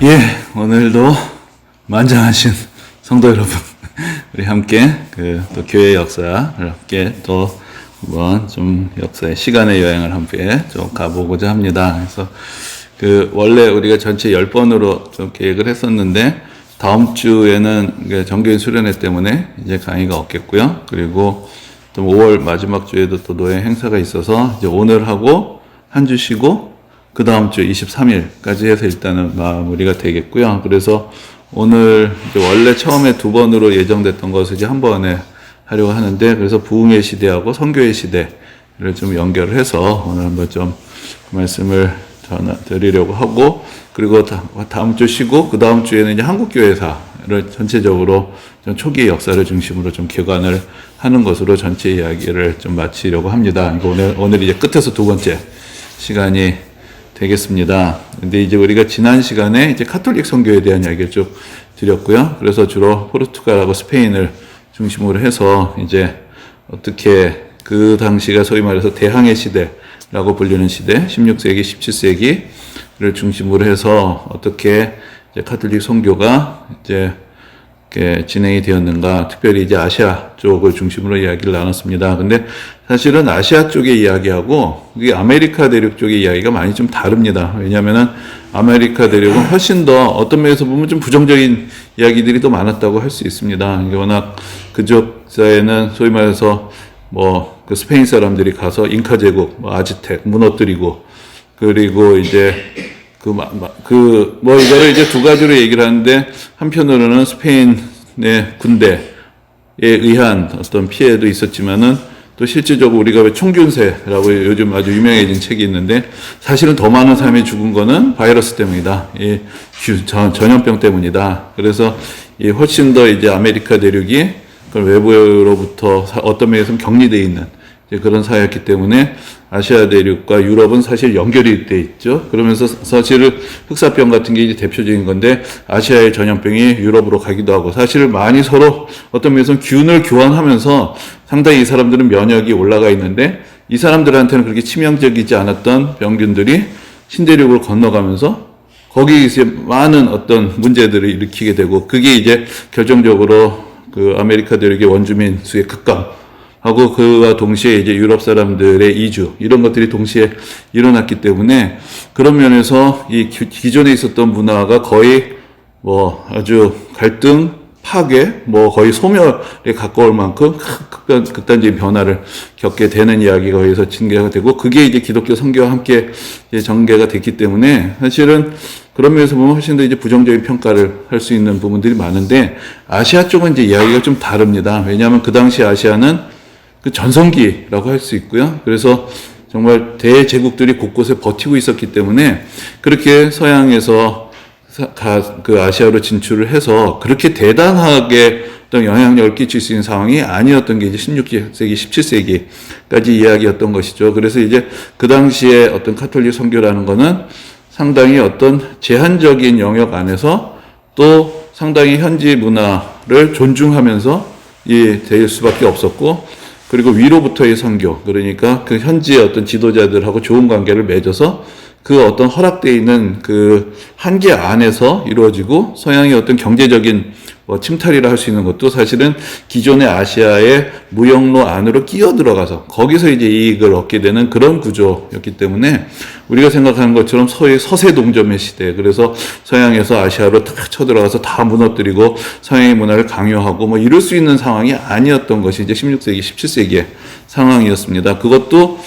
예, 오늘도 만장하신 성도 여러분, 우리 함께 또 교회 역사를 함께 또 한번 좀 역사의 시간의 여행을 함께 좀 가보고자 합니다. 그래서 원래 우리가 전체 10번으로 좀 계획을 했었는데 다음 주에는 정교인 수련회 때문에 이제 강의가 없겠고요. 그리고 좀 5월 마지막 주에도 또 노예 행사가 있어서 이제 오늘 하고 한 주 쉬고 그 다음 주 23일까지 해서 일단은 마무리가 되겠고요. 그래서 오늘 이제 원래 처음에 2번으로 예정됐던 것을 이제 한 번에 하려고 하는데, 그래서 부흥의 시대하고 선교의 시대를 좀 연결을 해서 오늘 한번 좀 그 말씀을 드리려고 하고, 그리고 다음 주 쉬고 그 다음 주에는 이제 한국교회사를 전체적으로 좀 초기의 역사를 중심으로 좀 개관을 하는 것으로 전체 이야기를 좀 마치려고 합니다. 오늘 이제 끝에서 2번째 시간이 되겠습니다. 근데 이제 우리가 지난 시간에 이제 카톨릭 선교에 대한 이야기를 쭉 드렸고요. 그래서 주로 포르투갈하고 스페인을 중심으로 해서 이제 어떻게 그 당시가 소위 말해서 대항해 시대라고 불리는 시대, 16세기, 17세기를 중심으로 해서 어떻게 이제 카톨릭 선교가 이제 이렇게 진행이 되었는가, 특별히 이제 아시아 쪽을 중심으로 이야기를 나눴습니다. 근데 사실은 아시아 쪽의 이야기하고 이게 아메리카 대륙 쪽의 이야기가 많이 좀 다릅니다. 왜냐하면은 아메리카 대륙은 훨씬 더 어떤 면에서 보면 좀 부정적인 이야기들이 더 많았다고 할 수 있습니다. 이게 워낙 그쪽 사회는 소위 말해서 그 스페인 사람들이 가서 잉카 제국, 아즈텍 무너뜨리고, 그리고 이제 이거를 이제 두 가지로 얘기를 하는데, 한편으로는 스페인의 군대에 의한 어떤 피해도 있었지만은 또 실질적으로 우리가 왜 총균세라고 요즘 아주 유명해진 책이 있는데, 사실은 더 많은 사람이 죽은 거는 바이러스 때문이다. 이 전염병 때문이다. 그래서 훨씬 더 이제 아메리카 대륙이 그런 외부로부터 어떤 면에서는 격리되어 있는 그런 사회였기 때문에 아시아 대륙과 유럽은 사실 연결이 돼 있죠. 그러면서 사실 흑사병 같은 게 이제 대표적인 건데, 아시아의 전염병이 유럽으로 가기도 하고, 사실 많이 서로 어떤 면에서는 균을 교환하면서 상당히 이 사람들은 면역이 올라가 있는데, 이 사람들한테는 그렇게 치명적이지 않았던 병균들이 신대륙을 건너가면서 거기 이제 많은 어떤 문제들을 일으키게 되고, 그게 이제 결정적으로 그 아메리카 대륙의 원주민 수의 급감 하고 그와 동시에 이제 유럽 사람들의 이주, 이런 것들이 동시에 일어났기 때문에, 그런 면에서 이 기존에 있었던 문화가 거의 아주 갈등, 파괴, 거의 소멸에 가까울 만큼 극단적인 변화를 겪게 되는 이야기가 거기서 전개가 되고, 그게 이제 기독교 선교와 함께 이제 전개가 됐기 때문에, 사실은 그런 면에서 보면 훨씬 더 이제 부정적인 평가를 할 수 있는 부분들이 많은데, 아시아 쪽은 이제 이야기가 좀 다릅니다. 왜냐하면 그 당시 아시아는 그 전성기라고 할 수 있고요. 그래서 정말 대제국들이 곳곳에 버티고 있었기 때문에, 그렇게 서양에서 그 아시아로 진출을 해서 그렇게 대단하게 어떤 영향력을 끼칠 수 있는 상황이 아니었던 게 이제 16세기, 17세기까지 이야기였던 것이죠. 그래서 이제 그 당시에 어떤 카톨릭 선교라는 거는 상당히 어떤 제한적인 영역 안에서 또 상당히 현지 문화를 존중하면서 될 수밖에 없었고, 그리고 위로부터의 선교, 그러니까 그 현지의 어떤 지도자들하고 좋은 관계를 맺어서 그 어떤 허락되어 있는 그 한계 안에서 이루어지고, 서양의 어떤 경제적인 침탈이라 할 수 있는 것도 사실은 기존의 아시아의 무역로 안으로 끼어 들어가서 거기서 이제 이익을 얻게 되는 그런 구조였기 때문에, 우리가 생각하는 것처럼 서세 동점의 시대, 그래서 서양에서 아시아로 탁 쳐들어가서 다 무너뜨리고 서양의 문화를 강요하고 이럴 수 있는 상황이 아니었던 것이 이제 16세기, 17세기의 상황이었습니다. 그것도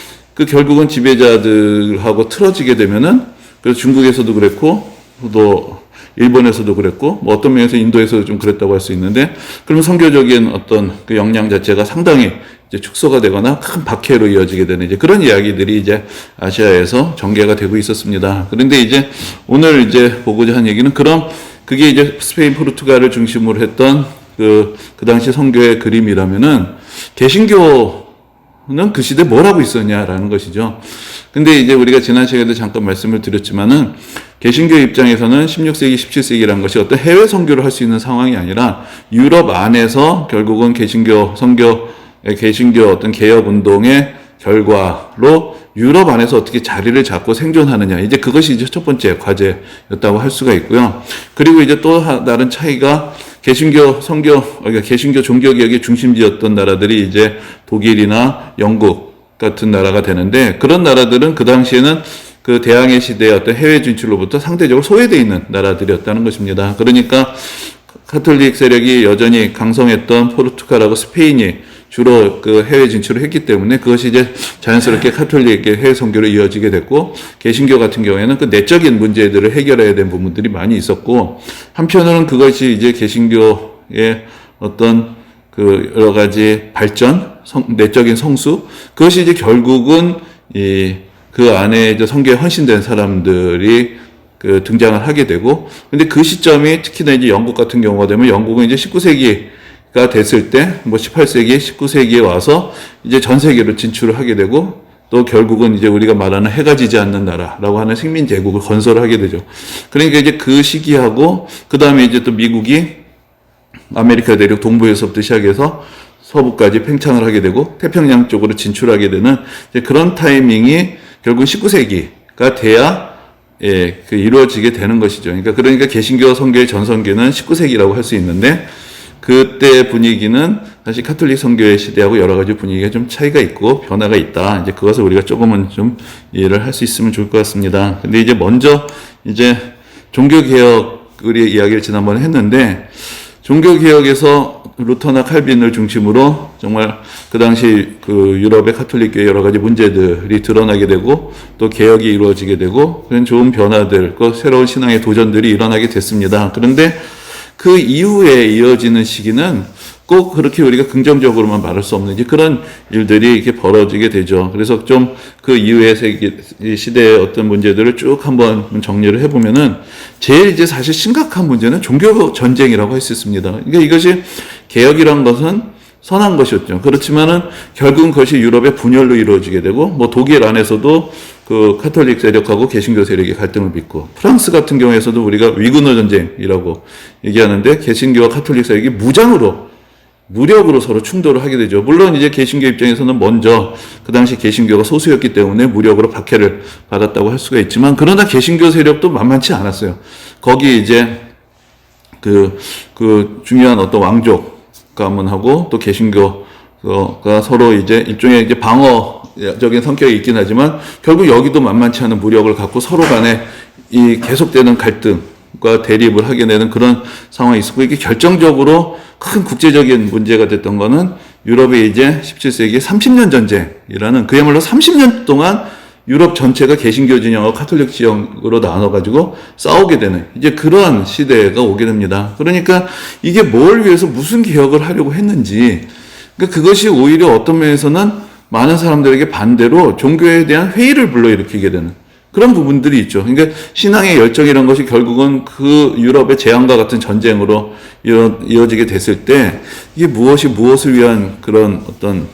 결국은 지배자들하고 틀어지게 되면은, 그래서 중국에서도 그랬고, 또 일본에서도 그랬고, 어떤 면에서 인도에서도 좀 그랬다고 할 수 있는데, 그러면 선교적인 어떤 그 역량 자체가 상당히 이제 축소가 되거나 큰 박해로 이어지게 되는 이제 그런 이야기들이 이제 아시아에서 전개가 되고 있었습니다. 그런데 이제 오늘 이제 보고자 한 얘기는, 그럼 그게 이제 스페인, 포르투갈을 중심으로 했던 그 당시 선교의 그림이라면은, 개신교는 그 시대에 뭘 하고 있었냐라는 것이죠. 근데 이제 우리가 지난 시간에도 잠깐 말씀을 드렸지만은, 개신교 입장에서는 16세기, 17세기라는 것이 어떤 해외 선교를 할 수 있는 상황이 아니라 유럽 안에서 결국은 개신교 어떤 개혁 운동의 결과로 유럽 안에서 어떻게 자리를 잡고 생존하느냐. 이제 그것이 이제 첫 번째 과제였다고 할 수가 있고요. 그리고 이제 또 다른 차이가 그러니까 개신교 종교개혁의 중심지였던 나라들이 이제 독일이나 영국 같은 나라가 되는데, 그런 나라들은 그 당시에는 그 대항해 시대의 어떤 해외 진출로부터 상대적으로 소외되어 있는 나라들이었다는 것입니다. 그러니까 카톨릭 세력이 여전히 강성했던 포르투갈하고 스페인이 주로 그 해외 진출을 했기 때문에 그것이 이제 자연스럽게 카톨릭의 해외 선교로 이어지게 됐고, 개신교 같은 경우에는 그 내적인 문제들을 해결해야 되는 부분들이 많이 있었고, 한편으로는 그것이 이제 개신교의 어떤 그 여러 가지 발전, 내적인 성수, 그것이 이제 결국은 그 안에 이제 성교에 헌신된 사람들이 그 등장을 하게 되고, 근데 그 시점이 특히나 이제 영국 같은 경우가 되면 영국은 이제 19세기가 됐을 때, 뭐 18세기, 19세기에 와서 이제 전 세계로 진출을 하게 되고, 또 결국은 이제 우리가 말하는 해가 지지 않는 나라라고 하는 식민 제국을 건설을 하게 되죠. 그러니까 이제 그 시기하고, 그 다음에 이제 또 미국이 아메리카 대륙 동부에서부터 시작해서 서부까지 팽창을 하게 되고, 태평양 쪽으로 진출하게 되는 이제 그런 타이밍이 결국 19세기가 돼야 이루어지게 되는 것이죠. 그러니까 개신교 선교의 전성기는 19세기라고 할 수 있는데, 그때 분위기는 사실 카톨릭 선교의 시대하고 여러 가지 분위기가 좀 차이가 있고 변화가 있다. 이제 그것을 우리가 조금은 좀 이해를 할 수 있으면 좋을 것 같습니다. 근데 이제 먼저 이제 종교개혁의 이야기를 지난번에 했는데, 종교개혁에서 루터나 칼빈을 중심으로 정말 그 당시 그 유럽의 카톨릭교의 여러 가지 문제들이 드러나게 되고, 또 개혁이 이루어지게 되고, 그런 좋은 변화들, 그 새로운 신앙의 도전들이 일어나게 됐습니다. 그런데 그 이후에 이어지는 시기는 꼭 그렇게 우리가 긍정적으로만 말할 수 없는 이제 그런 일들이 이렇게 벌어지게 되죠. 그래서 좀 그 이후의 시대의 어떤 문제들을 쭉 한번 정리를 해보면은, 제일 이제 사실 심각한 문제는 종교 전쟁이라고 할 수 있습니다. 그러니까 이것이 개혁이란 것은 선한 것이었죠. 그렇지만은 결국은 그것이 유럽의 분열로 이루어지게 되고, 뭐 독일 안에서도 그 카톨릭 세력하고 개신교 세력이 갈등을 빚고, 프랑스 같은 경우에서도 우리가 위그너 전쟁이라고 얘기하는데, 개신교와 카톨릭 세력이 무력으로 서로 충돌을 하게 되죠. 물론 이제 개신교 입장에서는 먼저 그 당시 개신교가 소수였기 때문에 무력으로 박해를 받았다고 할 수가 있지만, 그러나 개신교 세력도 만만치 않았어요. 거기 이제 그 중요한 어떤 왕족 가문하고 또 개신교가 서로 이제 일종의 이제 방어적인 성격이 있긴 하지만, 결국 여기도 만만치 않은 무력을 갖고 서로 간에 이 계속되는 갈등과 대립을 하게 되는 그런 상황이 있었고, 이게 결정적으로 큰 국제적인 문제가 됐던 거는 유럽의 이제 17세기 30년 전쟁이라는, 그야말로 30년 동안 유럽 전체가 개신교 진영과 카톨릭 진영으로 나눠가지고 싸우게 되는 이제 그러한 시대가 오게 됩니다. 그러니까 이게 뭘 위해서 무슨 개혁을 하려고 했는지, 그러니까 그것이 오히려 어떤 면에서는 많은 사람들에게 반대로 종교에 대한 회의를 불러일으키게 되는 그런 부분들이 있죠. 그러니까 신앙의 열정이라는 것이 결국은 그 유럽의 재앙과 같은 전쟁으로 이어지게 됐을 때, 이게 무엇을 위한 그런 어떤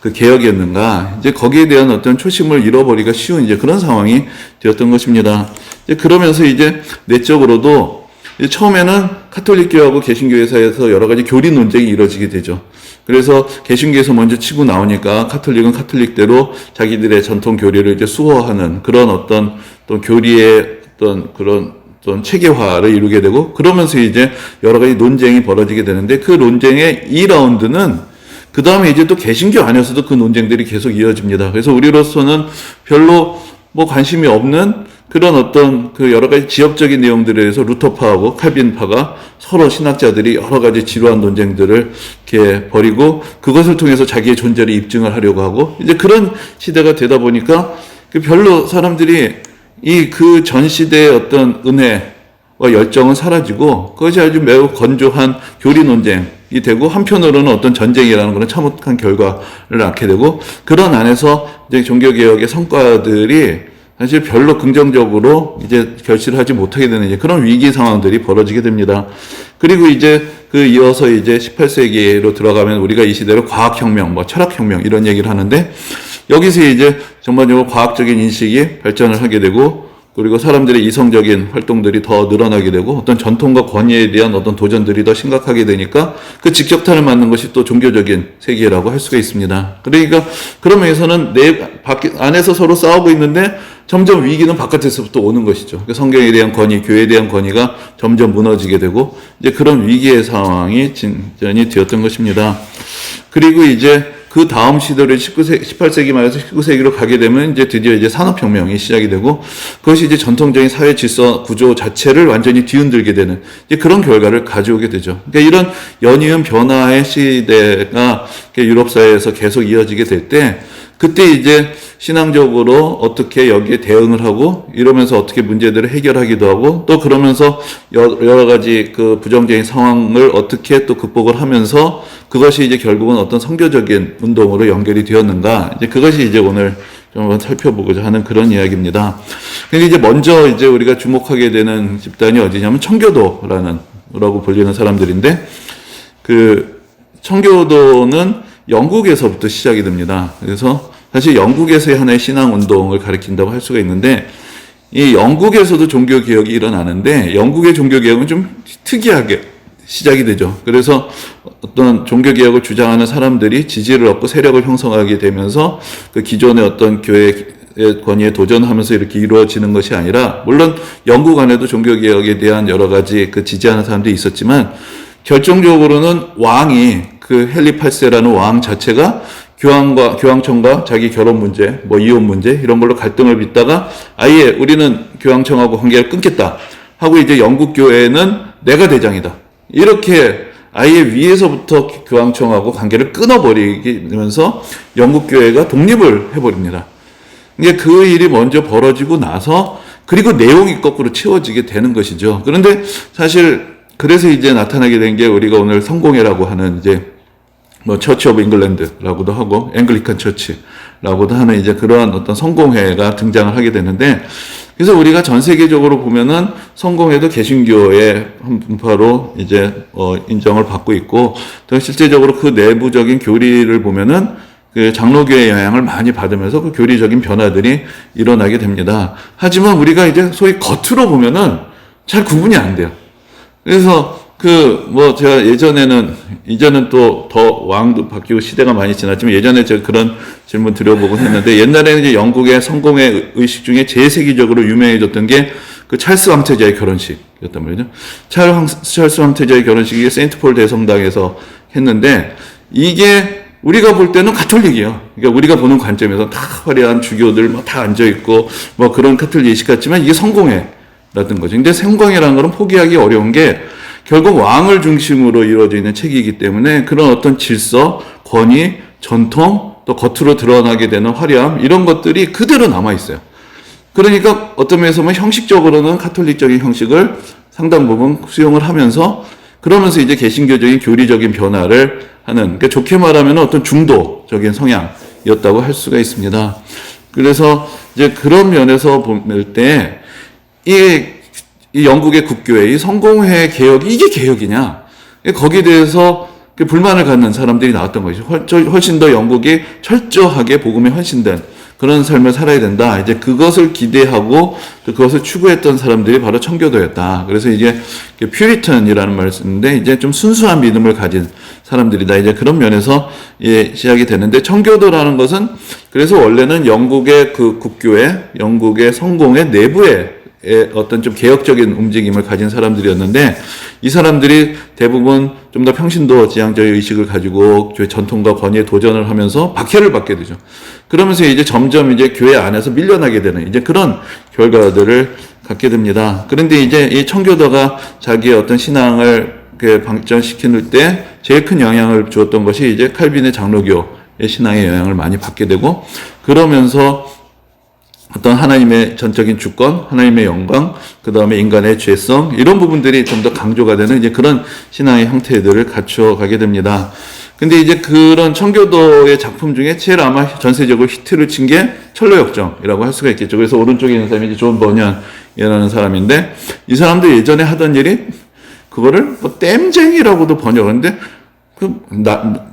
그 개혁이었는가, 이제 거기에 대한 어떤 초심을 잃어버리기가 쉬운 이제 그런 상황이 되었던 것입니다. 이제 그러면서 이제 내적으로도 이제 처음에는 카톨릭교하고 개신교 사이에서 여러 가지 교리 논쟁이 이루어지게 되죠. 그래서 개신교에서 먼저 치고 나오니까 카톨릭은 카톨릭대로 자기들의 전통 교리를 이제 수호하는 그런 어떤 또 교리의 어떤 그런 체계화를 이루게 되고, 그러면서 이제 여러 가지 논쟁이 벌어지게 되는데, 그 논쟁의 2라운드는 그 다음에 이제 또 개신교 안에서도 그 논쟁들이 계속 이어집니다. 그래서 우리로서는 별로 뭐 관심이 없는 그런 어떤 그 여러 가지 지역적인 내용들에 대해서 루터파하고 칼빈파가 서로 신학자들이 여러 가지 지루한 논쟁들을 이렇게 벌이고, 그것을 통해서 자기의 존재를 입증을 하려고 하고, 이제 그런 시대가 되다 보니까 별로 사람들이 그 전 시대의 어떤 은혜와 열정은 사라지고, 그것이 아주 매우 건조한 교리 논쟁이 되고, 한편으로는 어떤 전쟁이라는 그런 참혹한 결과를 낳게 되고, 그런 안에서 이제 종교개혁의 성과들이 사실 별로 긍정적으로 이제 결실을 하지 못하게 되는 이제 그런 위기 상황들이 벌어지게 됩니다. 그리고 이제 이어서 이제 18세기로 들어가면 우리가 이 시대로 과학혁명, 뭐 철학혁명 이런 얘기를 하는데, 여기서 이제 전반적으로 과학적인 인식이 발전을 하게 되고, 그리고 사람들의 이성적인 활동들이 더 늘어나게 되고 어떤 전통과 권위에 대한 어떤 도전들이 더 심각하게 되니까 그 직격탄을 맞는 것이 또 종교적인 세계라고 할 수가 있습니다. 그러니까 그런 면에서는 안에서 서로 싸우고 있는데 점점 위기는 바깥에서부터 오는 것이죠. 성경에 대한 권위, 교회에 대한 권위가 점점 무너지게 되고 이제 그런 위기의 상황이 진전이 되었던 것입니다. 그리고 이제 그 다음 시대를 18세기 말에서 19세기로 가게 되면 이제 드디어 이제 산업혁명이 시작이 되고 그것이 이제 전통적인 사회 질서 구조 자체를 완전히 뒤흔들게 되는 이제 그런 결과를 가져오게 되죠. 그러니까 이런 연이은 변화의 시대가 유럽 사회에서 계속 이어지게 될 때 그때 이제 신앙적으로 어떻게 여기에 대응을 하고 이러면서 어떻게 문제들을 해결하기도 하고 또 그러면서 여러 가지 그 부정적인 상황을 어떻게 또 극복을 하면서 그것이 이제 결국은 어떤 선교적인 운동으로 연결이 되었는가 이제 그것이 이제 오늘 좀 한번 살펴보고자 하는 그런 이야기입니다. 근데 이제 먼저 이제 우리가 주목하게 되는 집단이 어디냐면 청교도라고 불리는 사람들인데 그 청교도는 영국에서부터 시작이 됩니다. 그래서 사실 영국에서의 하나의 신앙 운동을 가리킨다고 할 수가 있는데 이 영국에서도 종교 개혁이 일어나는데 영국의 종교 개혁은 좀 특이하게 시작이 되죠. 그래서 어떤 종교 개혁을 주장하는 사람들이 지지를 얻고 세력을 형성하게 되면서 그 기존의 어떤 교회의 권위에 도전하면서 이렇게 이루어지는 것이 아니라 물론 영국 안에도 종교 개혁에 대한 여러 가지 그 지지하는 사람들이 있었지만 결정적으로는 왕이 그 헨리 8세라는 왕 자체가 교황청과 자기 결혼 문제, 뭐 이혼 문제 이런 걸로 갈등을 빚다가 아예 우리는 교황청하고 관계를 끊겠다 하고 이제 영국 교회는 내가 대장이다. 이렇게 아예 위에서부터 교황청하고 관계를 끊어버리면서 영국 교회가 독립을 해버립니다. 이게 그 일이 먼저 벌어지고 나서 그리고 내용이 거꾸로 채워지게 되는 것이죠. 그런데 사실 그래서 이제 나타나게 된 게 우리가 오늘 성공회라고 하는 이제 뭐 처치 오브 잉글랜드라고도 하고 앵글리칸 처치라고도 하는 이제 그러한 어떤 성공회가 등장을 하게 되는데 그래서 우리가 전 세계적으로 보면은 성공회도 개신교의 한 분파로 이제 인정을 받고 있고 또 실제적으로 그 내부적인 교리를 보면은 그 장로교의 영향을 많이 받으면서 그 교리적인 변화들이 일어나게 됩니다. 하지만 우리가 이제 소위 겉으로 보면은 잘 구분이 안 돼요. 그래서 제가 이제는 또 더 왕도 바뀌고 시대가 많이 지났지만 예전에 제가 그런 질문 드려보곤 했는데 옛날에는 이제 영국의 성공의 의식 중에 제일 세계적으로 유명해졌던 게 그 찰스 왕태자의 결혼식이었단 말이죠. 찰스 왕태자의 결혼식이 세인트폴 대성당에서 했는데 이게 우리가 볼 때는 가톨릭이에요. 그러니까 우리가 보는 관점에서 다 화려한 주교들 다 앉아있고 그런 가톨릭 예식 같지만 이게 성공회라던 거죠. 근데 성공회라는 거는 포기하기 어려운 게 결국 왕을 중심으로 이루어져 있는 책이기 때문에 그런 어떤 질서, 권위, 전통, 또 겉으로 드러나게 되는 화려함 이런 것들이 그대로 남아있어요. 그러니까 어떤 면에서 보면 형식적으로는 카톨릭적인 형식을 상당 부분 수용을 하면서 그러면서 이제 개신교적인 교리적인 변화를 하는 그러니까 좋게 말하면 어떤 중도적인 성향이었다고 할 수가 있습니다. 그래서 이제 그런 면에서 볼 때 이 영국의 국교회, 이 성공회 개혁이 이게 개혁이냐? 거기에 대해서 불만을 갖는 사람들이 나왔던 것이죠. 훨씬 더 영국이 철저하게 복음에 헌신된 그런 삶을 살아야 된다. 이제 그것을 기대하고 또 그것을 추구했던 사람들이 바로 청교도였다. 그래서 이제 퓨리턴이라는 말을 쓰는데 이제 좀 순수한 믿음을 가진 사람들이다. 이제 그런 면에서 시작이 되는데 청교도라는 것은 그래서 원래는 영국의 그 국교회, 영국의 성공의 내부에 어떤 좀 개혁적인 움직임을 가진 사람들이었는데 이 사람들이 대부분 좀 더 평신도 지향적인 의식을 가지고 교회 전통과 권위에 도전을 하면서 박해를 받게 되죠. 그러면서 이제 점점 이제 교회 안에서 밀려나게 되는 이제 그런 결과들을 갖게 됩니다. 그런데 이제 이 청교도가 자기의 어떤 신앙을 방전시키는 때 제일 큰 영향을 주었던 것이 이제 칼빈의 장로교의 신앙의 영향을 많이 받게 되고 그러면서 어떤 하나님의 전적인 주권, 하나님의 영광, 그 다음에 인간의 죄성, 이런 부분들이 좀 더 강조가 되는 이제 그런 신앙의 형태들을 갖춰가게 됩니다. 근데 이제 그런 청교도의 작품 중에 제일 아마 전세적으로 히트를 친 게 철로역정이라고 할 수가 있겠죠. 그래서 오른쪽에 있는 사람이 이제 존 버년이라는 사람인데 이 사람도 예전에 하던 일이 그거를 땜쟁이라고도 번역하는데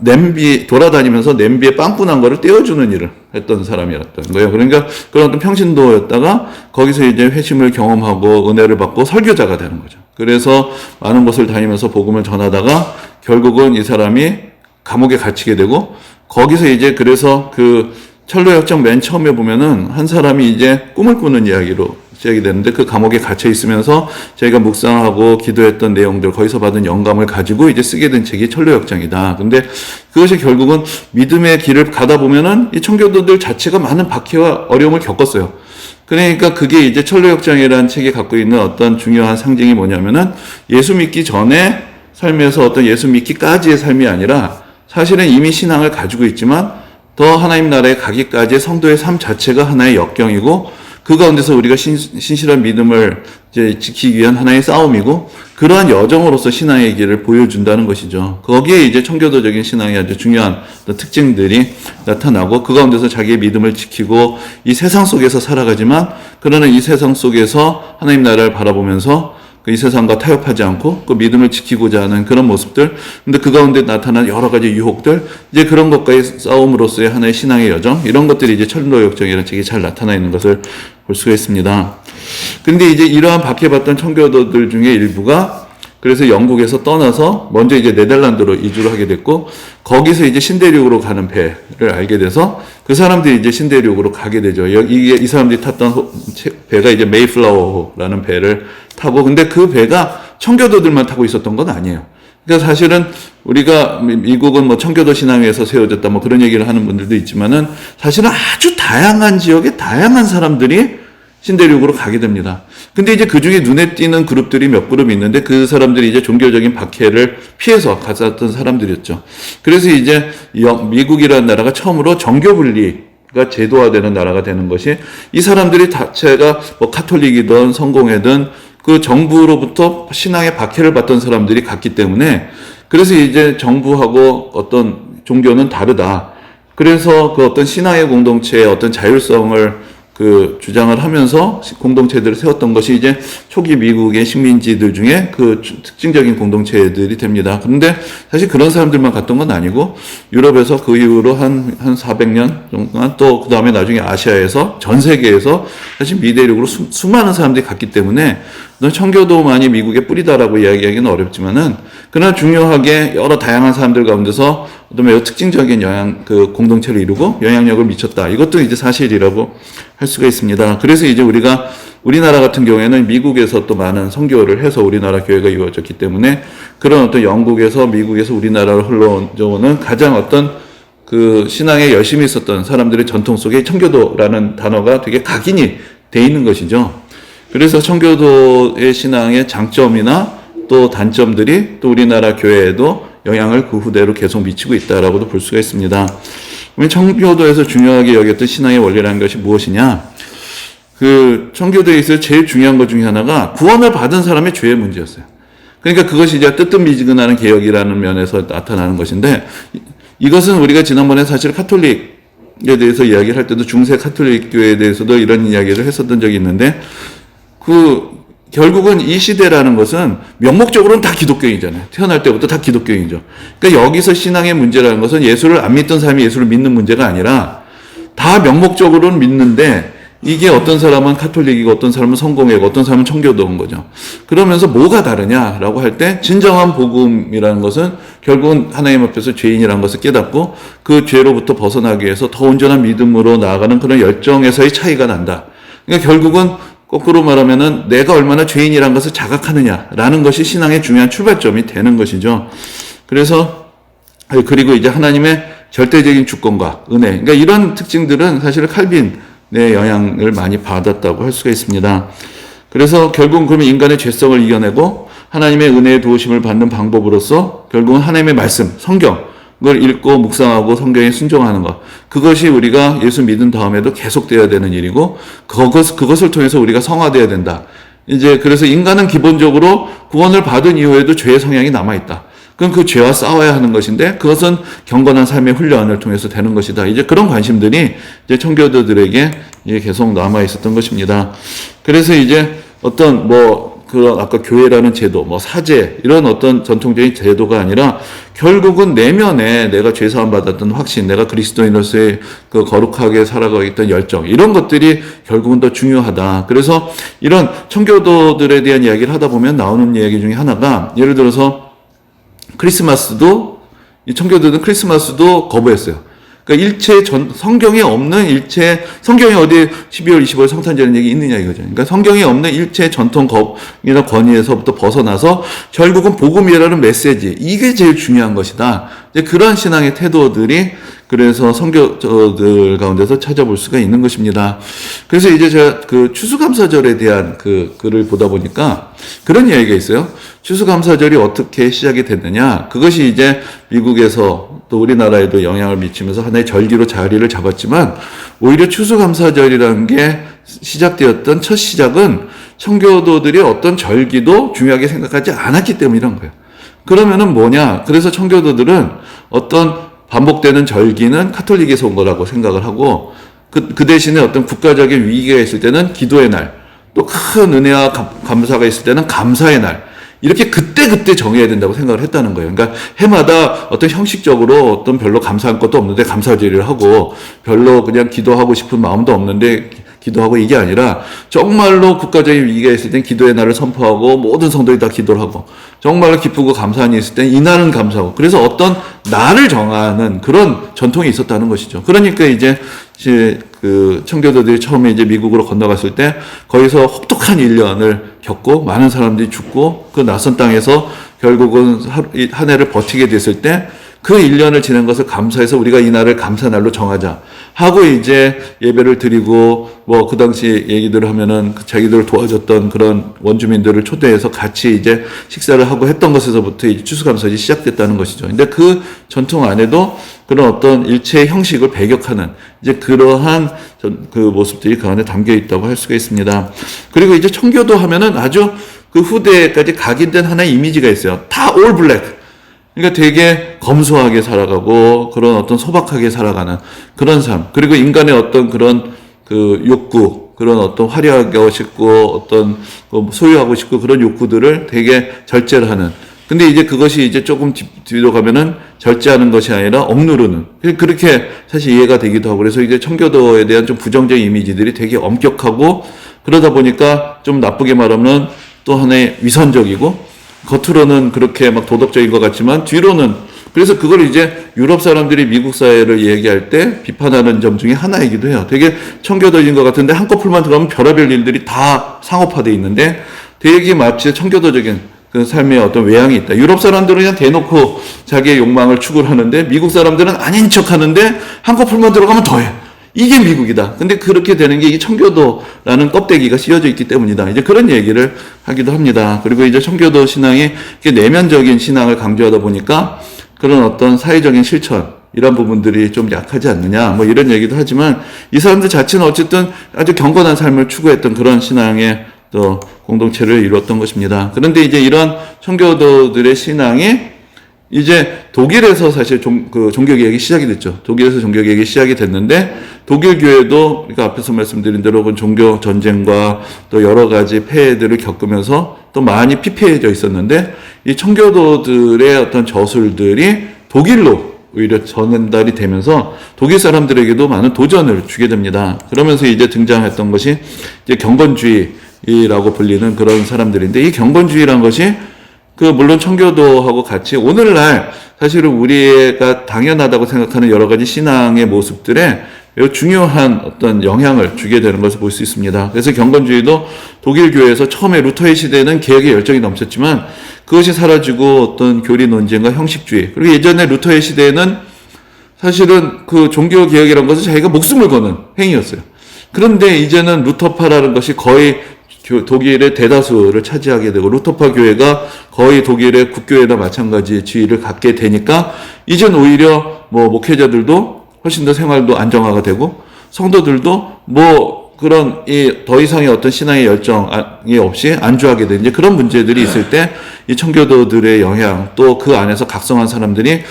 냄비, 돌아다니면서 냄비에 빵꾸 난 거를 떼어주는 일을 했던 사람이었던 거예요. 그러니까 그런 어떤 평신도였다가 거기서 이제 회심을 경험하고 은혜를 받고 설교자가 되는 거죠. 그래서 많은 곳을 다니면서 복음을 전하다가 결국은 이 사람이 감옥에 갇히게 되고 거기서 이제 그래서 그 철로역정 맨 처음에 보면은 한 사람이 이제 꿈을 꾸는 이야기로 시작이 되는데 그 감옥에 갇혀 있으면서 저희가 묵상하고 기도했던 내용들 거기서 받은 영감을 가지고 이제 쓰게 된 책이 철로역정이다. 근데 그것이 결국은 믿음의 길을 가다 보면은 이 청교도들 자체가 많은 박해와 어려움을 겪었어요. 그러니까 그게 이제 철로역정이라는 책이 갖고 있는 어떤 중요한 상징이 뭐냐면은 예수 믿기 전에 삶에서 어떤 예수 믿기까지의 삶이 아니라 사실은 이미 신앙을 가지고 있지만 더 하나님 나라에 가기까지의 성도의 삶 자체가 하나의 역경이고 그 가운데서 우리가 신실한 믿음을 이제 지키기 위한 하나의 싸움이고 그러한 여정으로서 신앙의 길을 보여준다는 것이죠. 거기에 이제 청교도적인 신앙의 아주 중요한 특징들이 나타나고 그 가운데서 자기의 믿음을 지키고 이 세상 속에서 살아가지만 그러나 이 세상 속에서 하나님 나라를 바라보면서 이 세상과 타협하지 않고 그 믿음을 지키고자 하는 그런 모습들, 근데 그 가운데 나타난 여러 가지 유혹들, 이제 그런 것과의 싸움으로서의 하나의 신앙의 여정, 이런 것들이 이제 철로역정이라는 책이 잘 나타나 있는 것을 볼 수가 있습니다. 근데 이제 이러한 박해받던 청교도들 중에 일부가 그래서 영국에서 떠나서 먼저 이제 네덜란드로 이주를 하게 됐고 거기서 이제 신대륙으로 가는 배를 알게 돼서 그 사람들이 이제 신대륙으로 가게 되죠. 이 사람들이 탔던 배가 이제 메이플라워라는 배를 타고 근데 그 배가 청교도들만 타고 있었던 건 아니에요. 그러니까 사실은 우리가 미국은 뭐 청교도 신앙에서 세워졌다 뭐 그런 얘기를 하는 분들도 있지만은 사실은 아주 다양한 지역에 다양한 사람들이 신대륙으로 가게 됩니다. 근데 이제 그 중에 눈에 띄는 그룹들이 몇 그룹 있는데 그 사람들이 이제 종교적인 박해를 피해서 갔었던 사람들이었죠. 그래서 이제 미국이라는 나라가 처음으로 정교 분리가 제도화되는 나라가 되는 것이 이 사람들이 자체가 뭐 카톨릭이든 성공회든 그 정부로부터 신앙의 박해를 받던 사람들이 갔기 때문에 그래서 이제 정부하고 어떤 종교는 다르다. 그래서 그 어떤 신앙의 공동체의 어떤 자율성을 그 주장을 하면서 공동체들을 세웠던 것이 이제 초기 미국의 식민지들 중에 그 특징적인 공동체들이 됩니다. 그런데 사실 그런 사람들만 갔던 건 아니고 유럽에서 그 이후로 한 400년 동안 또 그 다음에 나중에 아시아에서 전 세계에서 사실 미대륙으로 수많은 사람들이 갔기 때문에 청교도만이 미국의 뿌리다라고 이야기하기는 어렵지만은 그러나 중요하게 여러 다양한 사람들 가운데서 어떤 매우 특징적인 그 공동체를 이루고 영향력을 미쳤다. 이것도 이제 사실이라고 할 수가 있습니다. 그래서 이제 우리가 우리나라 같은 경우에는 미국에서 또 많은 선교를 해서 우리나라 교회가 이루어졌기 때문에 그런 어떤 영국에서 미국에서 우리나라로 흘러오는 가장 어떤 그 신앙에 열심히 있었던 사람들의 전통 속에 청교도라는 단어가 되게 각인이 돼 있는 것이죠. 그래서 청교도의 신앙의 장점이나 또 단점들이 또 우리나라 교회에도 영향을 그 후대로 계속 미치고 있다라고도 볼 수가 있습니다. 청교도에서 중요하게 여겼던 신앙의 원리라는 것이 무엇이냐? 그 청교도에 있어서 제일 중요한 것 중에 하나가 구원을 받은 사람의 죄의 문제였어요. 그러니까 그것이 이제 뜨뜻미지근한 개혁이라는 면에서 나타나는 것인데 이것은 우리가 지난번에 사실 카톨릭에 대해서 이야기를 할 때도 중세 카톨릭 교회에 대해서도 이런 이야기를 했었던 적이 있는데 결국은 이 시대라는 것은 명목적으로는 다 기독교인이잖아요. 태어날 때부터 다 기독교인이죠. 그러니까 여기서 신앙의 문제라는 것은 예수를 안 믿던 사람이 예수를 믿는 문제가 아니라 다 명목적으로는 믿는데 이게 어떤 사람은 카톨릭이고 어떤 사람은 성공회고 어떤 사람은 청교도인 거죠. 그러면서 뭐가 다르냐라고 할 때 진정한 복음이라는 것은 결국은 하나님 앞에서 죄인이라는 것을 깨닫고 그 죄로부터 벗어나기 위해서 더 온전한 믿음으로 나아가는 그런 열정에서의 차이가 난다. 그러니까 결국은 거꾸로 말하면은 내가 얼마나 죄인이라는 것을 자각하느냐라는 것이 신앙의 중요한 출발점이 되는 것이죠. 그리고 이제 하나님의 절대적인 주권과 은혜. 그러니까 이런 특징들은 사실 칼빈의 영향을 많이 받았다고 할 수가 있습니다. 그래서 결국은 그러면 인간의 죄성을 이겨내고 하나님의 은혜의 도우심을 받는 방법으로서 결국은 하나님의 말씀, 성경, 그걸 읽고 묵상하고 성경에 순종하는 것. 그것이 우리가 예수 믿은 다음에도 계속되어야 되는 일이고, 그것을 통해서 우리가 성화되어야 된다. 이제, 그래서 인간은 기본적으로 구원을 받은 이후에도 죄의 성향이 남아있다. 그럼 그 죄와 싸워야 하는 것인데, 그것은 경건한 삶의 훈련을 통해서 되는 것이다. 이제 그런 관심들이 이제 청교도들에게 이제 계속 남아있었던 것입니다. 그래서 이제 어떤 그런 아까 교회라는 제도, 뭐 사제 이런 어떤 전통적인 제도가 아니라 결국은 내면에 내가 죄 사함 받았던 확신, 내가 그리스도인으로서의 그 거룩하게 살아가고 있던 열정 이런 것들이 결국은 더 중요하다. 그래서 이런 청교도들에 대한 이야기를 하다 보면 나오는 이야기 중에 하나가 예를 들어서 크리스마스도 이 청교도들은 크리스마스도 거부했어요. 그러니까 성경에 없는 성경에 어디 12월 25일 성탄절이라는 얘기 있느냐 이거죠. 그러니까 성경에 없는 일체 전통이나 권위에서부터 벗어나서 결국은 복음이라는 메시지, 이게 제일 중요한 것이다. 이제 그런 신앙의 태도들이 그래서 선교者가운데서 찾아볼 수가 있는 것입니다. 그래서 이제 제가 그 추수감사절에 대한 그 글을 보다 보니까 그런 이야기가 있어요. 추수감사절이 어떻게 시작이 됐느냐. 그것이 이제 미국에서 또 우리나라에도 영향을 미치면서 하나의 절기로 자리를 잡았지만 오히려 추수감사절이라는 게 시작되었던 첫 시작은 청교도들이 어떤 절기도 중요하게 생각하지 않았기 때문이란 거예요. 그러면은 뭐냐. 그래서 청교도들은 어떤 반복되는 절기는 카톨릭에서 온 거라고 생각을 하고 그 대신에 어떤 국가적인 위기가 있을 때는 기도의 날, 또 큰 은혜와 감사가 있을 때는 감사의 날, 이렇게 그때 정해야 된다고 생각을 했다는 거예요. 그러니까 해마다 어떤 형식적으로 어떤 별로 감사할 것도 없는데 감사절을 하고 별로 그냥 기도하고 싶은 마음도 없는데 기도하고 이게 아니라 정말로 국가적인 위기가 있을 땐 기도의 날을 선포하고 모든 성도들이 다 기도를 하고 정말로 기쁘고 감사한 일이 있을 땐 이날은 감사하고 그래서 어떤 날을 정하는 그런 전통이 있었다는 것이죠. 그러니까 이제 그 청교도들이 처음에 이제 미국으로 건너갔을 때 거기서 혹독한 1년을 겪고 많은 사람들이 죽고 그 낯선 땅에서 결국은 한 해를 버티게 됐을 때 그 1년을 지낸 것을 감사해서 우리가 이 날을 감사날로 정하자 하고 이제 예배를 드리고 뭐 그 당시 얘기들을 하면은 자기들을 도와줬던 그런 원주민들을 초대해서 같이 이제 식사를 하고 했던 것에서부터 이제 추수감사절이 시작됐다는 것이죠. 근데 그 전통 안에도 그런 어떤 일체의 형식을 배격하는 이제 그러한 그 모습들이 그 안에 담겨 있다고 할 수가 있습니다. 그리고 이제 청교도 하면은 아주 그 후대까지 각인된 하나의 이미지가 있어요. 다 올 블랙. 그러니까 되게 검소하게 살아가고 그런 어떤 소박하게 살아가는 그런 삶. 그리고 인간의 어떤 그런 그 욕구, 그런 어떤 화려하고 싶고 어떤 소유하고 싶고 그런 욕구들을 되게 절제를 하는. 근데 이제 그것이 이제 조금 뒤로 가면은 절제하는 것이 아니라 억누르는. 그렇게 사실 이해가 되기도 하고 그래서 이제 청교도에 대한 좀 부정적인 이미지들이 되게 엄격하고 그러다 보니까 좀 나쁘게 말하면 또 하나의 위선적이고 겉으로는 그렇게 막 도덕적인 것 같지만 뒤로는 그래서 그걸 이제 유럽 사람들이 미국 사회를 얘기할 때 비판하는 점 중에 하나이기도 해요. 되게 청교도인 것 같은데 한꺼풀만 들어가면 별의별 일들이 다 상업화되어 있는데 되게 마치 청교도적인 그 삶의 어떤 외향이 있다. 유럽 사람들은 그냥 대놓고 자기의 욕망을 추구를 하는데 미국 사람들은 아닌 척 하는데 한꺼풀만 들어가면 더해. 이게 미국이다. 근데 그렇게 되는 게 이 청교도라는 껍데기가 씌워져 있기 때문이다. 이제 그런 얘기를 하기도 합니다. 그리고 이제 청교도 신앙이 내면적인 신앙을 강조하다 보니까 그런 어떤 사회적인 실천, 이런 부분들이 좀 약하지 않느냐, 뭐 이런 얘기도 하지만 이 사람들 자체는 어쨌든 아주 경건한 삶을 추구했던 그런 신앙의 또 공동체를 이루었던 것입니다. 그런데 이제 이런 청교도들의 신앙이 이제 독일에서 사실 종교개혁이 시작이 됐죠. 독일에서 종교개혁이 시작이 됐는데 독일 교회도 그러니까 앞에서 말씀드린 대로 종교 전쟁과 또 여러 가지 폐해들을 겪으면서 또 많이 피폐해져 있었는데 이 청교도들의 어떤 저술들이 독일로 오히려 전달이 되면서 독일 사람들에게도 많은 도전을 주게 됩니다. 그러면서 이제 등장했던 것이 이제 경건주의라고 불리는 그런 사람들인데 이 경건주의란 것이 물론 청교도하고 같이 오늘날 사실은 우리가 당연하다고 생각하는 여러 가지 신앙의 모습들에 매우 중요한 어떤 영향을 주게 되는 것을 볼 수 있습니다. 그래서 경건주의도 독일 교회에서 처음에 루터의 시대에는 개혁의 열정이 넘쳤지만 그것이 사라지고 어떤 교리 논쟁과 형식주의, 그리고 예전에 루터의 시대에는 사실은 그 종교 개혁이라는 것은 자기가 목숨을 거는 행위였어요. 그런데 이제는 루터파라는 것이 거의 독일의 대다수를 차지하게 되고 루터파 교회가 거의 독일의 국교회나 마찬가지 지위를 갖게 되니까 이젠 오히려 목회자들도 훨씬 더 생활도 안정화가 되고 성도들도 그런 더 이상의 어떤 신앙의 열정이 없이 안주하게 되는 이제 그런 문제들이 있을 때 이 청교도들의 영향 또 그 안에서 각성한 사람들이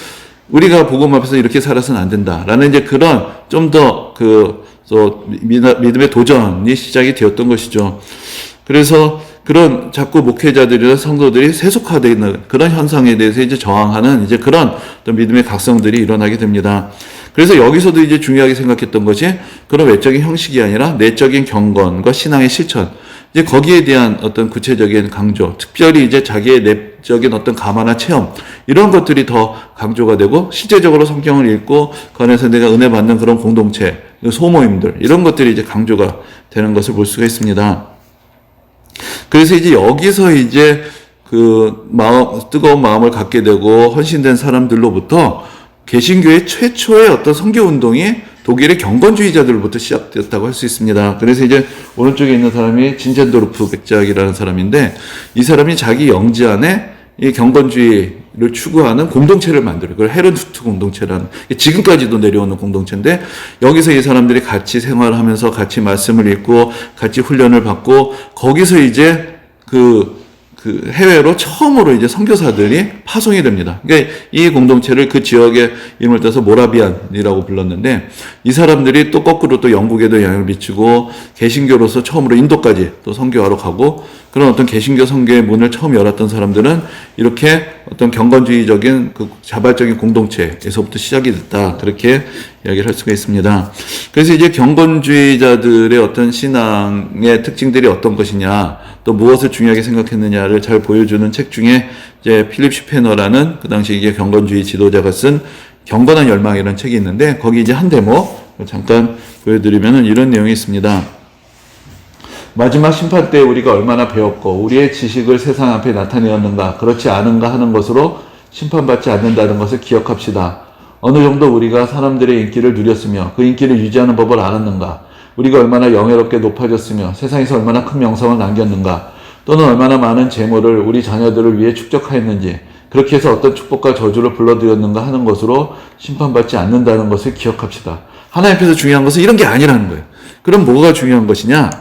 우리가 복음 앞에서 이렇게 살아서는 안 된다라는 이제 그런 좀 더 믿음의 도전이 시작이 되었던 것이죠. 그래서 그런 자꾸 목회자들이나 성도들이 세속화되는 그런 현상에 대해서 이제 저항하는 이제 그런 어떤 믿음의 각성들이 일어나게 됩니다. 그래서 여기서도 이제 중요하게 생각했던 것이 그런 외적인 형식이 아니라 내적인 경건과 신앙의 실천. 이제 거기에 대한 어떤 구체적인 강조, 특별히 이제 자기의 내적인 어떤 감화나 체험, 이런 것들이 더 강조가 되고, 실제적으로 성경을 읽고, 그 안에서 내가 은혜 받는 그런 공동체, 소모임들, 이런 것들이 이제 강조가 되는 것을 볼 수가 있습니다. 그래서 이제 여기서 이제 그 뜨거운 마음을 갖게 되고, 헌신된 사람들로부터 개신교의 최초의 어떤 선교 운동이 독일의 경건주의자들로부터 시작되었다고 할 수 있습니다. 그래서 이제 오른쪽에 있는 사람이 진젠도르프 백작이라는 사람인데, 이 사람이 자기 영지 안에 이 경건주의를 추구하는 공동체를 만들어요. 그걸 헤른후트 공동체라는, 지금까지도 내려오는 공동체인데, 여기서 이 사람들이 같이 생활하면서 같이 말씀을 읽고 같이 훈련을 받고, 거기서 이제 그 해외로 처음으로 이제 선교사들이 파송이 됩니다. 그러니까 이 공동체를 그 지역의 이름을 따서 모라비안이라고 불렀는데, 이 사람들이 또 거꾸로 또 영국에도 영향을 미치고 개신교로서 처음으로 인도까지 또 선교하러 가고, 그런 어떤 개신교 선교의 문을 처음 열었던 사람들은 이렇게 어떤 경건주의적인 그 자발적인 공동체에서부터 시작이 됐다, 그렇게 이야기를 할 수가 있습니다. 그래서 이제 경건주의자들의 어떤 신앙의 특징들이 어떤 것이냐, 또 무엇을 중요하게 생각했느냐를 잘 보여주는 책 중에 이제 필립 슈페너라는 그 당시 이게 경건주의 지도자가 쓴 경건한 열망이라는 책이 있는데, 거기 이제 한 대목 잠깐 보여드리면은 이런 내용이 있습니다. 마지막 심판 때 우리가 얼마나 배웠고 우리의 지식을 세상 앞에 나타내었는가, 그렇지 않은가 하는 것으로 심판받지 않는다는 것을 기억합시다. 어느 정도 우리가 사람들의 인기를 누렸으며 그 인기를 유지하는 법을 알았는가, 우리가 얼마나 영예롭게 높아졌으며 세상에서 얼마나 큰 명성을 남겼는가, 또는 얼마나 많은 재물을 우리 자녀들을 위해 축적하였는지, 그렇게 해서 어떤 축복과 저주를 불러들였는가 하는 것으로 심판받지 않는다는 것을 기억합시다. 하나님 앞에서 중요한 것은 이런 게 아니라는 거예요. 그럼 뭐가 중요한 것이냐?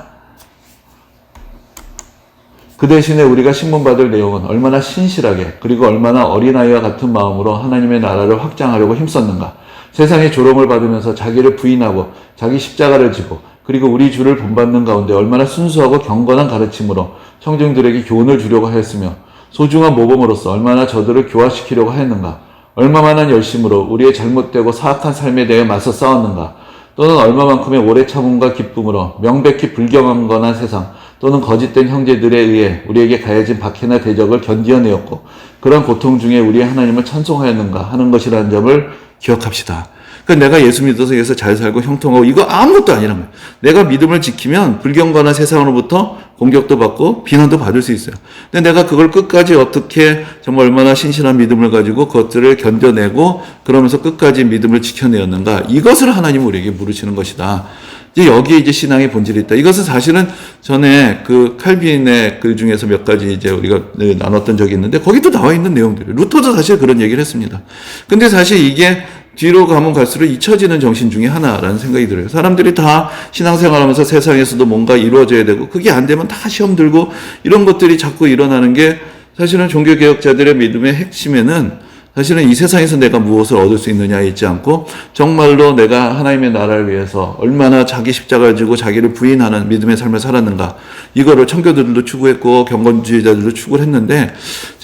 그 대신에 우리가 신문받을 내용은 얼마나 신실하게, 그리고 얼마나 어린아이와 같은 마음으로 하나님의 나라를 확장하려고 힘썼는가, 세상의 조롱을 받으면서 자기를 부인하고 자기 십자가를 지고, 그리고 우리 주를 본받는 가운데 얼마나 순수하고 경건한 가르침으로 청중들에게 교훈을 주려고 하였으며, 소중한 모범으로서 얼마나 저들을 교화시키려고 하였는가, 얼마만한 열심으로 우리의 잘못되고 사악한 삶에 대해 맞서 싸웠는가, 또는 얼마만큼의 오래 참음과 기쁨으로 명백히 불경한건한 세상 또는 거짓된 형제들에 의해 우리에게 가해진 박해나 대적을 견디어내었고, 그런 고통 중에 우리의 하나님을 찬송하였는가 하는 것이라는 점을 기억합시다. 그러니까 내가 예수 믿어서 여기서 잘 살고 형통하고 이거 아무것도 아니란 말이에요. 내가 믿음을 지키면 불경건한 세상으로부터 공격도 받고 비난도 받을 수 있어요. 근데 내가 그걸 끝까지 어떻게 정말 얼마나 신실한 믿음을 가지고 그것들을 견뎌내고 그러면서 끝까지 믿음을 지켜내었는가, 이것을 하나님은 우리에게 물으시는 것이다. 이제 여기에 이제 신앙의 본질이 있다. 이것은 사실은 전에 그 칼빈의 글 중에서 몇 가지 이제 우리가 나눴던 적이 있는데, 거기도 나와 있는 내용들이에요. 루터도 사실 그런 얘기를 했습니다. 근데 사실 이게 뒤로 가면 갈수록 잊혀지는 정신 중에 하나라는 생각이 들어요. 사람들이 다 신앙생활 하면서 세상에서도 뭔가 이루어져야 되고, 그게 안 되면 다 시험 들고 이런 것들이 자꾸 일어나는 게, 사실은 종교개혁자들의 믿음의 핵심에는 사실은 이 세상에서 내가 무엇을 얻을 수 있느냐에 있지 않고, 정말로 내가 하나님의 나라를 위해서 얼마나 자기 십자가를 지고 자기를 부인하는 믿음의 삶을 살았는가, 이거를 청교도들도 추구했고 경건주의자들도 추구를 했는데,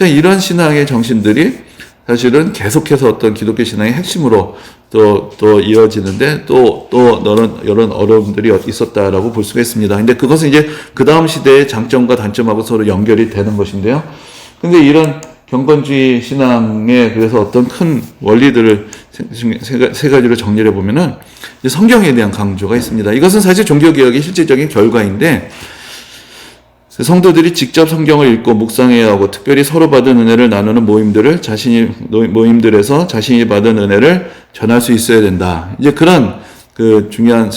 이런 신앙의 정신들이 사실은 계속해서 어떤 기독교 신앙의 핵심으로 또 이어지는데, 또 이런 어려움들이 있었다라고 볼 수가 있습니다. 근데 그것은 이제 그 다음 시대의 장점과 단점하고 서로 연결이 되는 것인데요. 근데 이런 경건주의 신앙의 그래서 어떤 큰 원리들을 세 가지로 정리를 해보면은 성경에 대한 강조가 있습니다. 이것은 사실 종교개혁의 실질적인 결과인데, 성도들이 직접 성경을 읽고 묵상해야 하고, 특별히 서로 받은 은혜를 나누는 모임들에서 자신이 받은 은혜를 전할 수 있어야 된다. 이제 그런 그 중요한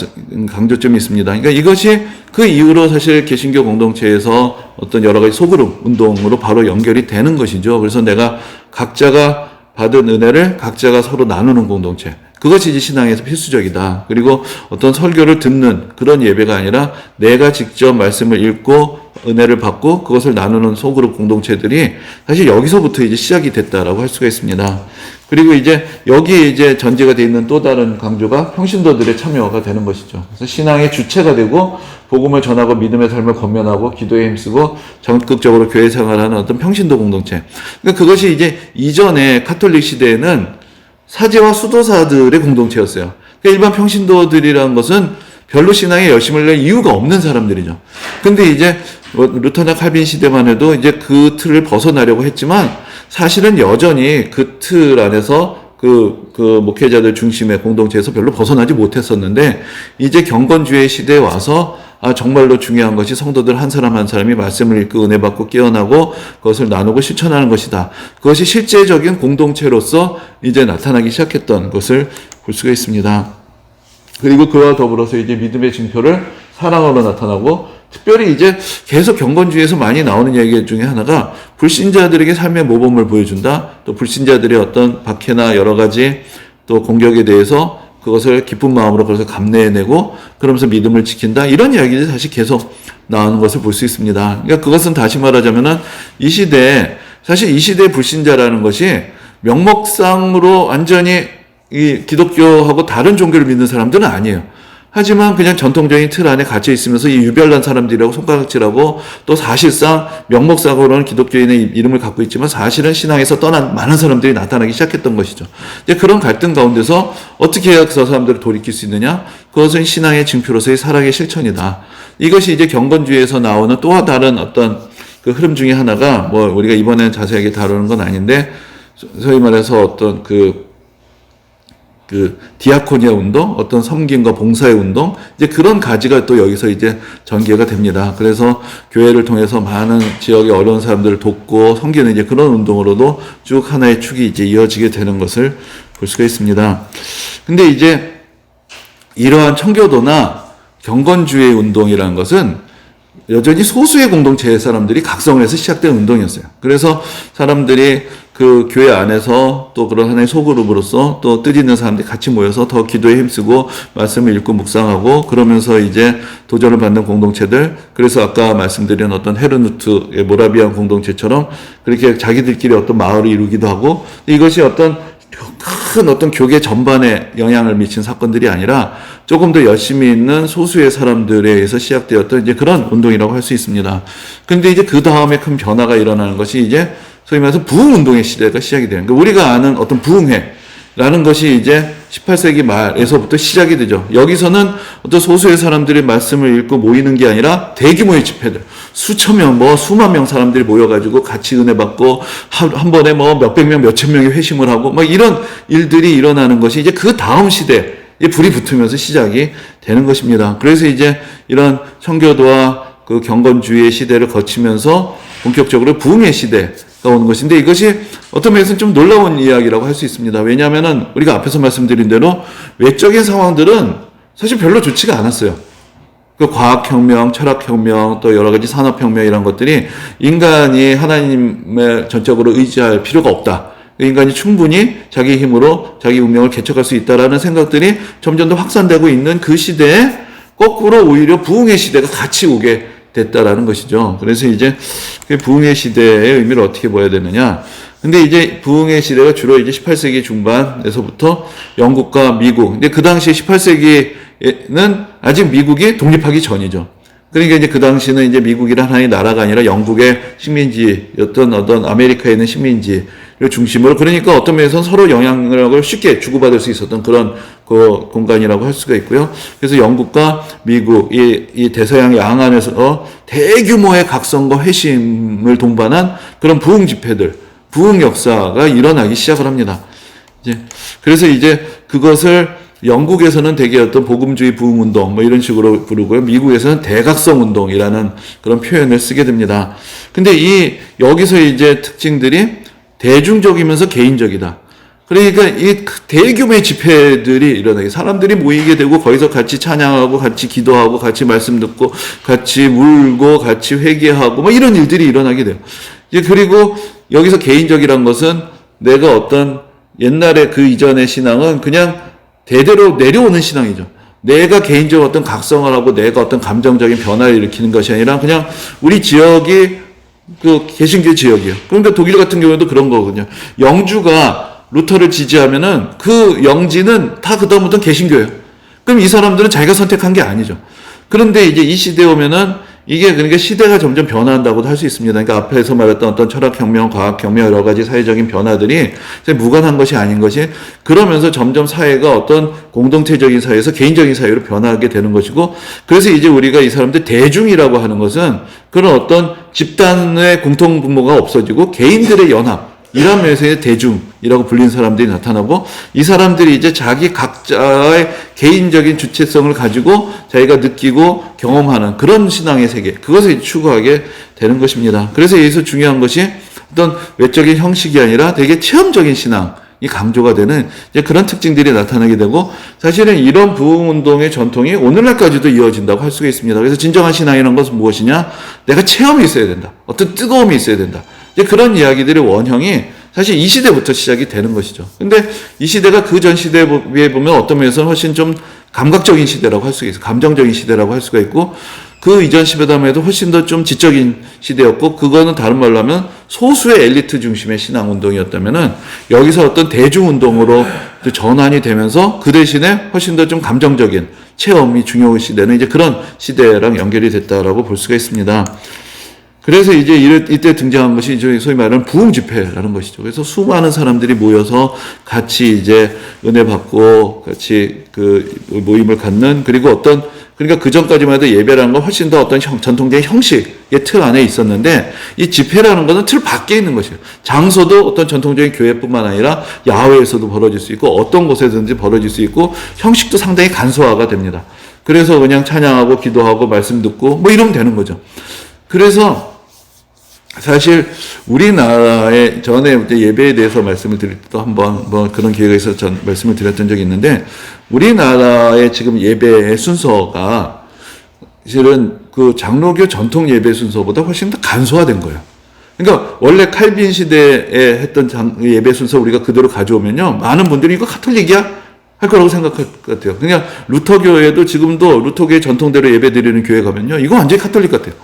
강조점이 있습니다. 그러니까 이것이 그 이후로 사실 개신교 공동체에서 어떤 여러 가지 소그룹 운동으로 바로 연결이 되는 것이죠. 그래서 내가 각자가 받은 은혜를 각자가 서로 나누는 공동체, 그것이 이제 신앙에서 필수적이다. 그리고 어떤 설교를 듣는 그런 예배가 아니라 내가 직접 말씀을 읽고 은혜를 받고 그것을 나누는 소그룹 공동체들이 사실 여기서부터 이제 시작이 됐다라고 할 수가 있습니다. 그리고 이제 여기에 이제 전제가 되어 있는 또 다른 강조가 평신도들의 참여가 되는 것이죠. 그래서 신앙의 주체가 되고 복음을 전하고 믿음의 삶을 권면하고 기도에 힘쓰고 적극적으로 교회 생활하는 어떤 평신도 공동체. 그러니까 그것이 이제 이전에 카톨릭 시대에는 사제와 수도사들의 공동체였어요. 그러니까 일반 평신도들이라는 것은 별로 신앙에 열심을 낼 이유가 없는 사람들이죠. 근데 이제 루터나 칼빈 시대만 해도 이제 그 틀을 벗어나려고 했지만 사실은 여전히 그 틀 안에서 그 목회자들 중심의 공동체에서 별로 벗어나지 못했었는데 이제 경건주의 시대에 와서 정말로 중요한 것이 성도들 한 사람 한 사람이 말씀을 읽고 은혜 받고 깨어나고 그것을 나누고 실천하는 것이다. 그것이 실제적인 공동체로서 이제 나타나기 시작했던 것을 볼 수가 있습니다. 그리고 그와 더불어서 이제 믿음의 징표를 사랑으로 나타나고 특별히 이제 계속 경건주의에서 많이 나오는 얘기 중에 하나가 불신자들에게 삶의 모범을 보여준다. 또 불신자들의 어떤 박해나 여러 가지 또 공격에 대해서 그것을 기쁜 마음으로 그것을 감내해내고 그러면서 믿음을 지킨다. 이런 이야기들이 사실 계속 나오는 것을 볼 수 있습니다. 그러니까 그것은 다시 말하자면은 사실 이 시대의 불신자라는 것이 명목상으로 완전히 이 기독교하고 다른 종교를 믿는 사람들은 아니에요. 하지만 그냥 전통적인 틀 안에 갇혀 있으면서 이 유별난 사람들이라고 손가락질하고 또 사실상 명목상으로는 기독교인의 이름을 갖고 있지만 사실은 신앙에서 떠난 많은 사람들이 나타나기 시작했던 것이죠. 이제 그런 갈등 가운데서 어떻게 해야 그 사람들을 돌이킬 수 있느냐? 그것은 신앙의 징표로서의 사랑의 실천이다. 이것이 이제 경건주의에서 나오는 또 다른 어떤 그 흐름 중에 하나가 우리가 이번에는 자세하게 다루는 건 아닌데 소위 말해서 어떤 디아코니아 운동, 어떤 섬김과 봉사의 운동, 이제 그런 가지가 또 여기서 이제 전개가 됩니다. 그래서 교회를 통해서 많은 지역의 어려운 사람들을 돕고 섬기는 이제 그런 운동으로도 쭉 하나의 축이 이제 이어지게 되는 것을 볼 수가 있습니다. 근데 이제 이러한 청교도나 경건주의 운동이라는 것은 여전히 소수의 공동체의 사람들이 각성을 해서 시작된 운동이었어요. 그래서 사람들이 그 교회 안에서 또 그런 하나의 소그룹으로서 또 뜻 있는 사람들이 같이 모여서 더 기도에 힘쓰고 말씀을 읽고 묵상하고 그러면서 이제 도전을 받는 공동체들, 그래서 아까 말씀드린 어떤 헤르누트의 모라비안 공동체처럼 그렇게 자기들끼리 어떤 마을을 이루기도 하고, 이것이 어떤 큰 어떤 교계 전반에 영향을 미친 사건들이 아니라 조금 더 열심히 있는 소수의 사람들에 의해서 시작되었던 이제 그런 운동이라고 할 수 있습니다. 근데 이제 그 다음에 큰 변화가 일어나는 것이 이제 소위 말해서 부흥운동의 시대가 시작이 되는 거예요. 우리가 아는 어떤 부흥회라는 것이 이제 18세기 말에서부터 시작이 되죠. 여기서는 어떤 소수의 사람들이 말씀을 읽고 모이는 게 아니라 대규모의 집회들, 수천 명, 수만 명 사람들이 모여가지고 같이 은혜 받고 한 번에 몇백 명, 몇천 명이 회심을 하고 이런 일들이 일어나는 것이 이제 그 다음 시대에 불이 붙으면서 시작이 되는 것입니다. 그래서 이제 이런 청교도와 그 경건주의의 시대를 거치면서 본격적으로 부흥의 시대가 오는 것인데, 이것이 어떤 면에서는 좀 놀라운 이야기라고 할 수 있습니다. 왜냐하면은 우리가 앞에서 말씀드린 대로 외적인 상황들은 사실 별로 좋지가 않았어요. 그 과학혁명, 철학혁명, 또 여러 가지 산업혁명 이런 것들이 인간이 하나님을 전적으로 의지할 필요가 없다. 인간이 충분히 자기 힘으로 자기 운명을 개척할 수 있다라는 생각들이 점점 더 확산되고 있는 그 시대에 거꾸로 오히려 부흥의 시대가 같이 오게 됐다라는 것이죠. 그래서 이제 그 부흥의 시대의 의미를 어떻게 봐야 되느냐. 근데 이제 부흥의 시대가 주로 이제 18세기 중반에서부터 영국과 미국. 근데 그 당시에 18세기에는 아직 미국이 독립하기 전이죠. 그러니까 이제 그 당시는 이제 미국이란 하나의 나라가 아니라 영국의 식민지였던 어떤 아메리카에 있는 식민지를 중심으로, 그러니까 어떤 면에서는 서로 영향력을 쉽게 주고받을 수 있었던 그런 그 공간이라고 할 수가 있고요. 그래서 영국과 미국, 이 대서양 양안에서 대규모의 각성과 회심을 동반한 그런 부흥 집회들, 부흥 역사가 일어나기 시작을 합니다. 그래서 이제 그것을 영국에서는 대개 어떤 복음주의 부흥운동 이런 식으로 부르고요. 미국에서는 대각성 운동이라는 그런 표현을 쓰게 됩니다. 근데 여기서 이제 특징들이 대중적이면서 개인적이다. 그러니까 이 대규모의 집회들이 일어나게, 사람들이 모이게 되고 거기서 같이 찬양하고 같이 기도하고 같이 말씀 듣고 같이 울고 같이 회개하고 이런 일들이 일어나게 돼요. 그리고 여기서 개인적이란 것은 내가 어떤 옛날에 그 이전의 신앙은 그냥 대대로 내려오는 신앙이죠. 내가 개인적으로 어떤 각성을 하고 내가 어떤 감정적인 변화를 일으키는 것이 아니라 그냥 우리 지역이 그 개신교 지역이에요. 그러니까 독일 같은 경우에도 그런 거거든요. 영주가 루터를 지지하면은 그 영지는 다 그다음부터 개신교예요. 그럼 이 사람들은 자기가 선택한 게 아니죠. 그런데 이제 이 시대에 오면은 이게 그러니까 시대가 점점 변화한다고도 할 수 있습니다. 그러니까 앞에서 말했던 어떤 철학혁명, 과학혁명, 여러 가지 사회적인 변화들이 무관한 것이 아닌 것이 그러면서 점점 사회가 어떤 공동체적인 사회에서 개인적인 사회로 변화하게 되는 것이고 그래서 이제 우리가 이 사람들 대중이라고 하는 것은 그런 어떤 집단의 공통분모가 없어지고 개인들의 연합 이런 면에서의 대중이라고 불린 사람들이 나타나고 이 사람들이 이제 자기 각자의 개인적인 주체성을 가지고 자기가 느끼고 경험하는 그런 신앙의 세계 그것을 추구하게 되는 것입니다. 그래서 여기서 중요한 것이 어떤 외적인 형식이 아니라 되게 체험적인 신앙이 강조가 되는 이제 그런 특징들이 나타나게 되고 사실은 이런 부흥운동의 전통이 오늘날까지도 이어진다고 할 수가 있습니다. 그래서 진정한 신앙이라는 것은 무엇이냐? 내가 체험이 있어야 된다. 어떤 뜨거움이 있어야 된다. 이제 그런 이야기들의 원형이 사실 이 시대부터 시작이 되는 것이죠. 근데 이 시대가 그 전 시대에 보면 어떤 면에서는 훨씬 좀 감각적인 시대라고 할 수가 있어요. 감정적인 시대라고 할 수가 있고 그 이전 시대만 해도 훨씬 더 좀 지적인 시대였고 그거는 다른 말로 하면 소수의 엘리트 중심의 신앙운동이었다면은 여기서 어떤 대중운동으로 전환이 되면서 그 대신에 훨씬 더 좀 감정적인 체험이 중요한 시대는 이제 그런 시대랑 연결이 됐다라고 볼 수가 있습니다. 그래서 이제 이때 등장한 것이 소위 말하는 부흥 집회라는 것이죠. 그래서 수많은 사람들이 모여서 같이 이제 은혜 받고 같이 그 모임을 갖는 그리고 그러니까 그 전까지만 해도 예배라는 건 훨씬 더 어떤 전통적인 형식의 틀 안에 있었는데 이 집회라는 것은 틀 밖에 있는 것이에요. 장소도 어떤 전통적인 교회뿐만 아니라 야외에서도 벌어질 수 있고 어떤 곳에든지 벌어질 수 있고 형식도 상당히 간소화가 됩니다. 그래서 그냥 찬양하고 기도하고 말씀 듣고 뭐 이러면 되는 거죠. 그래서 사실 우리나라의 전에 예배에 대해서 말씀을 드릴 때도 한번 뭐 그런 기회가 있어서 전 말씀을 드렸던 적이 있는데 우리나라의 지금 예배의 순서가 실은 그 장로교 전통 예배 순서보다 훨씬 더 간소화된 거예요. 그러니까 원래 칼빈 시대에 했던 예배 순서 우리가 그대로 가져오면요 많은 분들이 이거 카톨릭이야? 할 거라고 생각할 것 같아요. 그냥 루터교에도 지금도 루터교의 전통대로 예배 드리는 교회 가면요 이거 완전히 카톨릭 같아요.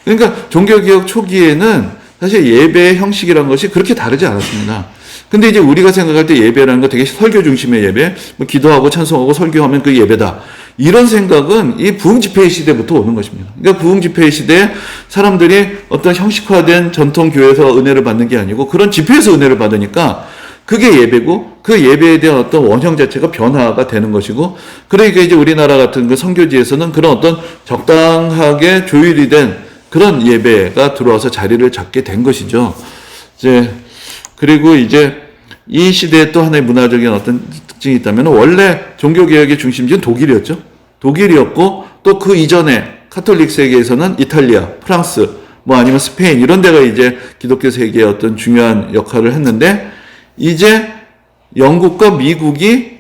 그러니까 종교개혁 초기에는 사실 예배의 형식이라는 것이 그렇게 다르지 않았습니다. 근데 이제 우리가 생각할 때 예배라는 거 되게 설교 중심의 예배, 뭐 기도하고 찬송하고 설교하면 그 예배다. 이런 생각은 이 부흥 집회의 시대부터 오는 것입니다. 그러니까 부흥 집회의 시대에 사람들이 어떤 형식화된 전통 교회에서 은혜를 받는 게 아니고 그런 집회에서 은혜를 받으니까 그게 예배고 그 예배에 대한 어떤 원형 자체가 변화가 되는 것이고 그러니까 이제 우리나라 같은 그 선교지에서는 그런 어떤 적당하게 조율이 된 그런 예배가 들어와서 자리를 잡게 된 것이죠. 그리고 이제 이 시대에 또 하나의 문화적인 어떤 특징이 있다면 원래 종교개혁의 중심지는 독일이었죠. 독일이었고 또 그 이전에 카톨릭 세계에서는 이탈리아, 프랑스, 뭐 아니면 스페인 이런 데가 이제 기독교 세계의 어떤 중요한 역할을 했는데 이제 영국과 미국이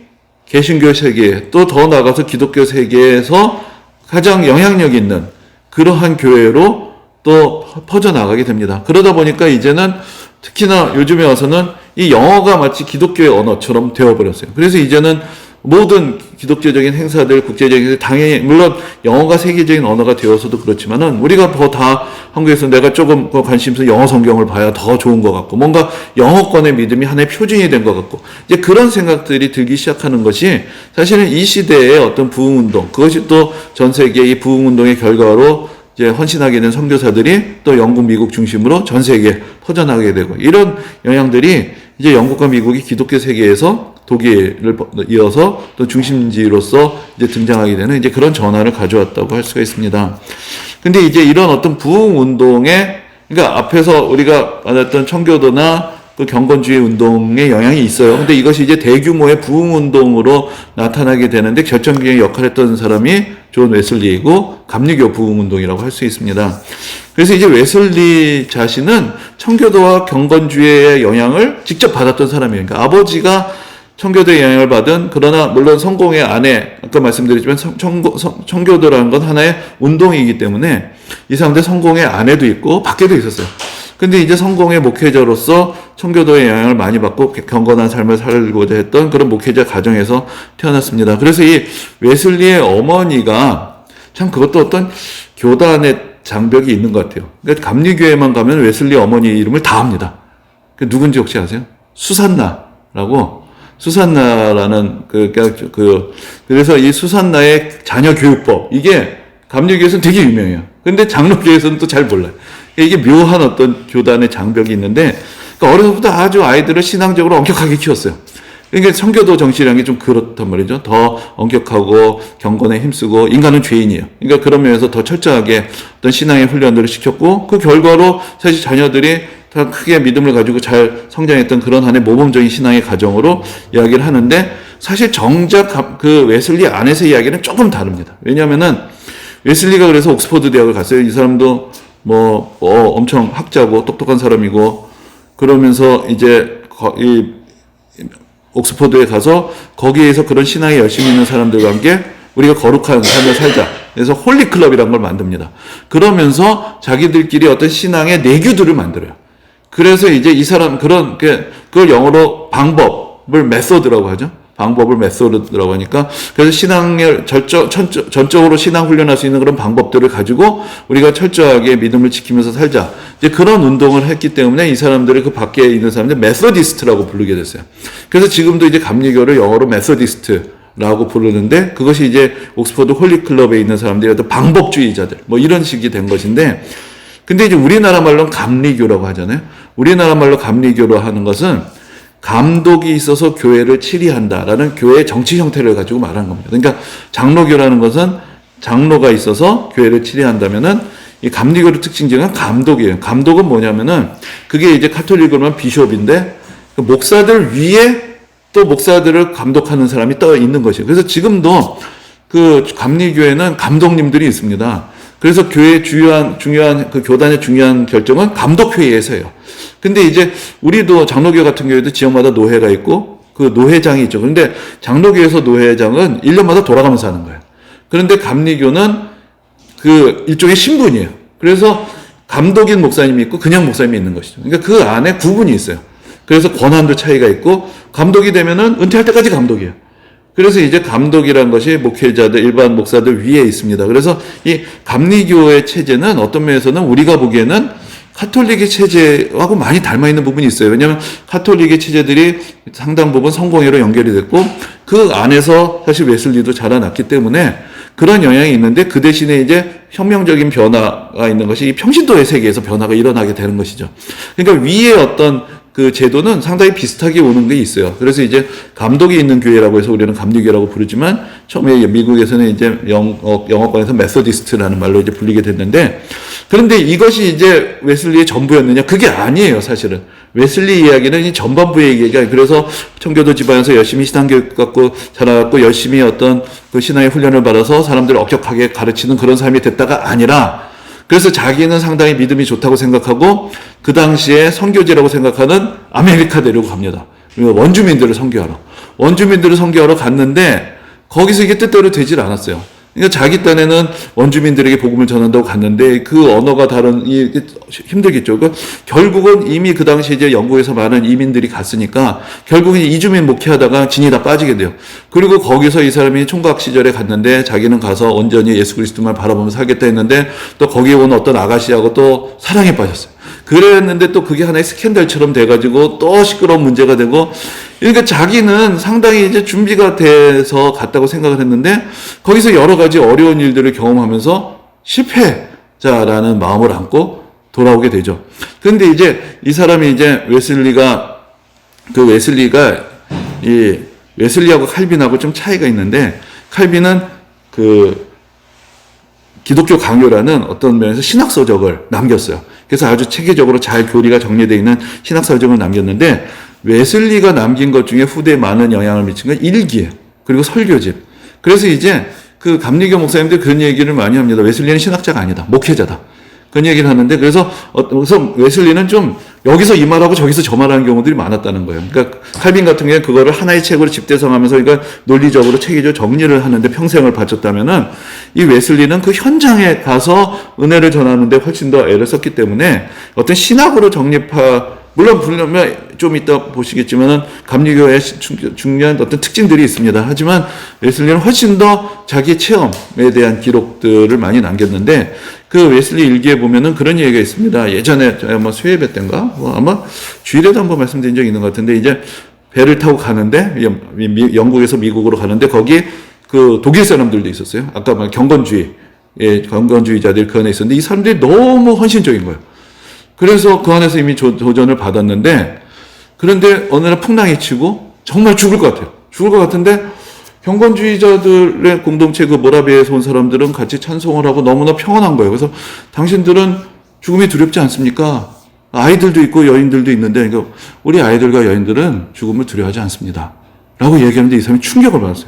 개신교 세계 또 더 나아가서 기독교 세계에서 가장 영향력 있는 그러한 교회로 또 퍼져나가게 됩니다. 그러다 보니까 이제는 특히나 요즘에 와서는 이 영어가 마치 기독교의 언어처럼 되어버렸어요. 그래서 이제는 모든 기독교적인 행사들, 국제적인 행사들, 당연히, 물론 영어가 세계적인 언어가 되어서도 그렇지만은 우리가 다 한국에서 내가 조금 관심있어 영어 성경을 봐야 더 좋은 것 같고, 뭔가 영어권의 믿음이 하나의 표준이 된 것 같고, 이제 그런 생각들이 들기 시작하는 것이 사실은 이 시대의 어떤 부흥운동, 그것이 또 전 세계 이 부흥운동의 결과로 이제 헌신하게 된 선교사들이 또 영국, 미국 중심으로 전 세계에 퍼져나가게 되고, 이런 영향들이 이제 영국과 미국이 기독교 세계에서 독일을 이어서 또 중심지로서 이제 등장하게 되는 이제 그런 전환을 가져왔다고 할 수가 있습니다. 근데 이제 이런 어떤 부흥 운동에, 그러니까 앞에서 우리가 말했던 청교도나 그 경건주의 운동의 영향이 있어요. 근데 이것이 이제 대규모의 부흥 운동으로 나타나게 되는데 결정적인 역할을 했던 사람이 존 웨슬리이고 감리교 부흥 운동이라고 할 수 있습니다. 그래서 이제 웨슬리 자신은 청교도와 경건주의의 영향을 직접 받았던 사람이에요. 그러니까 아버지가 청교도의 영향을 받은, 그러나 물론 성공의 아내, 아까 말씀드렸지만 청교도라는 건 하나의 운동이기 때문에 이 사람들 성공의 아내도 있고 밖에도 있었어요. 근데 이제 성공의 목회자로서 청교도의 영향을 많이 받고 경건한 삶을 살고자 했던 그런 목회자 가정에서 태어났습니다. 그래서 이 웨슬리의 어머니가 참 그것도 어떤 교단의 장벽이 있는 것 같아요. 그러니까 감리교회만 가면 웨슬리 어머니 이름을 다 합니다. 그 누군지 혹시 아세요? 수산나라고, 수산나라는 그래서 이 수산나의 자녀 교육법, 이게 감리교회에서는 되게 유명해요. 근데 장로교회에서는 또 잘 몰라요. 이게 묘한 어떤 교단의 장벽이 있는데, 그러니까 어려서부터 아주 아이들을 신앙적으로 엄격하게 키웠어요. 그러니까 청교도 정신이라는 게 좀 그렇단 말이죠. 더 엄격하고 경건에 힘쓰고, 인간은 죄인이에요. 그러니까 그런 면에서 더 철저하게 어떤 신앙의 훈련들을 시켰고, 그 결과로 사실 자녀들이 더 크게 믿음을 가지고 잘 성장했던 그런 한의 모범적인 신앙의 가정으로 이야기를 하는데, 사실 정작 그 웨슬리 안에서 이야기는 조금 다릅니다. 왜냐하면은 웨슬리가 그래서 옥스퍼드 대학을 갔어요. 이 사람도 엄청 학자고 똑똑한 사람이고, 그러면서 이제 이 옥스퍼드에 가서 거기에서 그런 신앙에 열심히 있는 사람들과 함께 우리가 거룩한 삶을 살자. 그래서 홀리클럽이라는 걸 만듭니다. 그러면서 자기들끼리 어떤 신앙의 내규들을 만들어요. 그래서 이제 이 사람 그걸 영어로 방법을 메소드라고 하죠. 방법을 메소드라고 하니까, 그래서 신앙을 전적으로 신앙 훈련할 수 있는 그런 방법들을 가지고 우리가 철저하게 믿음을 지키면서 살자. 이제 그런 운동을 했기 때문에 이 사람들을 그 밖에 있는 사람들 메소디스트라고 부르게 됐어요. 그래서 지금도 이제 감리교를 영어로 메소디스트라고 부르는데, 그것이 이제 옥스퍼드 홀리클럽에 있는 사람들이 어떤 방법주의자들, 이런 식이 된 것인데, 근데 이제 우리나라 말로는 감리교라고 하잖아요. 우리나라 말로 감리교로 하는 것은 감독이 있어서 교회를 치리한다라는 교회의 정치 형태를 가지고 말하는 겁니다. 그러니까 장로교라는 것은 장로가 있어서 교회를 치리한다면은, 이 감리교의 특징 중에 감독이에요. 감독은 뭐냐면은, 그게 이제 카톨릭으로 하면 비숍인데, 그 목사들 위에 또 목사들을 감독하는 사람이 떠 있는 것이에요. 그래서 지금도 그 감리교회는 감독님들이 있습니다. 그래서 교회의 중요한 그 교단의 중요한 결정은 감독회의에서 해요. 근데 이제 우리도 장로교 같은 경우에도 지역마다 노회가 있고 그 노회장이 있죠. 그런데 장로교에서 노회장은 1년마다 돌아가면서 하는 거예요. 그런데 감리교는 그 일종의 신분이에요. 그래서 감독인 목사님이 있고 그냥 목사님이 있는 것이죠. 그러니까 그 안에 구분이 있어요. 그래서 권한도 차이가 있고, 감독이 되면은 은퇴할 때까지 감독이에요. 그래서 이제 감독이란 것이 목회자들, 일반 목사들 위에 있습니다. 그래서 이 감리교의 체제는 어떤 면에서는 우리가 보기에는 카톨릭의 체제하고 많이 닮아있는 부분이 있어요. 왜냐하면 카톨릭의 체제들이 상당 부분 성공회로 연결이 됐고, 그 안에서 사실 웨슬리도 자라났기 때문에 그런 영향이 있는데, 그 대신에 이제 혁명적인 변화가 있는 것이 이 평신도의 세계에서 변화가 일어나게 되는 것이죠. 그러니까 위에 어떤 그 제도는 상당히 비슷하게 오는 게 있어요. 그래서 이제 감독이 있는 교회라고 해서 우리는 감리교라고 부르지만, 처음에 미국에서는 이제 영어권에서 메소디스트라는 말로 이제 불리게 됐는데, 그런데 이것이 이제 웨슬리의 전부였느냐? 그게 아니에요, 사실은. 웨슬리 이야기는 이 전반부의 얘기가, 그래서 청교도 집안에서 열심히 신앙교육 갖고 자라갖고 열심히 어떤 그 신앙의 훈련을 받아서 사람들을 엄격하게 가르치는 그런 삶이 됐다가 아니라, 그래서 자기는 상당히 믿음이 좋다고 생각하고 그 당시에 선교지라고 생각하는 아메리카 대륙 갑니다. 원주민들을 선교하러. 원주민들을 선교하러 갔는데 거기서 이게 뜻대로 되질 않았어요. 그러니까 자기 딴에는 원주민들에게 복음을 전한다고 갔는데 그 언어가 다른, 힘들겠죠. 결국은 이미 그 당시 이제 영국에서 많은 이민들이 갔으니까 결국은 이주민 목회하다가 진이 다 빠지게 돼요. 그리고 거기서 이 사람이 총각 시절에 갔는데 자기는 가서 온전히 예수 그리스도만 바라보면서 살겠다 했는데 또 거기에 온 어떤 아가씨하고 또 사랑에 빠졌어요. 그랬는데 또 그게 하나의 스캔들처럼 돼가지고 또 시끄러운 문제가 되고, 그러니까 자기는 상당히 이제 준비가 돼서 갔다고 생각을 했는데 거기서 여러 가지 어려운 일들을 경험하면서 실패자라는 마음을 안고 돌아오게 되죠. 그런데 이제 이 사람이 이제 웨슬리가 이 웨슬리하고 칼빈하고 좀 차이가 있는데, 칼빈은 그 기독교 강요라는 어떤 면에서 신학서적을 남겼어요. 그래서 아주 체계적으로 잘 교리가 정리되어 있는 신학서적을 남겼는데, 웨슬리가 남긴 것 중에 후대에 많은 영향을 미친 건 일기예요. 그리고 설교집. 그래서 이제 그 감리교 목사님들 그런 얘기를 많이 합니다. 웨슬리는 신학자가 아니다. 목회자다. 그런 얘기를 하는데, 그래서 웨슬리는 좀 여기서 이 말하고 저기서 저 말하는 경우들이 많았다는 거예요. 그러니까 칼빈 같은 경우에 그거를 하나의 책으로 집대성하면서 그러니까 논리적으로 체계적으로 정리를 하는데 평생을 바쳤다면은 이 웨슬리는 그 현장에 가서 은혜를 전하는데 훨씬 더 애를 썼기 때문에 어떤 신학으로 물론 좀 이따 보시겠지만은 감리교의 중요한 어떤 특징들이 있습니다. 하지만 웨슬리는 훨씬 더 자기 체험에 대한 기록들을 많이 남겼는데 그 웨슬리 일기에 보면은 그런 얘기가 있습니다. 예전에 아마 수예배 때인가 아마 주일에도 한번 말씀드린 적이 있는 것 같은데 이제 배를 타고 가는데 영국에서 미국으로 가는데 거기 그 독일 사람들도 있었어요. 아까 말 경건주의자들 그 안에 있었는데 이 사람들이 너무 헌신적인 거예요. 그래서 그 안에서 이미 도전을 받았는데 그런데 어느 날 풍랑이 치고 정말 죽을 것 같아요. 죽을 것 같은데 경건주의자들의 공동체 그 모라비에서 온 사람들은 같이 찬송을 하고 너무나 평안한 거예요. 그래서 당신들은 죽음이 두렵지 않습니까? 아이들도 있고 여인들도 있는데 그러니까 우리 아이들과 여인들은 죽음을 두려워하지 않습니다. 라고 얘기하는데 이 사람이 충격을 받았어요.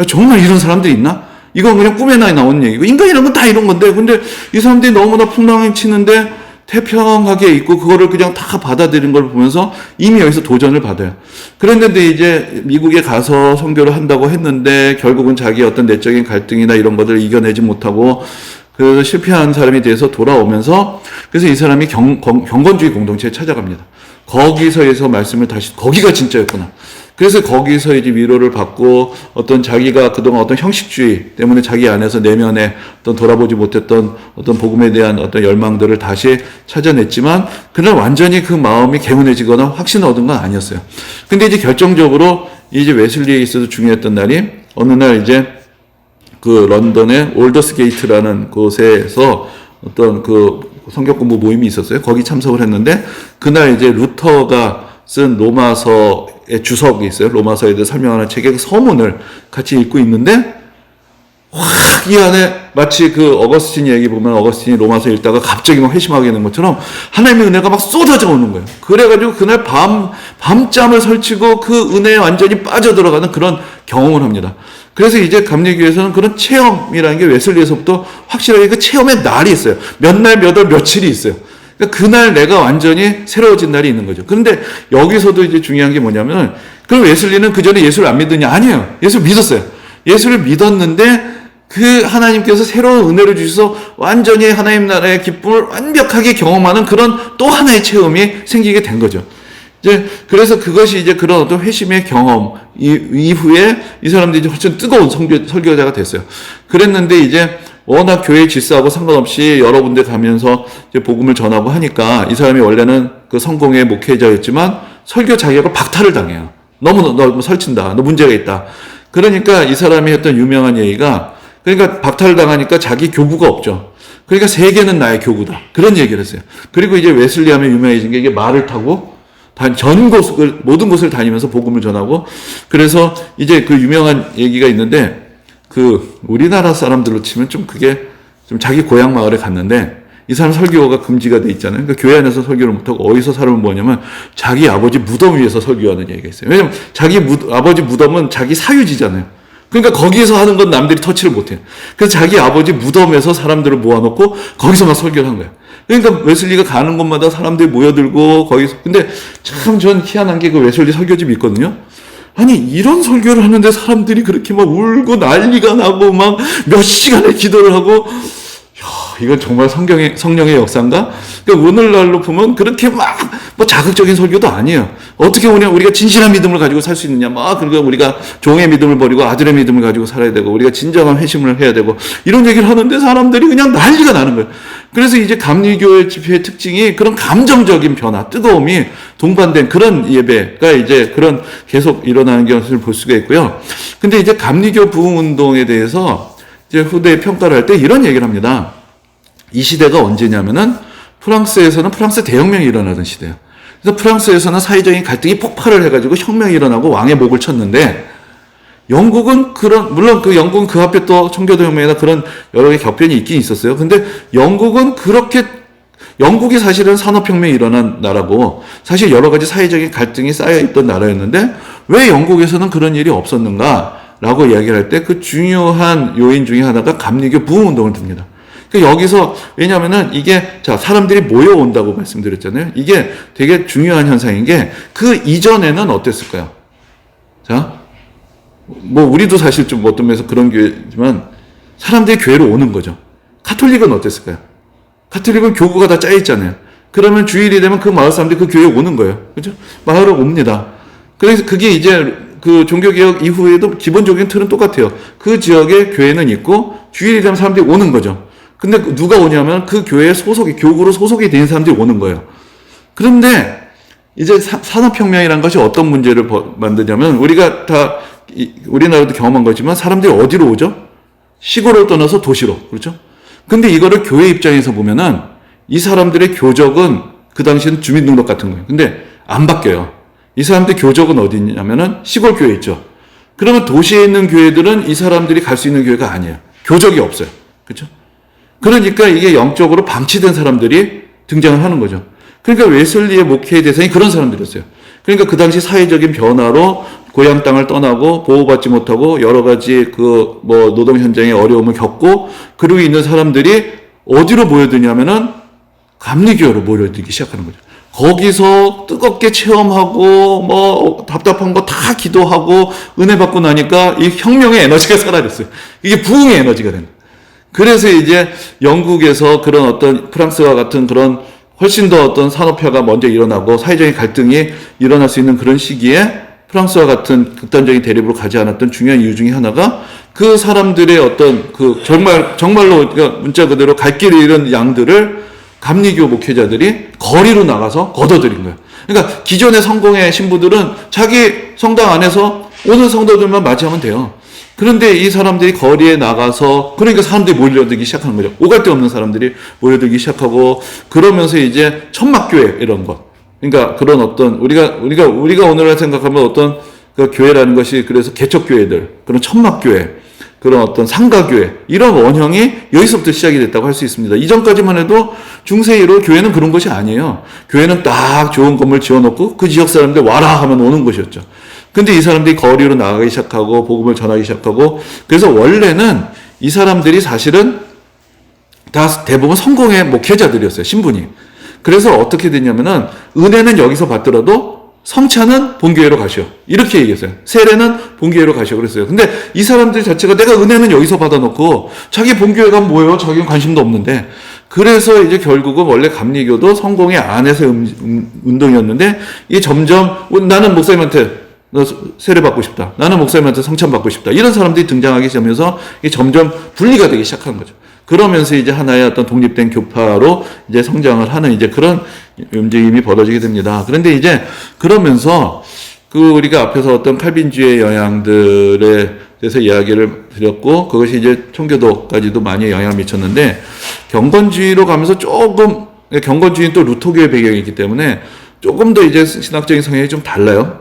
정말 이런 사람들이 있나? 이건 그냥 꿈에나 나오는 얘기고 인간이란 건 다 이런 건데 근데 이 사람들이 너무나 풍랑이 치는데 태평하게 있고 그거를 그냥 다 받아들인 걸 보면서 이미 여기서 도전을 받아요. 그랬는데 이제 미국에 가서 선교를 한다고 했는데 결국은 자기 어떤 내적인 갈등이나 이런 것들을 이겨내지 못하고 그래서 실패한 사람이 돼서 돌아오면서 그래서 이 사람이 경건주의 공동체에 찾아갑니다. 거기서에서 말씀을 다시 거기가 진짜였구나. 그래서 거기서 이제 위로를 받고 어떤 자기가 그동안 어떤 형식주의 때문에 자기 안에서 내면에 어떤 돌아보지 못했던 어떤 복음에 대한 어떤 열망들을 다시 찾아냈지만 그날 완전히 그 마음이 개운해지거나 확신을 얻은 건 아니었어요. 근데 이제 결정적으로 이제 웨슬리에 있어서 중요했던 날이 어느 날 이제 그 런던의 올더스 게이트라는 곳에서 어떤 그 성경 공부 모임이 있었어요. 거기 참석을 했는데 그날 이제 루터가 쓴 로마서의 주석이 있어요. 로마서에 대해 설명하는 책의 서문을 같이 읽고 있는데 확 이 안에 마치 그 어거스틴 얘기 보면 어거스틴이 로마서 읽다가 갑자기 막 회심하게 되는 것처럼 하나님의 은혜가 막 쏟아져 오는 거예요. 그래가지고 그날 밤잠을 설치고 그 은혜에 완전히 빠져들어가는 그런 경험을 합니다. 그래서 이제 감리교에서는 그런 체험이라는 게 웨슬리에서부터 확실하게 그 체험의 날이 있어요. 몇 날, 몇 월, 며칠이 있어요. 그러니까 그날 내가 완전히 새로워진 날이 있는 거죠. 그런데 여기서도 이제 중요한 게 뭐냐면, 그럼 웨슬리는 그 전에 예수를 안 믿느냐? 아니에요. 예수를 믿었어요. 예수를 믿었는데 그 하나님께서 새로운 은혜를 주셔서 완전히 하나님 나라의 기쁨을 완벽하게 경험하는 그런 또 하나의 체험이 생기게 된 거죠. 이제 그래서 그것이 이제 그런 어떤 회심의 경험 이후에 이 사람들이 이제 훨씬 뜨거운 설교자가 됐어요. 그랬는데 이제 워낙 교회 질서하고 상관없이 여러 군데 가면서 이제 복음을 전하고 하니까 이 사람이 원래는 그 성공의 목회자였지만 설교 자격을 박탈을 당해요. 너무 설친다. 너 문제가 있다. 그러니까 이 사람이 했던 유명한 얘기가 그러니까 박탈을 당하니까 자기 교구가 없죠. 그러니까 세계는 나의 교구다. 그런 얘기를 했어요. 그리고 이제 웨슬리 하면 유명해진 게 이게 말을 타고 모든 곳을 다니면서 복음을 전하고 그래서 이제 그 유명한 얘기가 있는데 그 우리나라 사람들로 치면 좀 그게 좀 자기 고향 마을에 갔는데 이 사람 설교가 금지가 돼 있잖아요. 그러니까 교회 안에서 설교를 못하고 어디서 살면 뭐냐면 자기 아버지 무덤 위에서 설교하는 얘기가 있어요. 왜냐면 자기 아버지 무덤은 자기 사유지잖아요. 그러니까 거기에서 하는 건 남들이 터치를 못해요. 그래서 자기 아버지 무덤에서 사람들을 모아놓고 거기서만 설교를 한 거예요. 그러니까 웨슬리가 가는 곳마다 사람들이 모여들고 거기서 근데 참 전 희한한 게 그 웨슬리 설교집이 있거든요. 아니 이런 설교를 하는데 사람들이 그렇게 막 울고 난리가 나고 막 몇 시간을 기도를 하고 이건 정말 성령의 역사인가? 그러니까 오늘날로 보면 그렇게 막 뭐 자극적인 설교도 아니에요. 어떻게 우리가 진실한 믿음을 가지고 살 수 있느냐? 그러니까 우리가 종의 믿음을 버리고 아들의 믿음을 가지고 살아야 되고 우리가 진정한 회심을 해야 되고 이런 얘기를 하는데 사람들이 그냥 난리가 나는 거예요. 그래서 이제 감리교회 집회의 특징이 그런 감정적인 변화, 뜨거움이 동반된 그런 예배가 이제 그런 계속 일어나는 것을 볼 수가 있고요. 근데 이제 감리교 부흥 운동에 대해서 이제 후대에 평가를 할 때 이런 얘기를 합니다. 이 시대가 언제냐면은 프랑스에서는 프랑스 대혁명이 일어나던 시대예요. 그래서 프랑스에서는 사회적인 갈등이 폭발을 해가지고 혁명이 일어나고 왕의 목을 쳤는데 영국은 물론 영국은 그 앞에 또 청교도 혁명이나 그런 여러 개의 격변이 있긴 있었어요. 근데 영국이 사실은 산업혁명이 일어난 나라고 사실 여러 가지 사회적인 갈등이 쌓여있던 나라였는데 왜 영국에서는 그런 일이 없었는가? 라고 이야기를 할 때 그 중요한 요인 중에 하나가 감리교 부흥운동을 듭니다. 그러니까 여기서 왜냐하면은 이게 자 사람들이 모여온다고 말씀드렸잖아요. 이게 되게 중요한 현상인 게 그 이전에는 어땠을까요? 자, 뭐 우리도 사실 좀 어떤 면에서 그런 교회지만 사람들이 교회로 오는 거죠. 가톨릭은 어땠을까요? 가톨릭은 교구가 다 짜여 있잖아요. 그러면 주일이 되면 그 마을 사람들이 그 교회에 오는 거예요. 그죠? 마을을 옵니다. 그래서 그게 이제 그 종교개혁 이후에도 기본적인 틀은 똑같아요. 그 지역에 교회는 있고 주일이 되면 사람들이 오는 거죠. 근데 누가 오냐면 그 교회에 소속이, 교구로 소속이 된 사람들이 오는 거예요. 그런데 이제 산업혁명이라는 것이 어떤 문제를 만드냐면 우리가 다 우리나라도 경험한 거지만 사람들이 어디로 오죠? 시골을 떠나서 도시로. 그렇죠? 근데 이거를 교회 입장에서 보면은 이 사람들의 교적은 그 당시에는 주민등록 같은 거예요. 근데 안 바뀌어요. 이 사람들 교적은 어디 있냐면은 시골 교회 있죠. 그러면 도시에 있는 교회들은 이 사람들이 갈 수 있는 교회가 아니에요. 교적이 없어요. 그렇죠? 그러니까 이게 영적으로 방치된 사람들이 등장을 하는 거죠. 그러니까 웨슬리의 목회의 대상이 그런 사람들이었어요. 그러니까 그 당시 사회적인 변화로 고향 땅을 떠나고 보호받지 못하고 여러 가지 그 뭐 노동 현장의 어려움을 겪고 그러고 있는 사람들이 어디로 모여드냐면은 감리교회로 모여들기 시작하는 거죠. 거기서 뜨겁게 체험하고 뭐 답답한 거 다 기도하고 은혜 받고 나니까 이 혁명의 에너지가 사라졌어요. 이게 부흥의 에너지가 되는 거예요. 그래서 이제 영국에서 그런 어떤 프랑스와 같은 그런 훨씬 더 어떤 산업화가 먼저 일어나고 사회적인 갈등이 일어날 수 있는 그런 시기에 프랑스와 같은 극단적인 대립으로 가지 않았던 중요한 이유 중에 하나가 그 사람들의 어떤 그 정말로 그러니까 문자 그대로 갈 길을 잃은 양들을 감리교 목회자들이 거리로 나가서 걷어들인 거예요. 그러니까 기존의 성공의 신부들은 자기 성당 안에서 오는 성도들만 맞이하면 돼요. 그런데 이 사람들이 거리에 나가서 그러니까 사람들이 몰려들기 시작하는 거죠. 오갈 데 없는 사람들이 몰려들기 시작하고 그러면서 이제 천막교회 이런 것. 그러니까 그런 어떤 우리가 오늘날 생각하면 어떤 그 교회라는 것이 그래서 개척교회들 그런 천막교회 그런 어떤 상가교회 이런 원형이 여기서부터 시작이 됐다고 할 수 있습니다. 이전까지만 해도 중세기로 교회는 그런 것이 아니에요. 교회는 딱 좋은 건물 지어놓고 그 지역 사람들 와라 하면 오는 곳이었죠. 근데 이 사람들이 거리로 나가기 시작하고 복음을 전하기 시작하고 그래서 원래는 이 사람들이 사실은 다 대부분 성공의 목회자들이었어요. 신분이. 그래서 어떻게 됐냐면은 은혜는 여기서 받더라도 성찬은 본교회로 가시오. 이렇게 얘기했어요. 세례는 본교회로 가시오. 그랬어요. 근데 이 사람들 자체가 내가 은혜는 여기서 받아놓고 자기 본교회 가면 뭐예요? 자기는 관심도 없는데. 그래서 이제 결국은 원래 감리교도 성공의 안에서 운동이었는데 이게 점점 나는 목사님한테 너 세례 받고 싶다. 나는 목사님한테 성찬 받고 싶다. 이런 사람들이 등장하기 시작하면서 이게 점점 분리가 되기 시작한 거죠. 그러면서 이제 하나의 어떤 독립된 교파로 이제 성장을 하는 이제 그런 움직임이 벌어지게 됩니다. 그런데 이제 그러면서 그 우리가 앞에서 어떤 칼빈주의 영향들에 대해서 이야기를 드렸고 그것이 이제 청교도까지도 많이 영향을 미쳤는데 경건주의로 가면서 조금 경건주의는 또 루터교의 배경이 있기 때문에 조금 더 이제 신학적인 성향이 좀 달라요.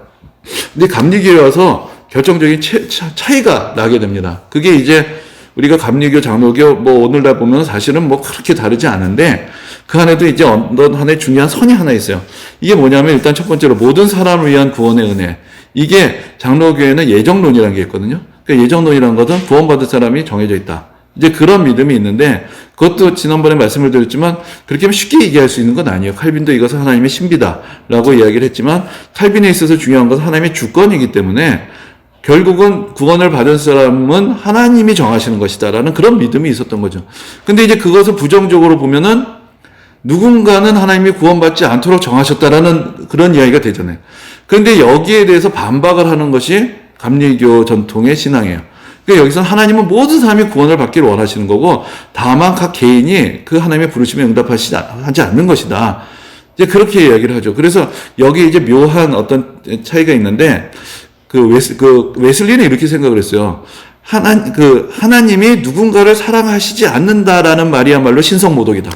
근데 감리교에 와서 결정적인 차이가 나게 됩니다. 그게 이제 우리가 감리교, 장로교 뭐 오늘날 보면 사실은 뭐 그렇게 다르지 않은데 그 안에도 이제 어떤 하나의 중요한 선이 하나 있어요. 이게 뭐냐면 일단 첫 번째로 모든 사람을 위한 구원의 은혜. 이게 장로교에는 예정론이라는 게 있거든요. 그러니까 예정론이라는 것은 구원받을 사람이 정해져 있다. 이제 그런 믿음이 있는데 그것도 지난번에 말씀을 드렸지만 그렇게 하면 쉽게 얘기할 수 있는 건 아니에요. 칼빈도 이것은 하나님의 신비다라고 이야기를 했지만 칼빈에 있어서 중요한 것은 하나님의 주권이기 때문에 결국은 구원을 받은 사람은 하나님이 정하시는 것이다라는 그런 믿음이 있었던 거죠. 근데 이제 그것을 부정적으로 보면은 누군가는 하나님이 구원받지 않도록 정하셨다라는 그런 이야기가 되잖아요. 그런데 여기에 대해서 반박을 하는 것이 감리교 전통의 신앙이에요. 그러니까 여기서는 하나님은 모든 사람이 구원을 받기를 원하시는 거고 다만 각 개인이 그 하나님의 부르심에 응답하지 않는 것이다. 이제 그렇게 이야기를 하죠. 그래서 여기 이제 묘한 어떤 차이가 있는데 웨슬리는 이렇게 생각을 했어요. 하나님이 누군가를 사랑하시지 않는다라는 말이야말로 신성모독이다.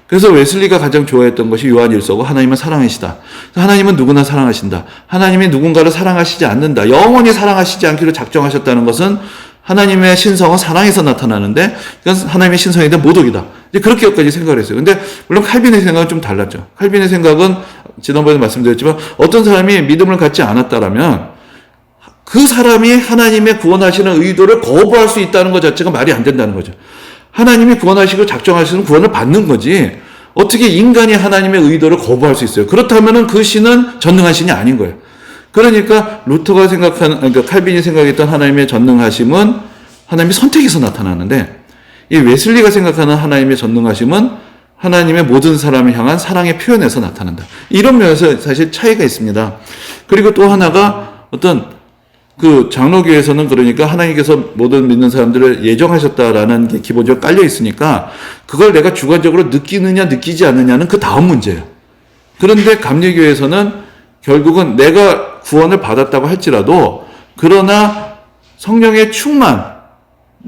그래서 웨슬리가 가장 좋아했던 것이 요한일서고 하나님은 사랑이시다. 하나님은 누구나 사랑하신다. 하나님이 누군가를 사랑하시지 않는다. 영원히 사랑하시지 않기로 작정하셨다는 것은 하나님의 신성은 사랑에서 나타나는데 그건 하나님의 신성에 대한 모독이다. 이제 그렇게까지 생각을 했어요. 근데 물론 칼빈의 생각은 좀 달랐죠. 칼빈의 생각은 지난번에 말씀드렸지만 어떤 사람이 믿음을 갖지 않았다라면 그 사람이 하나님의 구원하시는 의도를 거부할 수 있다는 것 자체가 말이 안 된다는 거죠. 하나님이 구원하시고 작정하시는 구원을 받는 거지. 어떻게 인간이 하나님의 의도를 거부할 수 있어요? 그렇다면은 그 신은 전능한 신이 아닌 거예요. 그러니까 루터가 생각하는, 그러니까 칼빈이 생각했던 하나님의 전능하심은 하나님의 선택에서 나타나는데, 이 웨슬리가 생각하는 하나님의 전능하심은 하나님의 모든 사람을 향한 사랑의 표현에서 나타난다. 이런 면에서 사실 차이가 있습니다. 그리고 또 하나가 어떤 그 장로교에서는 그러니까 하나님께서 모든 믿는 사람들을 예정하셨다라는 게 기본적으로 깔려 있으니까 그걸 내가 주관적으로 느끼느냐 느끼지 않느냐는 그 다음 문제예요. 그런데 감리교에서는 결국은 내가 구원을 받았다고 할지라도 그러나 성령의 충만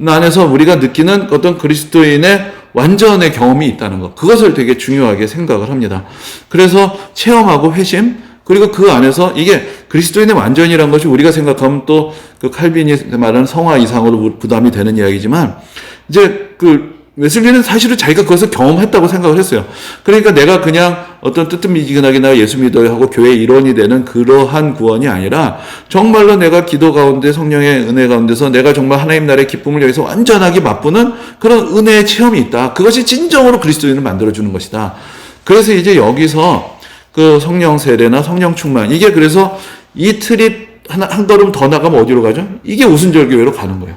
안에서 우리가 느끼는 어떤 그리스도인의 완전의 경험이 있다는 것, 그것을 되게 중요하게 생각을 합니다. 그래서 체험하고 회심, 그리고 그 안에서 이게 그리스도인의 완전이라는 것이 우리가 생각하면 또 그 칼빈이 말하는 성화 이상으로 부담이 되는 이야기지만, 이제 그 웨슬리는 사실은 자기가 그것을 경험했다고 생각을 했어요. 그러니까 내가 그냥 어떤 뜨뜻미지근하게 나 예수 믿어야 하고 교회의 일원이 되는 그러한 구원이 아니라 정말로 내가 기도 가운데 성령의 은혜 가운데서 내가 정말 하나님 나라의 기쁨을 여기서 완전하게 맛보는 그런 은혜의 체험이 있다. 그것이 진정으로 그리스도인을 만들어주는 것이다. 그래서 이제 여기서 그 성령 세례나 성령 충만, 이게 그래서 이 틀이 한 걸음 더 나가면 어디로 가죠? 이게 우순절교회로 가는 거예요.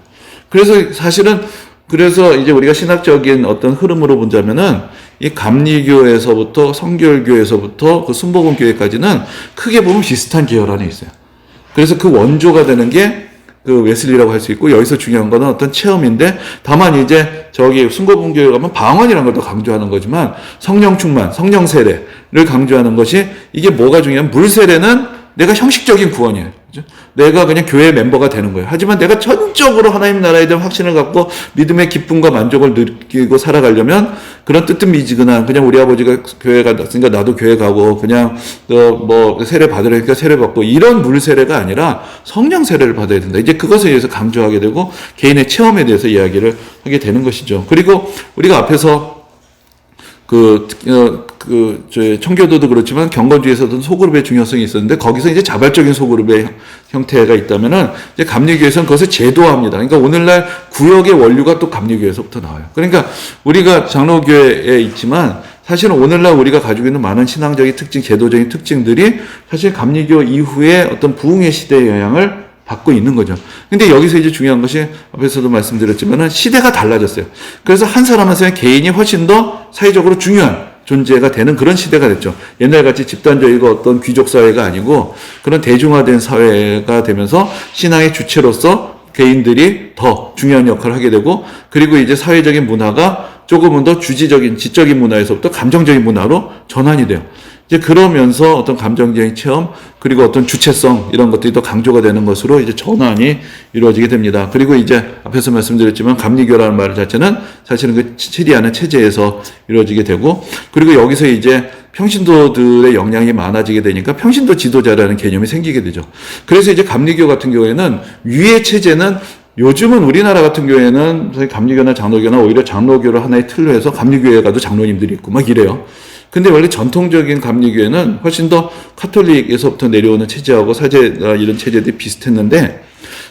그래서 사실은 그래서 이제 우리가 신학적인 어떤 흐름으로 본다면은 이 감리교에서부터 성결교에서부터 그 순복음교회까지는 크게 보면 비슷한 계열 안에 있어요. 그래서 그 원조가 되는 게 그 웨슬리라고 할 수 있고, 여기서 중요한 거는 어떤 체험인데, 다만 이제 저기 순복음교회 가면 방언이라는 걸 더 강조하는 거지만 성령 충만, 성령 세례를 강조하는 것이, 이게 뭐가 중요하면 물 세례는 내가 형식적인 구원이에요. 그죠? 내가 그냥 교회 멤버가 되는 거예요. 하지만 내가 전적으로 하나님 나라에 대한 확신을 갖고 믿음의 기쁨과 만족을 느끼고 살아가려면 그런 뜨뜻미지근한, 그냥 우리 아버지가 교회 갔으니까 나도 교회 가고 그냥 뭐 세례 받으려니까 세례 받고 이런 물 세례가 아니라 성령 세례를 받아야 된다. 이제 그것에 대해서 강조하게 되고 개인의 체험에 대해서 이야기를 하게 되는 것이죠. 그리고 우리가 앞에서 저희 청교도도 그렇지만 경건주의에서도 소그룹의 중요성이 있었는데, 거기서 이제 자발적인 소그룹의 형태가 있다면은 이제 감리교에서는 그것을 제도화합니다. 그러니까 오늘날 구역의 원류가 또 감리교에서부터 나와요. 그러니까 우리가 장로교회에 있지만 사실은 오늘날 우리가 가지고 있는 많은 신앙적인 특징, 제도적인 특징들이 사실 감리교 이후에 어떤 부흥의 시대의 영향을 받고 있는 거죠. 근데 여기서 이제 중요한 것이 앞에서도 말씀드렸지만은 시대가 달라졌어요. 그래서 한 사람 한 사람의 개인이 훨씬 더 사회적으로 중요한 존재가 되는 그런 시대가 됐죠. 옛날같이 집단적이고 어떤 귀족 사회가 아니고 그런 대중화된 사회가 되면서 신앙의 주체로서 개인들이 더 중요한 역할을 하게 되고, 그리고 이제 사회적인 문화가 조금은 더 주지적인 지적인 문화에서부터 감정적인 문화로 전환이 돼요. 이제 그러면서 어떤 감정적인 체험, 그리고 어떤 주체성, 이런 것들이 더 강조가 되는 것으로 이제 전환이 이루어지게 됩니다. 그리고 이제 앞에서 말씀드렸지만 감리교라는 말 자체는 사실은 그 치리하는 체제에서 이루어지게 되고, 그리고 여기서 이제 평신도들의 영향이 많아지게 되니까 평신도 지도자라는 개념이 생기게 되죠. 그래서 이제 감리교 같은 경우에는 위의 체제는, 요즘은 우리나라 같은 경우에는 저희 감리교나 장로교나 오히려 장로교를 하나의 틀로 해서 감리교에 가도 장로님들이 있고 막 이래요. 근데 원래 전통적인 감리교회는 훨씬 더 카톨릭에서부터 내려오는 체제하고 사제나 이런 체제들이 비슷했는데,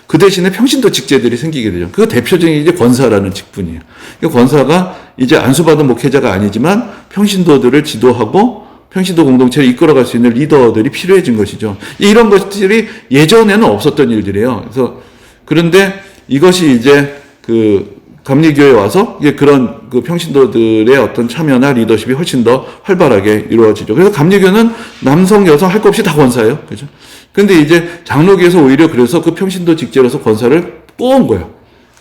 그 대신에 평신도 직제들이 생기게 되죠. 그 대표적인 이제 권사라는 직분이에요. 그 권사가 이제 안수받은 목회자가 아니지만 평신도들을 지도하고 평신도 공동체를 이끌어갈 수 있는 리더들이 필요해진 것이죠. 이런 것들이 예전에는 없었던 일들이에요. 그런데 이것이 이제 감리교회에 와서 이게 그런 그 평신도들의 어떤 참여나 리더십이 훨씬 더 활발하게 이루어지죠. 그래서 감리교는 남성, 여성 할 것 없이 다 권사예요. 그죠? 근데 이제 장로교에서 오히려 그래서 그 평신도 직제로서 권사를 뽑은 거예요.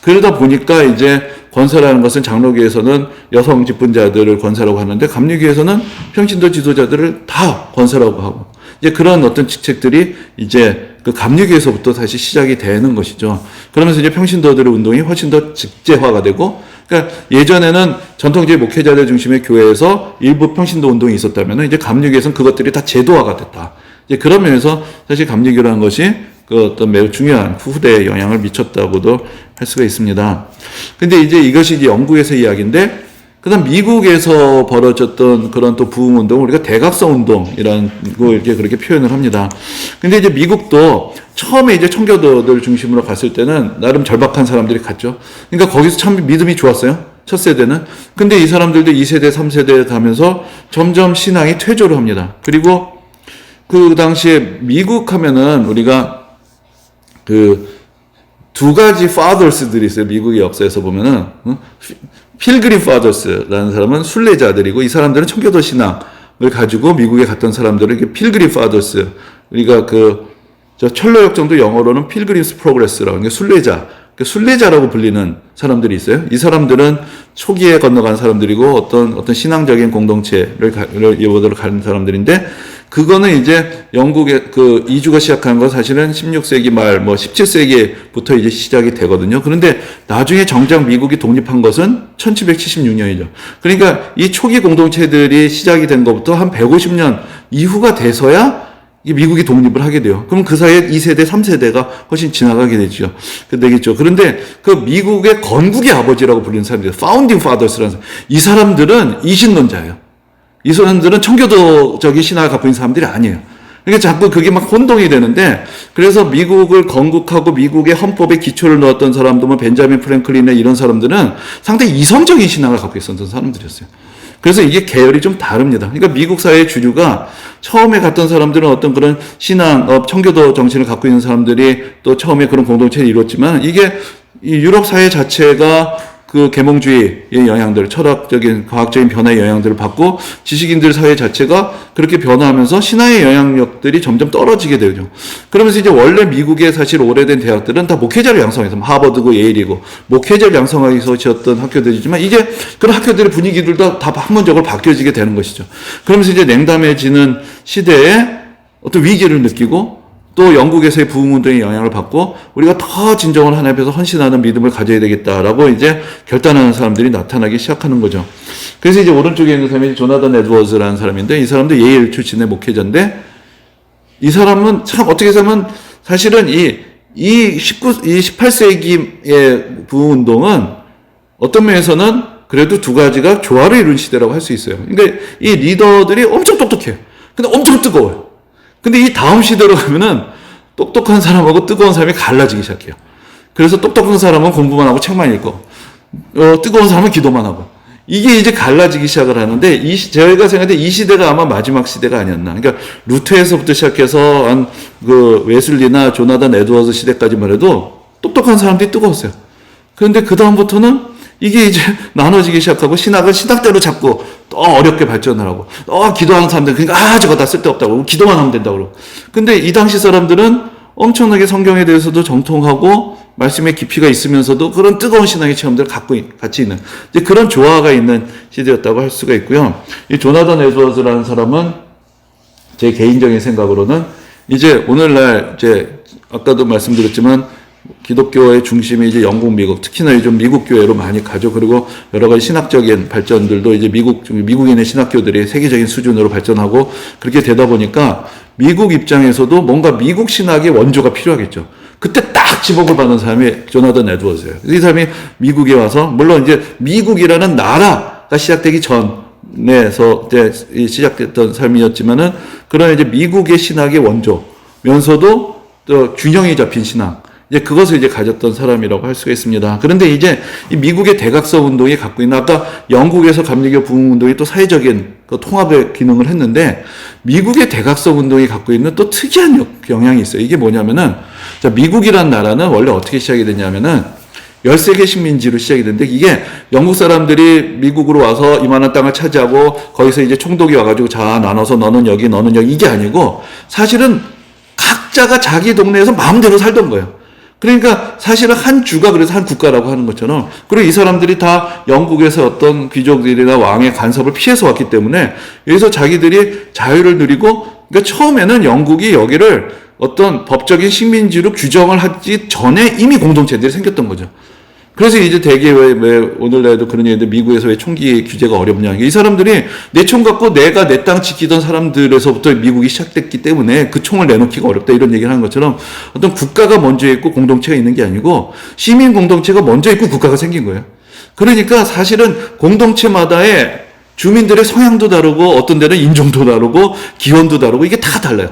그러다 보니까 이제 권사라는 것은 장로교에서는 여성 직분자들을 권사라고 하는데, 감리교에서는 평신도 지도자들을 다 권사라고 하고, 이제 그런 어떤 직책들이 이제 그 감리교에서부터 다시 시작이 되는 것이죠. 그러면서 이제 평신도들의 운동이 훨씬 더 직제화가 되고, 그러니까 예전에는 전통적인 목회자들 중심의 교회에서 일부 평신도 운동이 있었다면 이제 감리교에서는 그것들이 다 제도화가 됐다. 이제 그런 면에서 사실 감리교라는 것이 그 어떤 매우 중요한 후대에 영향을 미쳤다고도 할 수가 있습니다. 근데 이제 이것이 이제 영국에서 이야기인데, 그 다음 미국에서 벌어졌던 그런 또 부흥운동을 우리가 대각성 운동이라는 거 이렇게 그렇게 표현을 합니다. 근데 이제 미국도 처음에 이제 청교도들 중심으로 갔을 때는 나름 절박한 사람들이 갔죠. 그러니까 거기서 참 믿음이 좋았어요. 첫 세대는. 근데 이 사람들도 2세대, 3세대에 가면서 점점 신앙이 퇴조를 합니다. 그리고 그 당시에 미국 하면은 우리가 그 두 가지 fathers들이 있어요. 미국의 역사에서 보면은 필그림 fathers라는 사람은 순례자들이고 이 사람들은 청교도 신앙을 가지고 미국에 갔던 사람들은 이게 필그림 fathers. 우리가 저 철로역 정도 영어로는 필그림스 프로그레스라고 하는 게 순례자라고 불리는 사람들이 있어요. 이 사람들은 초기에 건너간 사람들이고 어떤 신앙적인 공동체를 예보대로 가는 사람들인데 그거는 이제 영국의 그 이주가 시작한 건 사실은 16세기 말 17세기부터 이제 시작이 되거든요. 그런데 나중에 정작 미국이 독립한 것은 1776년이죠. 그러니까 이 초기 공동체들이 시작이 된 것부터 한 150년 이후가 돼서야 이 미국이 독립을 하게 돼요. 그럼 그 사이에 2세대, 3세대가 훨씬 지나가게 되겠죠. 그런데 그 미국의 건국의 아버지라고 불리는 사람들, Founding Fathers라는 사람, 이 사람들은 이신론자예요. 이 사람들은 청교도적인 신학을 갖고 있는 사람들이 아니에요. 그러니까 자꾸 그게 막 혼동이 되는데, 그래서 미국을 건국하고 미국의 헌법에 기초를 넣었던 사람들, 벤자민 프랭클린이나 이런 사람들은 상당히 이성적인 신학을 갖고 있었던 사람들이었어요. 그래서 이게 계열이 좀 다릅니다. 그러니까 미국 사회의 주류가 처음에 갔던 사람들은 어떤 그런 신앙, 청교도 정신을 갖고 있는 사람들이 또 처음에 그런 공동체를 이뤘지만 이게 이 유럽 사회 자체가 그 계몽주의의 영향들, 철학적인, 과학적인 변화의 영향들을 받고 지식인들 사회 자체가 그렇게 변화하면서 신화의 영향력들이 점점 떨어지게 되죠. 그러면서 이제 원래 미국의 사실 오래된 대학들은 다 목회자를 양성해서 하버드고 예일이고 목회자를 양성하기 위해서 지었던 학교들이지만 이제 그런 학교들의 분위기들도 다 학문적으로 바뀌어지게 되는 것이죠. 그러면서 이제 냉담해지는 시대에 어떤 위기를 느끼고 또 영국에서의 부흥운동의 영향을 받고 우리가 더 진정을 하나님 앞에서 헌신하는 믿음을 가져야 되겠다라고 이제 결단하는 사람들이 나타나기 시작하는 거죠. 그래서 이제 오른쪽에 있는 사람이 조나단 에드워즈라는 사람인데 이 사람도 예일 출신의 목회자인데 이 사람은 참 어떻게 보면 사실은 이 18세기의 부흥운동은 어떤 면에서는 그래도 두 가지가 조화를 이룬 시대라고 할 수 있어요. 그러니까 이 리더들이 엄청 똑똑해요. 근데 엄청 뜨거워요. 근데 이 다음 시대로 가면은 똑똑한 사람하고 뜨거운 사람이 갈라지기 시작해요. 그래서 똑똑한 사람은 공부만 하고 책만 읽고, 뜨거운 사람은 기도만 하고. 이게 이제 갈라지기 시작을 하는데, 저희가 생각할 때 이 시대가 아마 마지막 시대가 아니었나. 그러니까 루터에서부터 시작해서 웨슬리나 조나단 에드워즈 시대까지만 해도 똑똑한 사람들이 뜨거웠어요. 그런데 그다음부터는 이게 이제 나눠지기 시작하고 신학을 신학대로 잡고 더 어렵게 발전을 하고 기도하는 사람들 그러니까 저거 다 쓸데없다고 기도만 하면 된다고 그러고 근데 이 당시 사람들은 엄청나게 성경에 대해서도 정통하고 말씀의 깊이가 있으면서도 그런 뜨거운 신앙의 체험들을 같이 있는 이제 그런 조화가 있는 시대였다고 할 수가 있고요. 이 조나단 에드워즈라는 사람은 제 개인적인 생각으로는 이제 오늘날 이제 아까도 말씀드렸지만 기독교의 중심이 이제 영국, 미국, 특히나 요즘 미국 교회로 많이 가죠. 그리고 여러 가지 신학적인 발전들도 이제 미국인의 신학교들이 세계적인 수준으로 발전하고 그렇게 되다 보니까 미국 입장에서도 뭔가 미국 신학의 원조가 필요하겠죠. 그때 딱 지목을 받은 사람이 조나단 에드워즈예요. 이 사람이 미국에 와서 물론 이제 미국이라는 나라가 시작되기 전에서 이제 시작됐던 삶이었지만은 그런 이제 미국의 신학의 원조면서도 또 균형이 잡힌 신학. 이제 그것을 이제 가졌던 사람이라고 할 수가 있습니다. 그런데 이제 이 미국의 대각서 운동이 갖고 있는 아까 영국에서 감리교 부흥 운동이 또 사회적인 그 통합의 기능을 했는데 미국의 대각서 운동이 갖고 있는 또 특이한 영향이 있어요. 이게 뭐냐면은 자, 미국이란 나라는 원래 어떻게 시작이 됐냐면은 13개 식민지로 시작이 됐는데 이게 영국 사람들이 미국으로 와서 이만한 땅을 차지하고 거기서 이제 총독이 와가지고 자 나눠서 너는 여기 너는 여기 이게 아니고 사실은 각자가 자기 동네에서 마음대로 살던 거예요. 그러니까 사실은 한 주가 그래서 한 국가라고 하는 것처럼 그리고 이 사람들이 다 영국에서 어떤 귀족들이나 왕의 간섭을 피해서 왔기 때문에 여기서 자기들이 자유를 누리고 그러니까 처음에는 영국이 여기를 어떤 법적인 식민지로 규정을 하기 전에 이미 공동체들이 생겼던 거죠. 그래서 이제 되게 왜 오늘날에도 그런 얘기인데 미국에서 왜 총기 규제가 어렵냐. 이 사람들이 내 총 갖고 내가 내 땅 지키던 사람들에서부터 미국이 시작됐기 때문에 그 총을 내놓기가 어렵다 이런 얘기를 하는 것처럼 어떤 국가가 먼저 있고 공동체가 있는 게 아니고 시민 공동체가 먼저 있고 국가가 생긴 거예요. 그러니까 사실은 공동체마다의 주민들의 성향도 다르고 어떤 데는 인종도 다르고 기원도 다르고 이게 다 달라요.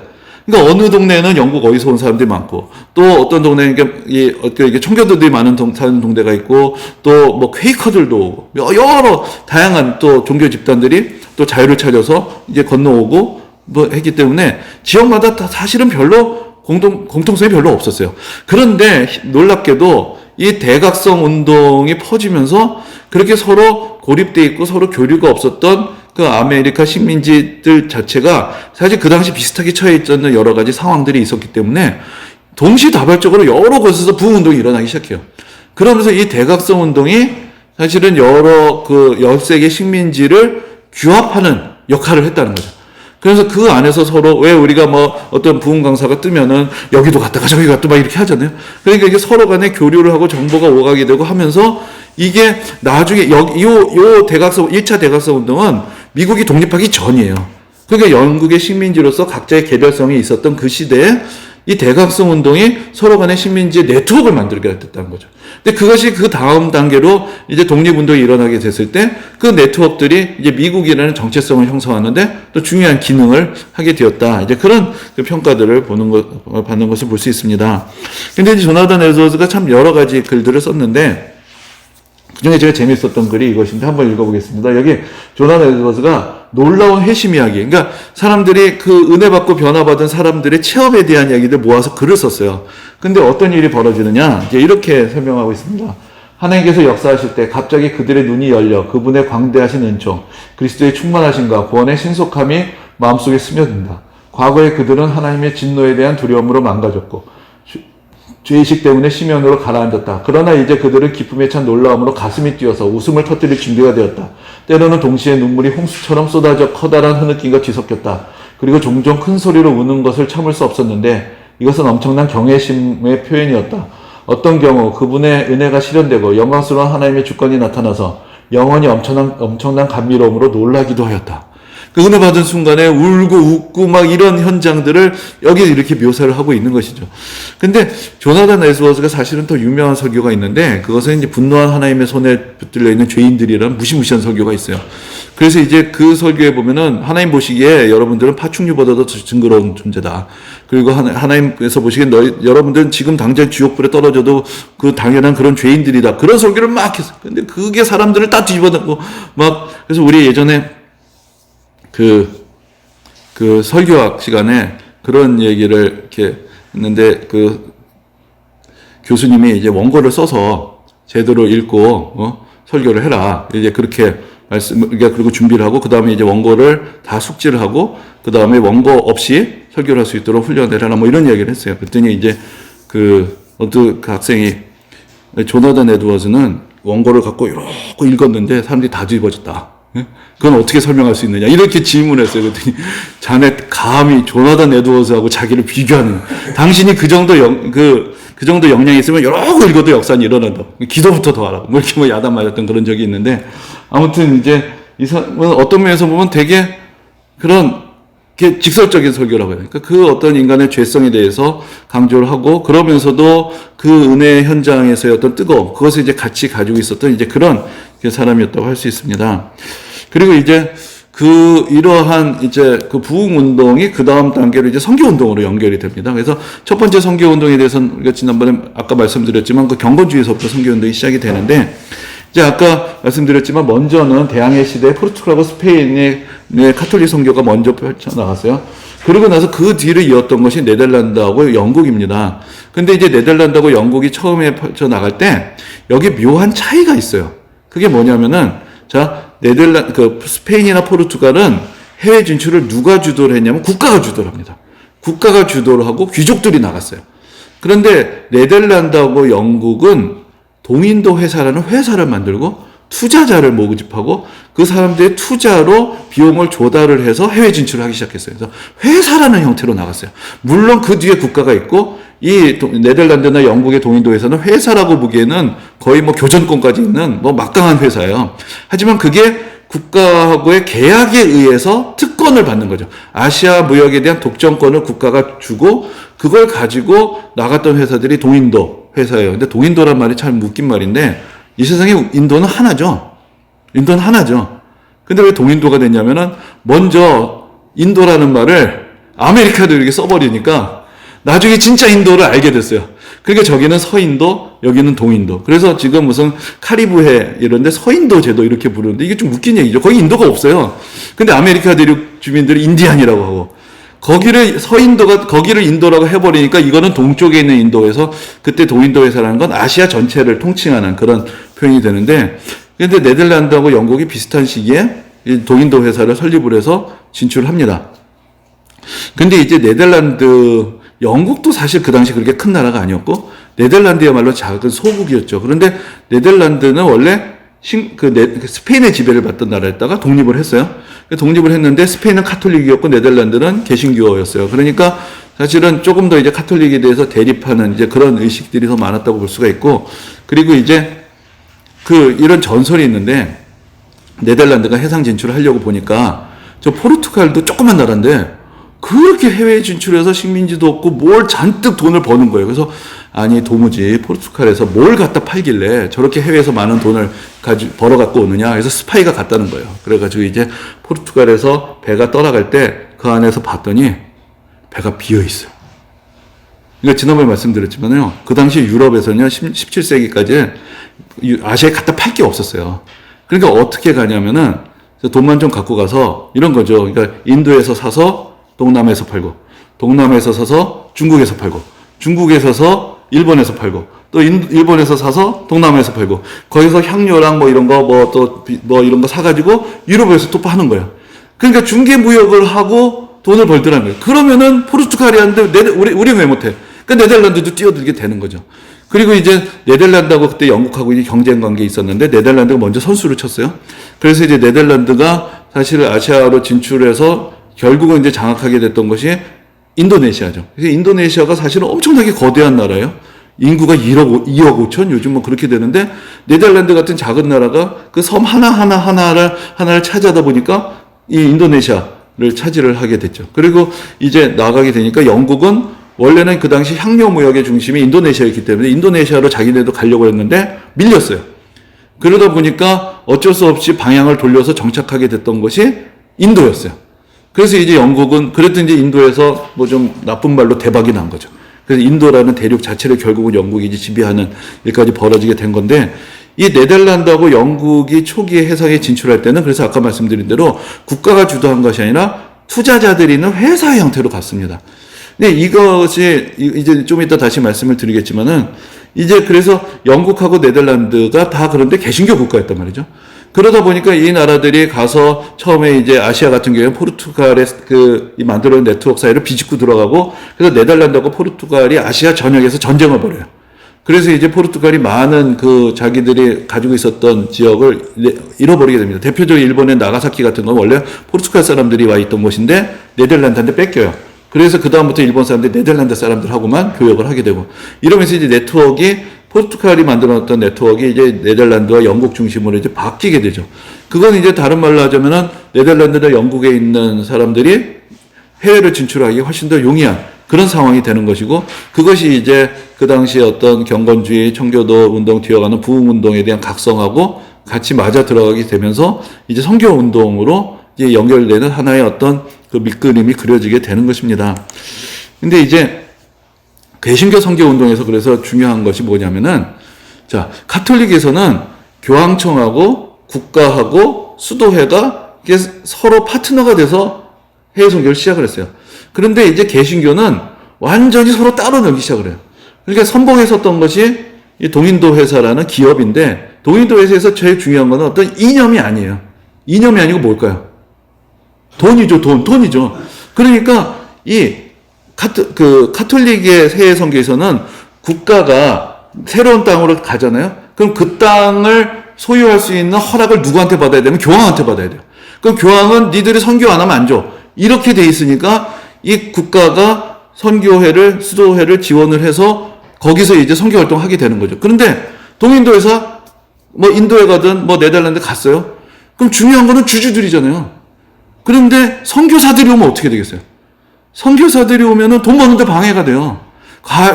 그러니까 어느 동네는 영국 어디서 온 사람들이 많고, 또 어떤 동네는 이게 청교도들이 사는 동네가 있고, 또 뭐 퀘이커들도 여러 다양한 또 종교 집단들이 또 자유를 찾아서 이제 건너오고 뭐 했기 때문에 지역마다 다 사실은 별로 공통성이 별로 없었어요. 그런데 놀랍게도 이 대각성 운동이 퍼지면서 그렇게 서로 고립돼 있고 서로 교류가 없었던 그 아메리카 식민지들 자체가 사실 그 당시 비슷하게 처해 있었던 여러 가지 상황들이 있었기 때문에 동시다발적으로 여러 곳에서 부흥운동이 일어나기 시작해요. 그러면서 이 대각성 운동이 사실은 여러 그 13개 식민지를 규합하는 역할을 했다는 거죠. 그래서 그 안에서 서로 왜 우리가 뭐 어떤 부흥 강사가 뜨면은 여기도 갔다가 저기 갔다 막 이렇게 하잖아요. 그러니까 이게 서로 간에 교류를 하고 정보가 오가게 되고 하면서 이게 나중에 요 대각성 1차 대각성 운동은 미국이 독립하기 전이에요. 그러니까 영국의 식민지로서 각자의 개별성이 있었던 그 시대에 이 대각성 운동이 서로 간의 식민지의 네트워크를 만들게 됐다는 거죠. 근데 그것이 그 다음 단계로 이제 독립운동이 일어나게 됐을 때 그 네트워크들이 이제 미국이라는 정체성을 형성하는데 또 중요한 기능을 하게 되었다. 이제 그런 그 평가들을 받는 것을 볼 수 있습니다. 근데 이제 조나단 에드워즈가 참 여러 가지 글들을 썼는데 그 중에 제가 재밌었던 글이 이것인데 한번 읽어보겠습니다. 여기 조나단 에드워즈가 놀라운 회심 이야기, 그러니까 사람들이 그 은혜 받고 변화받은 사람들의 체험에 대한 이야기들 모아서 글을 썼어요. 근데 어떤 일이 벌어지느냐, 이제 이렇게 설명하고 있습니다. 하나님께서 역사하실 때 갑자기 그들의 눈이 열려 그분의 광대하신 은총, 그리스도의 충만하심과 구원의 신속함이 마음속에 스며든다. 과거에 그들은 하나님의 진노에 대한 두려움으로 망가졌고 죄의식 때문에 심연으로 가라앉았다. 그러나 이제 그들은 기쁨에 찬 놀라움으로 가슴이 뛰어서 웃음을 터뜨릴 준비가 되었다. 때로는 동시에 눈물이 홍수처럼 쏟아져 커다란 흐느낌과 뒤섞였다. 그리고 종종 큰 소리로 우는 것을 참을 수 없었는데 이것은 엄청난 경외심의 표현이었다. 어떤 경우 그분의 은혜가 실현되고 영광스러운 하나님의 주권이 나타나서 영원히 엄청난 감미로움으로 놀라기도 하였다. 그 은혜 받은 순간에 울고 웃고 막 이런 현장들을 여기 이렇게 묘사를 하고 있는 것이죠. 근데 조나단 에드워즈가 사실은 더 유명한 설교가 있는데 그것은 이제 분노한 하나님의 손에 붙들려 있는 죄인들이라는 무시무시한 설교가 있어요. 그래서 이제 그 설교에 보면은 하나님 보시기에 여러분들은 파충류보다도 더 징그러운 존재다. 그리고 하나님께서 보시기에 여러분들은 지금 당장 지옥불에 떨어져도 그 당연한 그런 죄인들이다. 그런 설교를 막 했어요. 근데 그게 사람들을 다 뒤집어놓고 막, 그래서 우리 예전에 그 설교학 시간에 그런 얘기를 이렇게 했는데 그 교수님이 이제 원고를 써서 제대로 읽고 설교를 해라. 이제 그렇게 그러니까 그리고 준비를 하고 그 다음에 이제 원고를 다 숙지를 하고 그 다음에 원고 없이 설교를 할 수 있도록 훈련을 해라. 뭐 이런 이야기를 했어요. 그랬더니 이제 어떤 그 학생이 조나단 에드워즈는 원고를 갖고 이렇게 읽었는데 사람들이 다 뒤집어졌다. 그건 어떻게 설명할 수 있느냐 이렇게 질문했어요. 그랬더니 자네 감히 조나단 에드워즈하고 자기를 비교하는, 당신이 그 정도 역량이 있으면 여러 거 읽어도 역사는 일어난다. 기도부터 더 하라고 뭐 이렇게 야단 맞았던 그런 적이 있는데, 아무튼 이제 이 사람은 어떤 면에서 보면 되게 그런 직설적인 설교라고 해요. 그러니까 그 어떤 인간의 죄성에 대해서 강조를 하고 그러면서도 그 은혜 현장에서의 어떤 뜨거움, 그것을 이제 같이 가지고 있었던 이제 그런 사람이었다고 할 수 있습니다. 그리고 이제 이러한 이제 그 부흥 운동이 그 다음 단계로 이제 선교 운동으로 연결이 됩니다. 그래서 첫 번째 선교 운동에 대해서는 우리가 지난번에 아까 말씀드렸지만 그 경건주의에서부터 선교 운동이 시작이 되는데, 이제 아까 말씀드렸지만 먼저는 대항해 시대에 포르투갈하고 스페인의 카톨릭 선교가 먼저 펼쳐나갔어요. 그러고 나서 그 뒤를 이었던 것이 네덜란드하고 영국입니다. 근데 이제 네덜란드하고 영국이 처음에 펼쳐나갈 때 여기 묘한 차이가 있어요. 그게 뭐냐면은, 스페인이나 포르투갈은 해외 진출을 누가 주도를 했냐면 국가가 주도를 합니다. 국가가 주도를 하고 귀족들이 나갔어요. 그런데 네덜란드하고 영국은 동인도 회사라는 회사를 만들고 투자자를 모집하고 그 사람들의 투자로 비용을 조달을 해서 해외 진출을 하기 시작했어요. 그래서 회사라는 형태로 나갔어요. 물론 그 뒤에 국가가 있고, 이 네덜란드나 영국의 동인도 회사는 회사라고 보기에는 거의 뭐 교전권까지 있는 뭐 막강한 회사예요. 하지만 그게 국가하고의 계약에 의해서 특권을 받는 거죠. 아시아 무역에 대한 독점권을 국가가 주고 그걸 가지고 나갔던 회사들이 동인도 회사예요. 근데 동인도란 말이 참 웃긴 말인데, 이 세상에 인도는 하나죠. 인도는 하나죠. 근데 왜 동인도가 됐냐면은, 먼저 인도라는 말을 아메리카도 이렇게 써버리니까 나중에 진짜 인도를 알게 됐어요. 그러니까 저기는 서인도, 여기는 동인도. 그래서 지금 무슨 카리브해 이런데 서인도 제도 이렇게 부르는데 이게 좀 웃긴 얘기죠. 거기 인도가 없어요. 근데 아메리카 대륙 주민들이 인디안이라고 하고 거기를 인도라고 해버리니까 이거는 동쪽에 있는 인도에서 그때 동인도 회사라는 건 아시아 전체를 통칭하는 그런 표현이 되는데 근데 네덜란드하고 영국이 비슷한 시기에 이 동인도 회사를 설립을 해서 진출을 합니다. 근데 이제 영국도 사실 그 당시 그렇게 큰 나라가 아니었고, 네덜란드야말로 작은 소국이었죠. 그런데 네덜란드는 원래 스페인의 지배를 받던 나라였다가 독립을 했어요. 독립을 했는데 스페인은 카톨릭이었고 네덜란드는 개신교였어요. 그러니까 사실은 조금 더 이제 카톨릭에 대해서 대립하는 이제 그런 의식들이 더 많았다고 볼 수가 있고, 그리고 이제 이런 전설이 있는데, 네덜란드가 해상 진출을 하려고 보니까 저 포르투갈도 조그만 나라인데 그렇게 해외 진출해서 식민지도 없고 뭘 잔뜩 돈을 버는 거예요. 그래서 아니 도무지 포르투갈에서 뭘 갖다 팔길래 저렇게 해외에서 많은 돈을 벌어 갖고 오느냐. 그래서 스파이가 갔다는 거예요. 그래가지고 이제 포르투갈에서 배가 떠나갈 때 그 안에서 봤더니 배가 비어 있어요. 그러니까 지난번에 말씀드렸지만요. 그 당시 유럽에서는요 17세기까지 아시아에 갖다 팔 게 없었어요. 그러니까 어떻게 가냐면은 돈만 좀 갖고 가서 이런 거죠. 그러니까 인도에서 사서 동남아에서 팔고, 동남아에서 사서 중국에서 팔고, 중국에서 사서 일본에서 팔고, 또 일본에서 사서 동남아에서 팔고, 거기서 향료랑 뭐 이런 거, 이런 거 사가지고 유럽에서 또 파는 거예요. 그러니까 중개 무역을 하고 돈을 벌더라는 거예요. 그러면은 포르투갈이 하는데 우리는 왜 못해? 그러니까 네덜란드도 뛰어들게 되는 거죠. 그리고 이제 네덜란드하고 그때 영국하고 이제 경쟁 관계에 있었는데 네덜란드가 먼저 선수를 쳤어요. 그래서 이제 네덜란드가 사실 아시아로 진출해서 결국은 이제 장악하게 됐던 것이 인도네시아죠. 그래서 인도네시아가 사실은 엄청나게 거대한 나라예요. 인구가 2억 5천? 요즘 뭐 그렇게 되는데, 네덜란드 같은 작은 나라가 그 섬 하나를 차지하다 보니까 이 인도네시아를 차지를 하게 됐죠. 그리고 이제 나가게 되니까 영국은 원래는 그 당시 향료 무역의 중심이 인도네시아였기 때문에 인도네시아로 자기네도 가려고 했는데 밀렸어요. 그러다 보니까 어쩔 수 없이 방향을 돌려서 정착하게 됐던 것이 인도였어요. 그래서 이제 영국은 그래도 이제 인도에서 뭐 좀 나쁜 말로 대박이 난 거죠. 그래서 인도라는 대륙 자체를 결국은 영국이 이제 지배하는 일까지 벌어지게 된 건데, 이 네덜란드하고 영국이 초기에 해상에 진출할 때는 그래서 아까 말씀드린 대로 국가가 주도한 것이 아니라 투자자들이 있는 회사의 형태로 갔습니다. 근데 이것이 이제 좀 이따 다시 말씀을 드리겠지만은 이제 그래서 영국하고 네덜란드가 다 그런데 개신교 국가였단 말이죠. 그러다 보니까 이 나라들이 가서 처음에 이제 아시아 같은 경우에 포르투갈의 이 만들어낸 네트워크 사이를 비집고 들어가고, 그래서 네덜란드하고 포르투갈이 아시아 전역에서 전쟁을 벌여요. 그래서 이제 포르투갈이 많은 자기들이 가지고 있었던 지역을 잃어버리게 됩니다. 대표적으로 일본의 나가사키 같은 건 원래 포르투갈 사람들이 와 있던 곳인데 네덜란드한테 뺏겨요. 그래서 그다음부터 일본 사람들이 네덜란드 사람들하고만 교역을 하게 되고, 이러면서 이제 포르투갈이 만들어놨던 네트워크가 이제 네덜란드와 영국 중심으로 이제 바뀌게 되죠. 그건 이제 다른 말로 하자면은 네덜란드나 영국에 있는 사람들이 해외로 진출하기 훨씬 더 용이한 그런 상황이 되는 것이고, 그것이 이제 그 당시에 어떤 경건주의, 청교도 운동 뒤어가는 부흥운동에 대한 각성하고 같이 맞아 들어가게 되면서 이제 선교운동으로 이제 연결되는 하나의 어떤 그 밑그림이 그려지게 되는 것입니다. 근데 이제 개신교 선교운동에서 그래서 중요한 것이 뭐냐면은, 자, 가톨릭에서는 교황청하고 국가하고 수도회가 이게 서로 파트너가 돼서 해외 선교를 시작을 했어요. 그런데 이제 개신교는 완전히 서로 따로 놀기 시작을 해요. 그러니까 선봉했었던 것이 이 동인도 회사라는 기업인데, 동인도 회사에서 제일 중요한 거는 어떤 이념이 아니에요. 이념이 아니고 뭘까요? 돈이죠, 돈이죠. 그러니까 가톨릭의 해외 선교에서는 국가가 새로운 땅으로 가잖아요. 그럼 그 땅을 소유할 수 있는 허락을 누구한테 받아야 되면 교황한테 받아야 돼요. 그럼 교황은 니들이 선교 안 하면 안 줘. 이렇게 돼 있으니까 이 국가가 선교회를, 수도회를 지원을 해서 거기서 이제 선교 활동을 하게 되는 거죠. 그런데 동인도 회사, 뭐 인도에 가든 뭐 네덜란드 갔어요. 그럼 중요한 거는 주주들이잖아요. 그런데 선교사들이 오면 어떻게 되겠어요? 선교사들이 오면은 돈 버는데 방해가 돼요.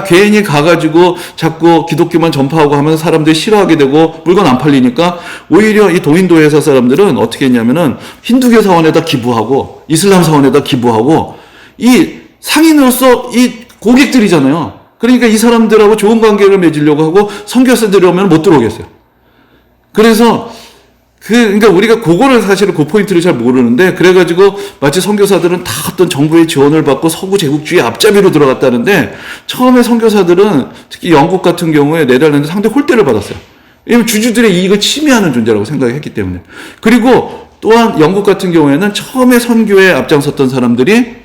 괜히 가가지고 자꾸 기독교만 전파하고 하면 사람들이 싫어하게 되고 물건 안 팔리니까 오히려 이 동인도 회사 사람들은 어떻게 했냐면은 힌두교 사원에다 기부하고 이슬람 사원에다 기부하고 이 상인으로서 이 고객들이잖아요. 그러니까 이 사람들하고 좋은 관계를 맺으려고 하고 선교사들이 오면 못 들어오겠어요. 그래서 그러니까 우리가 그거를 사실은 그 포인트를 잘 모르는데, 그래가지고 마치 선교사들은 다 어떤 정부의 지원을 받고 서구 제국주의 앞잡이로 들어갔다는데, 처음에 선교사들은 특히 영국 같은 경우에 네덜란드 상당히 홀대를 받았어요. 왜냐면 주주들의 이익을 침해하는 존재라고 생각했기 때문에. 그리고 또한 영국 같은 경우에는 처음에 선교에 앞장섰던 사람들이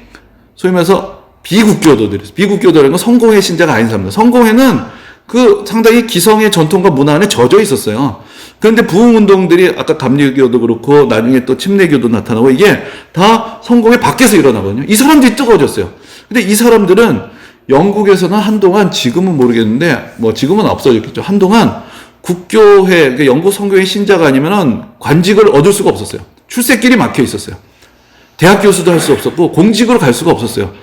소위 말해서 비국교도들이었어요. 비국교도라는 건 성공회 신자가 아닌 사람들. 성공회는 그 상당히 기성의 전통과 문화 안에 젖어 있었어요. 그런데 부흥운동들이 아까 감리교도 그렇고 나중에 또 침례교도 나타나고 이게 다 성공회 밖에서 일어나거든요. 이 사람들이 뜨거워졌어요. 근데 이 사람들은 영국에서는 한동안, 지금은 모르겠는데 뭐 지금은 없어졌겠죠. 한동안 국교회, 그러니까 영국 성교회 신자가 아니면은 관직을 얻을 수가 없었어요. 출세길이 막혀 있었어요. 대학 교수도 할 수 없었고 공직으로 갈 수가 없었어요.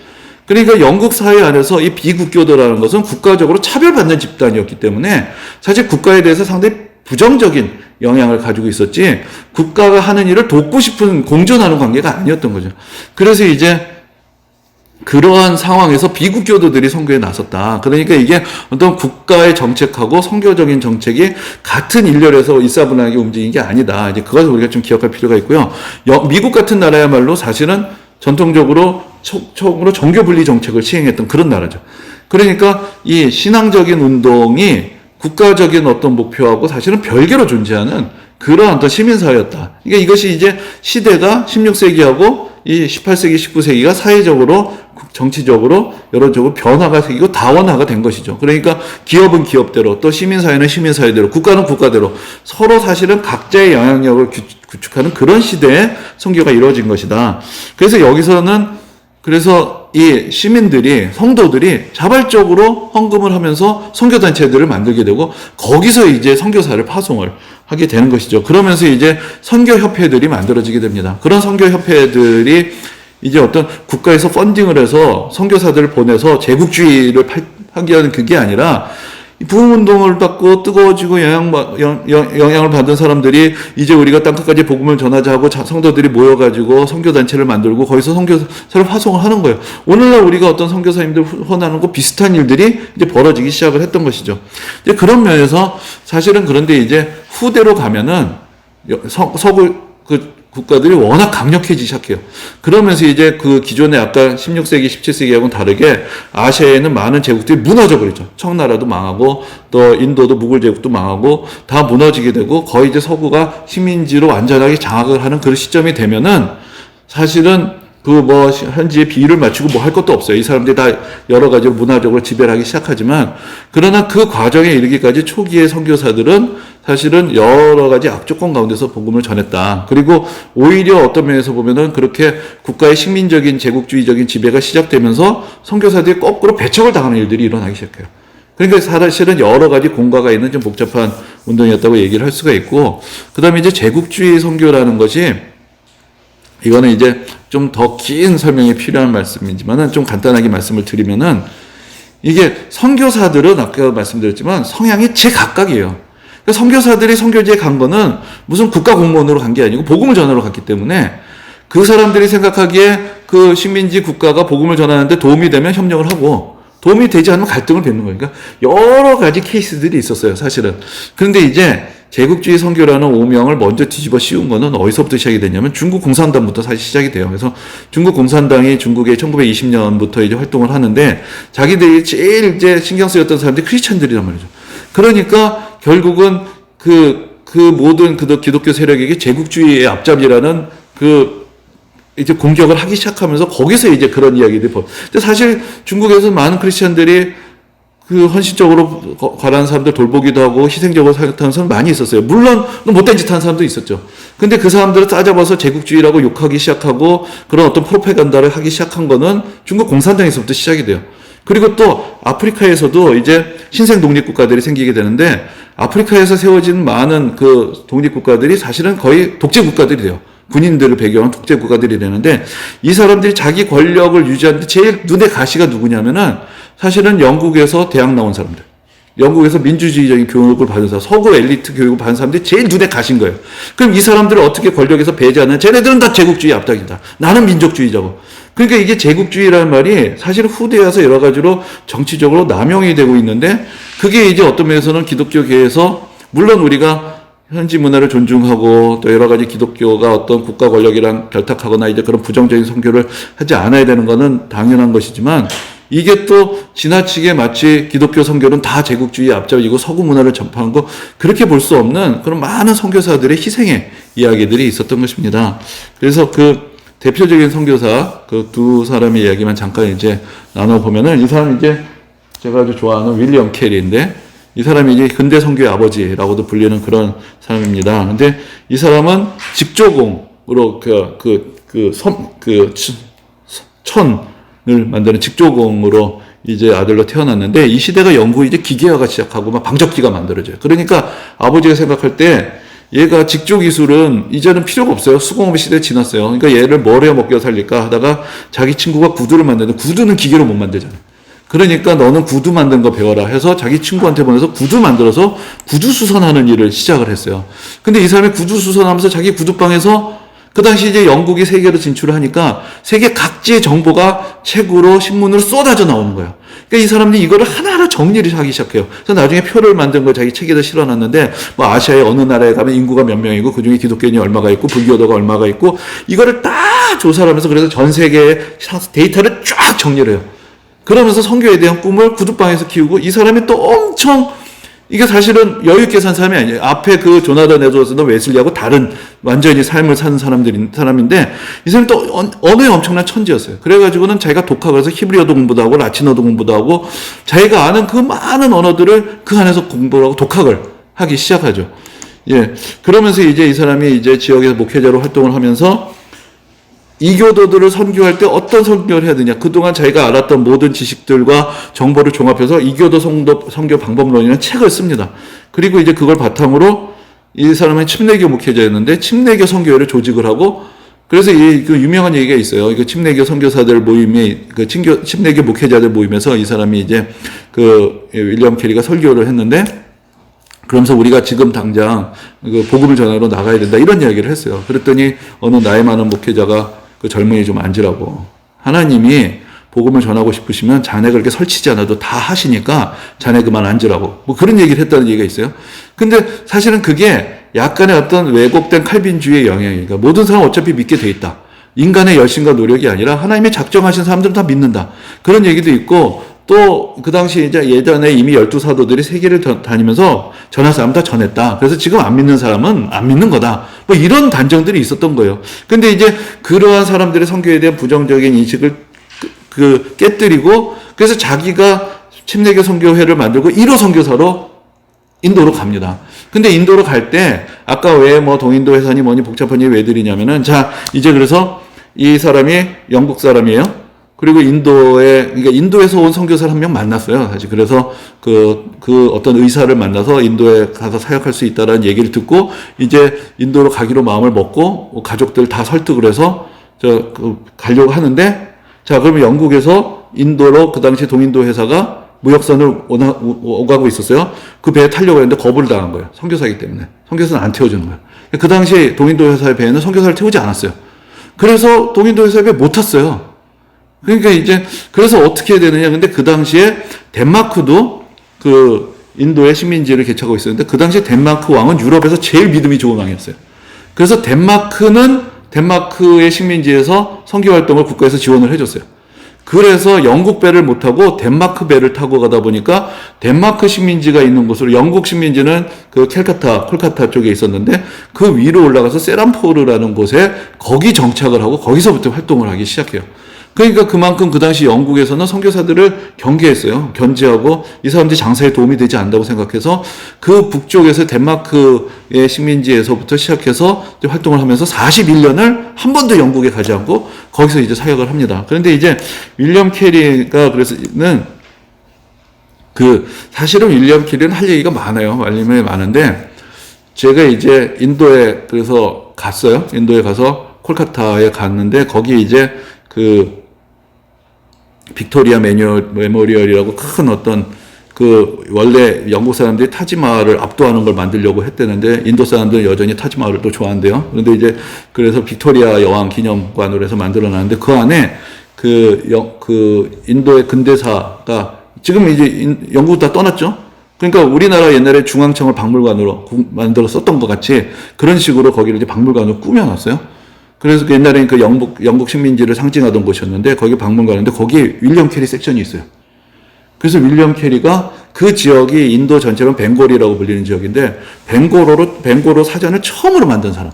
그러니까 영국 사회 안에서 이 비국교도라는 것은 국가적으로 차별받는 집단이었기 때문에 사실 국가에 대해서 상당히 부정적인 영향을 가지고 있었지, 국가가 하는 일을 돕고 싶은 공존하는 관계가 아니었던 거죠. 그래서 이제 그러한 상황에서 비국교도들이 선교에 나섰다. 그러니까 이게 어떤 국가의 정책하고 선교적인 정책이 같은 일렬에서 일사분란하게 움직인 게 아니다. 이제 그것을 우리가 좀 기억할 필요가 있고요. 미국 같은 나라야말로 사실은 전통적으로 정교 분리 정책을 시행했던 그런 나라죠. 그러니까 이 신앙적인 운동이 국가적인 어떤 목표하고 사실은 별개로 존재하는 그러한 어떤 시민사회였다. 그러니까 이것이 이제 시대가 16세기하고 이 18세기, 19세기가 사회적으로, 정치적으로, 여러적으로 변화가 생기고 다원화가 된 것이죠. 그러니까 기업은 기업대로, 또 시민사회는 시민사회대로, 국가는 국가대로 서로 사실은 각자의 영향력을 구축하는 그런 시대에 선교가 이루어진 것이다. 그래서 여기서는 그래서 이 시민들이, 성도들이 자발적으로 헌금을 하면서 선교단체들을 만들게 되고 거기서 이제 선교사를 파송을 하게 되는 것이죠. 그러면서 이제 선교협회들이 만들어지게 됩니다. 그런 선교협회들이 이제 어떤 국가에서 펀딩을 해서 선교사들을 보내서 제국주의를 하게 하는 그게 아니라 부흥운동을 받고 뜨거워지고 영향을 받은 사람들이 이제 우리가 땅끝까지 복음을 전하자 하고 성도들이 모여가지고 선교단체를 만들고 거기서 선교사를 파송을 하는 거예요. 오늘날 우리가 어떤 선교사님들 후원하는 거 비슷한 일들이 이제 벌어지기 시작을 했던 것이죠. 이제 그런 면에서 사실은, 그런데 이제 후대로 가면은 서구 국가들이 워낙 강력해지기 시작해요. 그러면서 이제 그 기존의 아까 16세기, 17세기하고는 다르게 아시아에는 많은 제국들이 무너져 버리죠. 청나라도 망하고 또 인도도 무굴 제국도 망하고 다 무너지게 되고 거의 이제 서구가 식민지로 완전하게 장악을 하는 그런 시점이 되면은 사실은 현지에 비율을 맞추고 뭐 할 것도 없어요. 이 사람들이 다 여러 가지로 문화적으로 지배를 하기 시작하지만, 그러나 그 과정에 이르기까지 초기의 선교사들은 사실은 여러 가지 악조건 가운데서 복음을 전했다. 그리고 오히려 어떤 면에서 보면은 그렇게 국가의 식민적인 제국주의적인 지배가 시작되면서 선교사들이 거꾸로 배척을 당하는 일들이 일어나기 시작해요. 그러니까 사실은 여러 가지 공과가 있는 좀 복잡한 운동이었다고 얘기를 할 수가 있고, 그 다음에 이제 제국주의 선교라는 것이, 이거는 이제 좀 더 긴 설명이 필요한 말씀이지만은 좀 간단하게 말씀을 드리면은, 이게 선교사들은 아까 말씀드렸지만 성향이 제각각이에요. 그러니까 선교사들이 선교지에 간 거는 무슨 국가 공무원으로 간 게 아니고 복음을 전하러 갔기 때문에 그 사람들이 생각하기에 그 식민지 국가가 복음을 전하는데 도움이 되면 협력을 하고 도움이 되지 않으면 갈등을 빚는 거니까 여러 가지 케이스들이 있었어요, 사실은. 그런데 이제 제국주의 선교라는 오명을 먼저 뒤집어 씌운 거는 어디서부터 시작이 됐냐면 중국 공산당부터 사실 시작이 돼요. 그래서 중국 공산당이 중국에 1920년부터 이제 활동을 하는데 자기들이 제일 이제 신경 쓰였던 사람들이 크리스찬들이란 말이죠. 그러니까 결국은 그 모든 기독교 세력에게 제국주의의 앞잡이라는 이제 공격을 하기 시작하면서 거기서 이제 그런 이야기들이 근데 사실 중국에서 많은 크리스찬들이 헌신적으로 가라는 사람들 돌보기도 하고 희생적으로 살았다는 사람 많이 있었어요. 물론 못된 짓 하는 사람도 있었죠. 근데 그 사람들을 따져봐서 제국주의라고 욕하기 시작하고 그런 어떤 프로파간다를 하기 시작한 거는 중국 공산당에서부터 시작이 돼요. 그리고 또 아프리카에서도 이제 신생 독립국가들이 생기게 되는데 아프리카에서 세워진 많은 그 독립국가들이 사실은 거의 독재국가들이 돼요. 군인들을 배경한 독재국가들이 되는데 이 사람들이 자기 권력을 유지하는데 제일 눈에 가시가 누구냐면은 사실은 영국에서 대학 나온 사람들, 영국에서 민주주의적인 교육을 받은 사람, 서구 엘리트 교육을 받은 사람들이 제일 눈에 가신 거예요. 그럼 이 사람들을 어떻게 권력에서 배제하는? 쟤네들은 다 제국주의 앞당이다. 나는 민족주의자고. 그러니까 이게 제국주의라는 말이 사실 후대에 와서 여러 가지로 정치적으로 남용이 되고 있는데 그게 이제 어떤 면에서는 기독교계에서 물론 우리가 현지 문화를 존중하고 또 여러 가지 기독교가 어떤 국가 권력이랑 결탁하거나 이제 그런 부정적인 선교를 하지 않아야 되는 거는 당연한 것이지만 이게 또 지나치게 마치 기독교 선교는 다 제국주의 앞잡이고 서구 문화를 전파한 거 그렇게 볼 수 없는 그런 많은 선교사들의 희생의 이야기들이 있었던 것입니다. 그래서 그 대표적인 선교사 그 두 사람의 이야기만 잠깐 이제 나눠보면은 이 사람이 이제 제가 아주 좋아하는 윌리엄 캐리인데 이 사람이 이제 근대 선교의 아버지라고도 불리는 그런 사람입니다. 근데 이 사람은 직조공으로 천을 만드는 직조공으로 이제 아들로 태어났는데 이 시대가 영국이 이제 기계화가 시작하고 막 방적기가 만들어져요. 그러니까 아버지가 생각할 때 얘가 직조 기술은 이제는 필요가 없어요. 수공업 시대 지났어요. 그러니까 얘를 뭘 해 먹여 살릴까 하다가 자기 친구가 구두를 만드는데 구두는 기계로 못 만들잖아요. 그러니까 너는 구두 만드는 거 배워라 해서 자기 친구한테 보내서 구두 만들어서 구두 수선하는 일을 시작을 했어요. 근데 이 사람이 구두 수선하면서 자기 구두방에서 그 당시 이제 영국이 세계로 진출을 하니까 세계 각지의 정보가 책으로 신문으로 쏟아져 나오는 거예요. 그러니까 이 사람들이 이거를 하나하나 정리를 하기 시작해요. 그래서 나중에 표를 만든 걸 자기 책에다 실어놨는데 뭐 아시아의 어느 나라에 가면 인구가 몇 명이고 그중에 기독교인이 얼마가 있고 불교도가 얼마가 있고 이거를 다 조사를 하면서 그래서 전 세계의 데이터를 쫙 정리를 해요. 그러면서 선교에 대한 꿈을 구두방에서 키우고 이 사람이 또 엄청 이게 사실은 여유있게 산 사람이 아니에요. 앞에 그 조나단 에드워즈나 웨슬리하고 다른 완전히 삶을 사는 사람인데 이 사람이 또 언어에 엄청난 천재였어요. 그래가지고는 자기가 독학을 해서 히브리어도 공부도 하고 라틴어도 공부도 하고 자기가 아는 그 많은 언어들을 그 안에서 공부를 하고 독학을 하기 시작하죠. 예. 그러면서 이제 이 사람이 이제 지역에서 목회자로 활동을 하면서 이교도들을 선교할 때 어떤 선교를 해야 되냐. 그동안 자기가 알았던 모든 지식들과 정보를 종합해서 이교도 선교 방법론이라는 책을 씁니다. 그리고 이제 그걸 바탕으로 이 사람은 침례교 목회자였는데 침례교 선교회를 조직을 하고 그래서 그 유명한 얘기가 있어요. 그 침례교 선교사들 모임이 그 침례교 목회자들 모임에서 이 사람이 이제 그 윌리엄 캐리가 설교를 했는데 그러면서 우리가 지금 당장 그 복음을 전하러 나가야 된다 이런 이야기를 했어요. 그랬더니 어느 나이 많은 목회자가 그 젊은이 좀 앉으라고. 하나님이 복음을 전하고 싶으시면 자네가 그렇게 설치지 않아도 다 하시니까 자네 그만 앉으라고. 뭐 그런 얘기를 했다는 얘기가 있어요. 근데 사실은 그게 약간의 어떤 왜곡된 칼빈주의의 영향이니까 모든 사람은 어차피 믿게 돼 있다. 인간의 열심과 노력이 아니라 하나님이 작정하신 사람들은 다 믿는다. 그런 얘기도 있고 또 그 당시 이제 예전에 이미 12사도들이 세계를 다니면서 전할 사람 다 전했다. 그래서 지금 안 믿는 사람은 안 믿는 거다. 뭐 이런 단정들이 있었던 거예요. 근데 이제 그러한 사람들의 선교에 대한 부정적인 인식을 깨뜨리고 그래서 자기가 침례교 선교회를 만들고 1호 선교사로 인도로 갑니다. 근데 인도로 갈 때 아까 왜 뭐 동인도 회사니 뭐니 복잡한 얘기 왜 드리냐면은 자 이제 그래서 이 사람이 영국 사람이에요. 그리고 그러니까 인도에서 온 선교사를 한 명 만났어요, 사실. 그래서 그 어떤 의사를 만나서 인도에 가서 사역할 수 있다라는 얘기를 듣고, 이제 인도로 가기로 마음을 먹고, 가족들 다 설득을 해서, 가려고 하는데, 자, 그러면 영국에서 인도로 그 당시 동인도 회사가 무역선을 오가고 있었어요. 그 배에 타려고 했는데 거부를 당한 거예요. 선교사이기 때문에. 선교사는 안 태워주는 거예요. 그 당시 동인도 회사의 배에는 선교사를 태우지 않았어요. 그래서 동인도 회사의 배에 못 탔어요. 그러니까 이제 그래서 어떻게 해야 되느냐. 근데 그 당시에 덴마크도 그 인도의 식민지를 개척하고 있었는데 그 당시에 덴마크 왕은 유럽에서 제일 믿음이 좋은 왕이었어요. 그래서 덴마크의 식민지에서 선교 활동을 국가에서 지원을 해줬어요. 그래서 영국 배를 못 타고 덴마크 배를 타고 가다 보니까 덴마크 식민지가 있는 곳으로 영국 식민지는 그 콜카타 쪽에 있었는데 그 위로 올라가서 세람포르라는 곳에 거기 정착을 하고 거기서부터 활동을 하기 시작해요. 그러니까 그만큼 그 당시 영국에서는 선교사들을 경계했어요. 견제하고 이 사람들이 장사에 도움이 되지 않는다고 생각해서 그 북쪽에서 덴마크의 식민지에서부터 시작해서 활동을 하면서 41년을 한 번도 영국에 가지 않고 거기서 이제 사역을 합니다. 그런데 이제 윌리엄 캐리가 그래서는 사실은 윌리엄 캐리는 할 얘기가 많아요. 말림이 많은데 제가 이제 인도에 그래서 갔어요. 인도에 가서 콜카타에 갔는데 거기 이제 빅토리아 메모리얼이라고 큰 어떤 원래 영국 사람들이 타지마할을 압도하는 걸 만들려고 했대는데 인도 사람들은 여전히 타지마할을 또 좋아한대요. 그런데 이제 그래서 빅토리아 여왕 기념관으로 해서 만들어 놨는데 그 안에 그 인도의 근대사가 지금 이제 영국 다 떠났죠. 그러니까 우리나라 옛날에 중앙청을 박물관으로 만들어 썼던 것 같이 그런 식으로 거기를 이제 박물관으로 꾸며놨어요. 그래서 그 옛날에 그 영국 식민지를 상징하던 곳이었는데 거기 박물관인데 거기에 윌리엄 캐리 섹션이 있어요. 그래서 윌리엄 캐리가 그 지역이 인도 전체로 벵골이라고 불리는 지역인데 벵골어로 사전을 처음으로 만든 사람.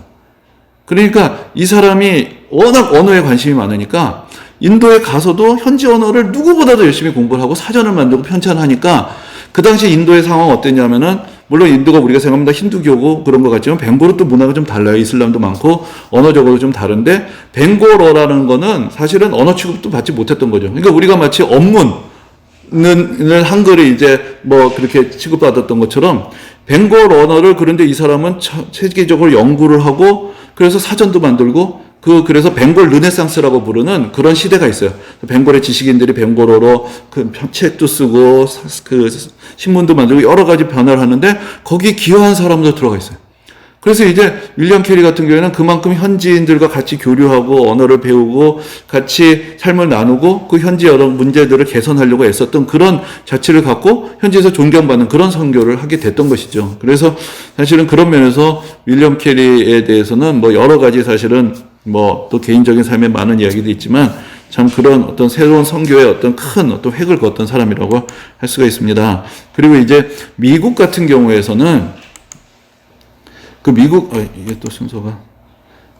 그러니까 이 사람이 워낙 언어에 관심이 많으니까 인도에 가서도 현지 언어를 누구보다도 열심히 공부를 하고 사전을 만들고 편찬하니까 그 당시 인도의 상황은 어땠냐면은 물론 인도가 우리가 생각합니다 힌두교고 그런 것 같지만 벵골은 또 문화가 좀 달라요. 이슬람도 많고 언어적으로 좀 다른데 벵골어라는 거는 사실은 언어 취급도 받지 못했던 거죠. 그러니까 우리가 마치 업문을 한글을 이제 뭐 그렇게 취급받았던 것처럼 벵골 언어를 그런데 이 사람은 세계적으로 연구를 하고 그래서 사전도 만들고 그래서 벵골 르네상스라고 부르는 그런 시대가 있어요. 벵골의 지식인들이 벵골어로 그 책도 쓰고 그 신문도 만들고 여러 가지 변화를 하는데 거기 기여한 사람도 들어가 있어요. 그래서 이제 윌리엄 캐리 같은 경우에는 그만큼 현지인들과 같이 교류하고 언어를 배우고 같이 삶을 나누고 그 현지 여러 문제들을 개선하려고 애썼던 그런 자치를 갖고 현지에서 존경받는 그런 선교를 하게 됐던 것이죠. 그래서 사실은 그런 면에서 윌리엄 캐리에 대해서는 뭐 여러 가지 사실은 뭐 또 개인적인 삶에 많은 이야기도 있지만 참 그런 어떤 새로운 선교의 어떤 큰 어떤 획을 그었던 사람이라고 할 수가 있습니다. 그리고 이제 미국 같은 경우에서는 이게 또 순서가.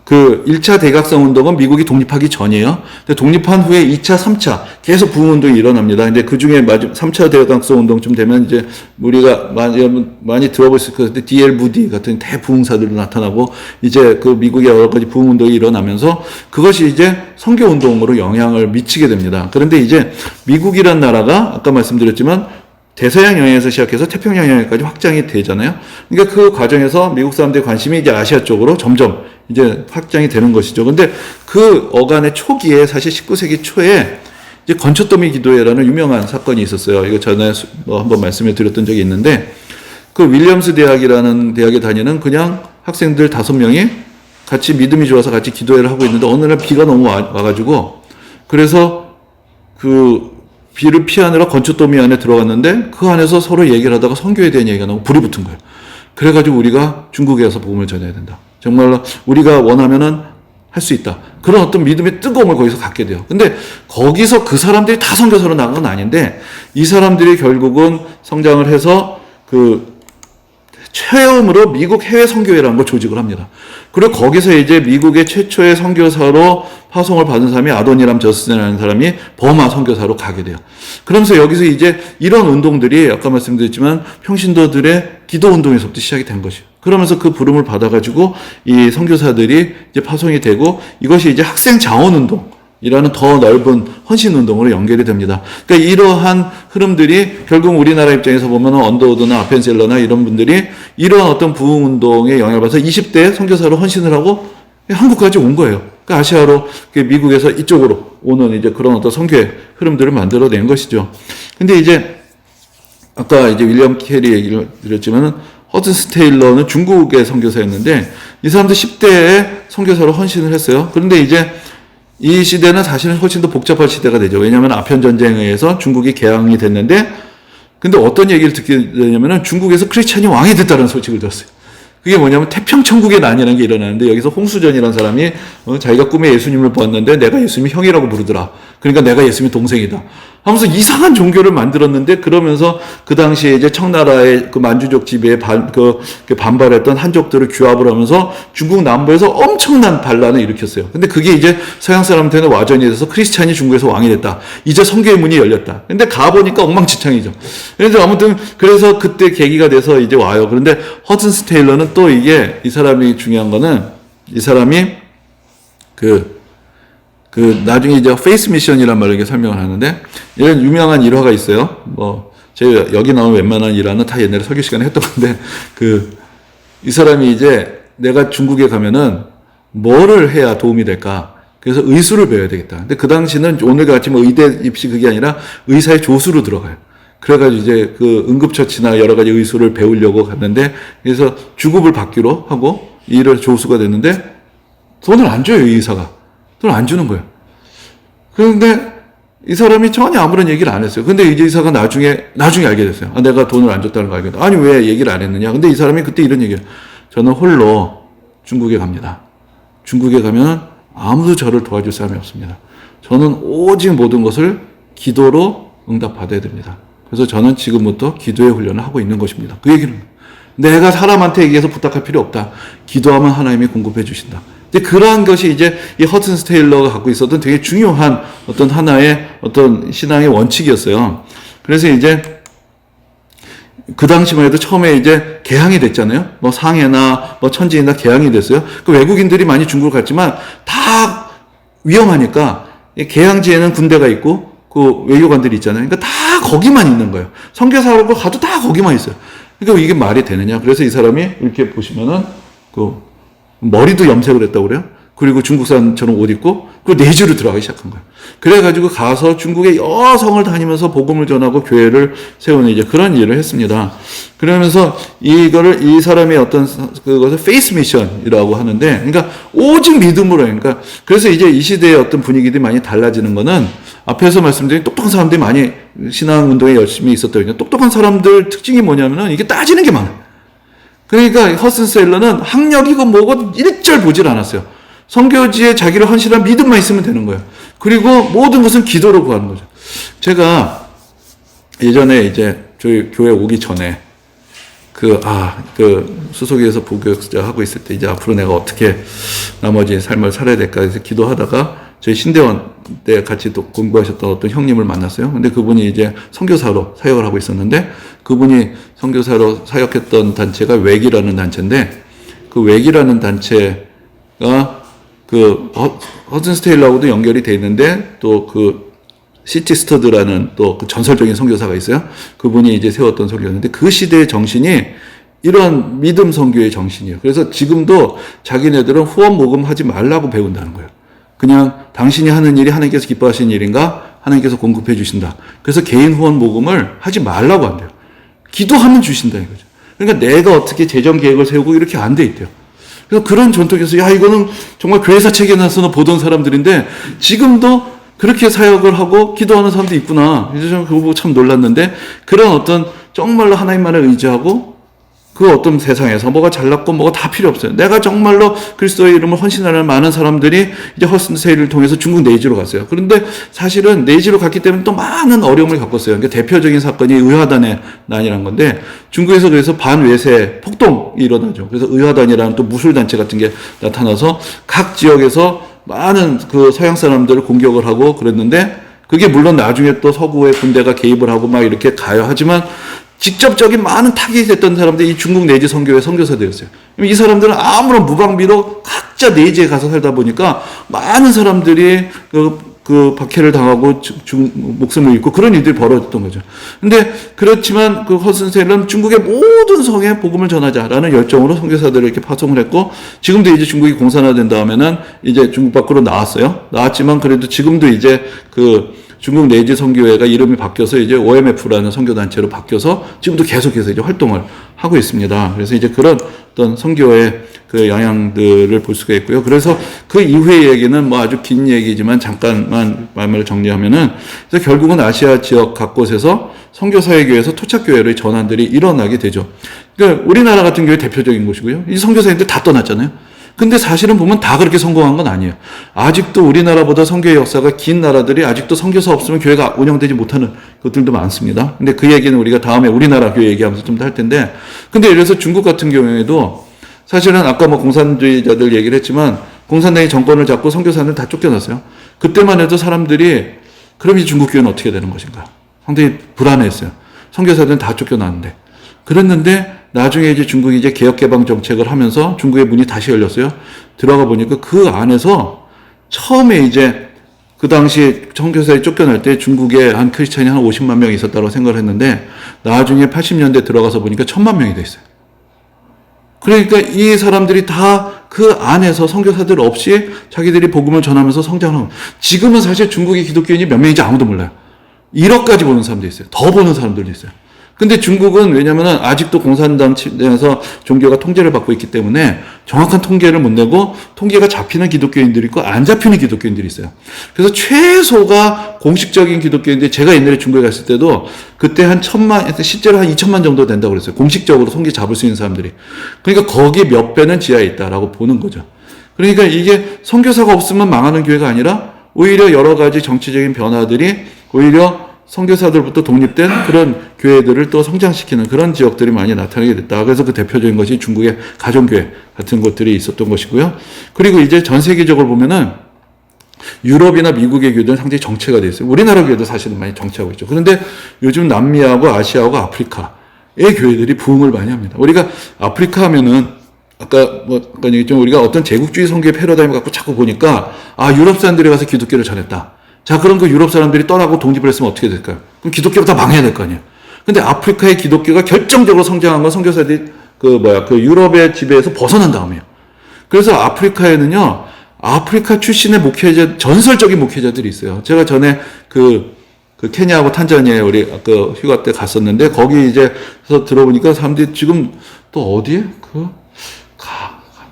1차 대각성 운동은 미국이 독립하기 전이에요. 근데 독립한 후에 2차, 3차 계속 부흥운동이 일어납니다. 근데 그 중에 3차 대각성 운동쯤 되면 이제 우리가 많이 들어볼 수 있을 것 같은데 D.L. 무디 같은 대부흥사들도 나타나고 이제 그 미국의 여러 가지 부흥운동이 일어나면서 그것이 이제 선교운동으로 영향을 미치게 됩니다. 그런데 이제 미국이란 나라가 아까 말씀드렸지만 대서양 영역에서 시작해서 태평양 영역까지 확장이 되잖아요. 그러니까 그 과정에서 미국 사람들의 관심이 이제 아시아 쪽으로 점점 이제 확장이 되는 것이죠. 근데 그 어간의 초기에 사실 19세기 초에 이제 건초더미 기도회라는 유명한 사건이 있었어요. 이거 전에 한번 말씀을 드렸던 적이 있는데 그 윌리엄스 대학이라는 대학에 다니는 그냥 학생들 5명이 같이 믿음이 좋아서 같이 기도회를 하고 있는데 어느 날 비가 너무 와가지고 그래서 비를 피하느라 건초더미 안에 들어갔는데 그 안에서 서로 얘기를 하다가 선교에 대한 얘기가 너무 불이 붙은 거예요. 그래가지고 우리가 중국에 가서 복음을 전해야 된다. 정말로 우리가 원하면은 할 수 있다. 그런 어떤 믿음의 뜨거움을 거기서 갖게 돼요. 근데 거기서 그 사람들이 다 선교사로 나간 건 아닌데 이 사람들이 결국은 성장을 해서 처음으로 미국 해외 선교회라는 걸 조직을 합니다. 그리고 거기서 이제 미국의 최초의 선교사로 파송을 받은 사람이 아도니람 저스틴이라는 사람이 버마 선교사로 가게 돼요. 그러면서 여기서 이제 이런 운동들이 아까 말씀드렸지만 평신도들의 기도 운동에서부터 시작이 된 것이에요. 그러면서 그 부름을 받아가지고 이 선교사들이 이제 파송이 되고 이것이 이제 학생 자원 운동 이라는 더 넓은 헌신 운동으로 연결이 됩니다. 그러니까 이러한 흐름들이 결국 우리나라 입장에서 보면 언더우드나 아펜셀러나 이런 분들이 이러한 어떤 부흥 운동에 영향을 받아서 20대에 선교사로 헌신을 하고 한국까지 온 거예요. 그러니까 아시아로 미국에서 이쪽으로 오는 이제 그런 어떤 선교의 흐름들을 만들어낸 것이죠. 근데 이제 아까 이제 윌리엄 캐리 얘기를 드렸지만은 허든스 테일러는 중국의 선교사였는데 이 사람도 10대에 선교사로 헌신을 했어요. 그런데 이제 이 시대는 사실은 훨씬 더 복잡한 시대가 되죠. 왜냐하면 아편 전쟁에 의해서 중국이 개항이 됐는데, 근데 어떤 얘기를 듣게 되냐면은 중국에서 크리스찬이 왕이 됐다는 소식을 들었어요. 그게 뭐냐면 태평천국의 난이라는 게 일어나는데 여기서 홍수전이라는 사람이 자기가 꿈에 예수님을 보았는데 내가 예수님이 형이라고 부르더라. 그러니까 내가 예수님이 동생이다. 하면서 이상한 종교를 만들었는데 그러면서 그 당시에 이제 청나라의 그 만주족 지배에 반발했던 한족들을 규합을 하면서 중국 남부에서 엄청난 반란을 일으켰어요. 근데 그게 이제 서양 사람한테는 와전이 돼서 크리스찬이 중국에서 왕이 됐다. 이제 선교의 문이 열렸다. 근데 가보니까 엉망진창이죠. 그래서 아무튼 그래서 그때 계기가 돼서 이제 와요. 그런데 허든스 테일러는 또 이게 이 사람이 중요한 거는 이 사람이 나중에 이제 페이스 미션이란 말로 이렇게 설명을 하는데, 이런 유명한 일화가 있어요. 제가 여기 나오는 웬만한 일화는 다 옛날에 설교 시간에 했던 건데, 이 사람이 이제 내가 중국에 가면은 뭐를 해야 도움이 될까? 그래서 의수를 배워야 되겠다. 근데 그 당시는 오늘과 같이 의대 입시 그게 아니라 의사의 조수로 들어가요. 그래가지고 이제 응급처치나 여러 가지 의수를 배우려고 갔는데, 그래서 주급을 받기로 하고 일을 조수가 됐는데, 돈을 안 줘요, 의사가. 돈을 안 주는 거예요. 그런데 이 사람이 전혀 아무런 얘기를 안 했어요. 근데 이제 이사가 나중에 알게 됐어요. 아, 내가 돈을 안 줬다는 걸 알게 됐어요. 아니, 왜 얘기를 안 했느냐. 근데 이 사람이 그때 이런 얘기를, 저는 홀로 중국에 갑니다. 중국에 가면 아무도 저를 도와줄 사람이 없습니다. 저는 오직 모든 것을 기도로 응답받아야 됩니다. 그래서 저는 지금부터 기도의 훈련을 하고 있는 것입니다. 그 얘기는 내가 사람한테 얘기해서 부탁할 필요 없다. 기도하면 하나님이 공급해 주신다. 근데 그러한 것이 이제 이 허튼 스테일러가 갖고 있었던 되게 중요한 어떤 하나의 어떤 신앙의 원칙이었어요. 그래서 이제 그 당시만 해도 처음에 이제 개항이 됐잖아요. 뭐 상해나 뭐 천지이나 개항이 됐어요. 그 외국인들이 많이 중국을 갔지만 다 위험하니까 개항지에는 군대가 있고 그 외교관들이 있잖아요. 그러니까 다 거기만 있는 거예요. 선교사로 가도 다 거기만 있어요. 그러니까 이게 말이 되느냐. 그래서 이 사람이 이렇게 보시면은 그 머리도 염색을 했다고 그래요. 그리고 중국산처럼 옷 입고 그 내주로 들어가기 시작한 거예요. 그래가지고 가서 중국의 여러 성을 다니면서 복음을 전하고 교회를 세우는 이제 그런 일을 했습니다. 그러면서 이거를 이 사람의 어떤 그것을 페이스 미션이라고 하는데, 그러니까 오직 믿음으로, 그러니까 그래서 이제 이 시대의 어떤 분위기들이 많이 달라지는 거는 앞에서 말씀드린 똑똑한 사람들이 많이 신앙 운동에 열심히 있었거든요. 똑똑한 사람들 특징이 뭐냐면은 이게 따지는 게 많아요. 그러니까 허슨 스테일러는 학력이고 뭐고 일절 보질 않았어요. 선교지에 자기를 헌신한 믿음만 있으면 되는 거예요. 그리고 모든 것은 기도로 구하는 거죠. 제가 예전에 이제 저희 교회 오기 전에 수소기에서 부교육자 하고 있을 때 이제 앞으로 내가 어떻게 나머지 삶을 살아야 될까 해서 기도하다가 저희 신대원 때 같이 또 공부하셨던 어떤 형님을 만났어요. 근데 그분이 이제 선교사로 사역을 하고 있었는데, 그분이 선교사로 사역했던 단체가 웩이라는 단체인데, 그 웩이라는 단체가 그 허튼 스테일러하고도 연결이 돼 있는데, 또 그 시티 스터드라는 또 그 전설적인 선교사가 있어요. 그분이 이제 세웠던 선교였는데, 그 시대의 정신이 이런 믿음 선교의 정신이에요. 그래서 지금도 자기네들은 후원 모금하지 말라고 배운다는 거예요. 그냥 당신이 하는 일이 하나님께서 기뻐하시는 일인가? 하나님께서 공급해 주신다. 그래서 개인 후원 모금을 하지 말라고 한대요. 기도하면 주신다 이거죠. 그러니까 내가 어떻게 재정 계획을 세우고 이렇게 안 돼 있대요. 그래서 그런 전통에서 이거는 정말 교회사 책에 나서는 보던 사람들인데 지금도 그렇게 사역을 하고 기도하는 사람도 있구나. 그래서 저는 그거 보고 참 놀랐는데, 그런 어떤 정말로 하나님만을 의지하고 그 어떤 세상에서 뭐가 잘났고 뭐가 다 필요 없어요. 내가 정말로 그리스도의 이름을 헌신하는 많은 사람들이 이제 허슨 스테일러를 통해서 중국 내지로 갔어요. 그런데 사실은 내지로 갔기 때문에 또 많은 어려움을 겪었어요. 그러니까 대표적인 사건이 의화단의 난이라는 건데, 중국에서 그래서 반외세 폭동이 일어나죠. 그래서 의화단이라는 또 무술단체 같은 게 나타나서 각 지역에서 많은 그 서양 사람들을 공격을 하고 그랬는데, 그게 물론 나중에 또 서구의 군대가 개입을 하고 막 이렇게 가요. 하지만 직접적인 많은 타격이 됐던 사람들이 이 중국 내지 선교의 선교사들이었어요. 이 사람들은 아무런 무방비로 각자 내지에 가서 살다 보니까 많은 사람들이 그 박해를 당하고 목숨을 잃고 그런 일들이 벌어졌던 거죠. 근데 그렇지만 그 허슨 스테일러는 중국의 모든 성에 복음을 전하자라는 열정으로 선교사들을 이렇게 파송을 했고, 지금도 이제 중국이 공산화된 다음에는 이제 중국 밖으로 나왔어요. 나왔지만 그래도 지금도 이제 그 중국 내지 선교회가 이름이 바뀌어서 이제 OMF라는 선교단체로 바뀌어서 지금도 계속해서 이제 활동을 하고 있습니다. 그래서 이제 그런 어떤 선교의 그 영향들을 볼 수가 있고요. 그래서 그 이후의 얘기는 뭐 아주 긴 얘기지만 잠깐만 말을 정리하면은, 그래서 결국은 아시아 지역 각곳에서 선교사회교회에서 토착교회의 전환들이 일어나게 되죠. 그러니까 우리나라 같은 경우에 대표적인 곳이고요. 이 선교사님들 다 떠났잖아요. 근데 사실은 보면 다 그렇게 성공한 건 아니에요. 아직도 우리나라보다 선교의 역사가 긴 나라들이 아직도 선교사 없으면 교회가 운영되지 못하는 것들도 많습니다. 근데 그 얘기는 우리가 다음에 우리나라 교회 얘기하면서 좀 더 할 텐데, 근데 예를 들어서 중국 같은 경우에도 사실은 아까 뭐 공산주의자들 얘기를 했지만 공산당이 정권을 잡고 선교사는 다 쫓겨났어요. 그때만 해도 사람들이 그럼 이 중국 교회는 어떻게 되는 것인가? 상당히 불안했어요. 선교사들은 다 쫓겨났는데. 그랬는데 나중에 이제 중국이 이제 개혁개방 정책을 하면서 중국의 문이 다시 열렸어요. 들어가 보니까 그 안에서 처음에 이제 그 당시 선교사에 쫓겨날 때 중국에 한 크리스찬이 한 50만 명 있었다고 생각을 했는데, 나중에 80년대 들어가서 보니까 1000만 명이 돼 있어요. 그러니까 이 사람들이 다 그 안에서 선교사들 없이 자기들이 복음을 전하면서 성장하는 거예요. 지금은 사실 중국의 기독교인이 몇 명인지 아무도 몰라요. 1억까지 보는 사람도 있어요. 더 보는 사람들도 있어요. 근데 중국은 왜냐면은 아직도 공산당 측에서 종교가 통제를 받고 있기 때문에 정확한 통계를 못 내고 통계가 잡히는 기독교인들이 있고 안 잡히는 기독교인들이 있어요. 그래서 최소가 공식적인 기독교인들, 제가 옛날에 중국에 갔을 때도 그때 한 1,000만, 실제로 한 2,000만 정도 된다고 그랬어요. 공식적으로 통계 잡을 수 있는 사람들이. 그러니까 거기 몇 배는 지하에 있다라고 보는 거죠. 그러니까 이게 선교사가 없으면 망하는 교회가 아니라 오히려 여러 가지 정치적인 변화들이 오히려 선교사들부터 독립된 그런 교회들을 또 성장시키는 그런 지역들이 많이 나타나게 됐다. 그래서 그 대표적인 것이 중국의 가정교회 같은 것들이 있었던 것이고요. 그리고 이제 전 세계적으로 보면은 유럽이나 미국의 교회들은 상당히 정체가 되어 있어요. 우리나라 교회도 사실은 많이 정체하고 있죠. 그런데 요즘 남미하고 아시아하고 아프리카의 교회들이 부흥을 많이 합니다. 우리가 아프리카 하면은 아까 얘기했지만 우리가 어떤 제국주의 선교의 패러다임을 갖고 자꾸 보니까 유럽 사람들이 가서 기독교를 전했다. 자, 그럼 그 유럽 사람들이 떠나고 독립을 했으면 어떻게 될까요? 그럼 기독교가 다 망해야 될 거 아니에요. 근데 아프리카의 기독교가 결정적으로 성장한 건 선교사들이 그 유럽의 지배에서 벗어난 다음이에요. 그래서 아프리카에는요, 아프리카 출신의 목회자, 전설적인 목회자들이 있어요. 제가 전에 그 케냐하고 탄자니아에 우리 휴가 때 갔었는데, 거기 이제서 들어보니까 사람들이 지금 또 어디에?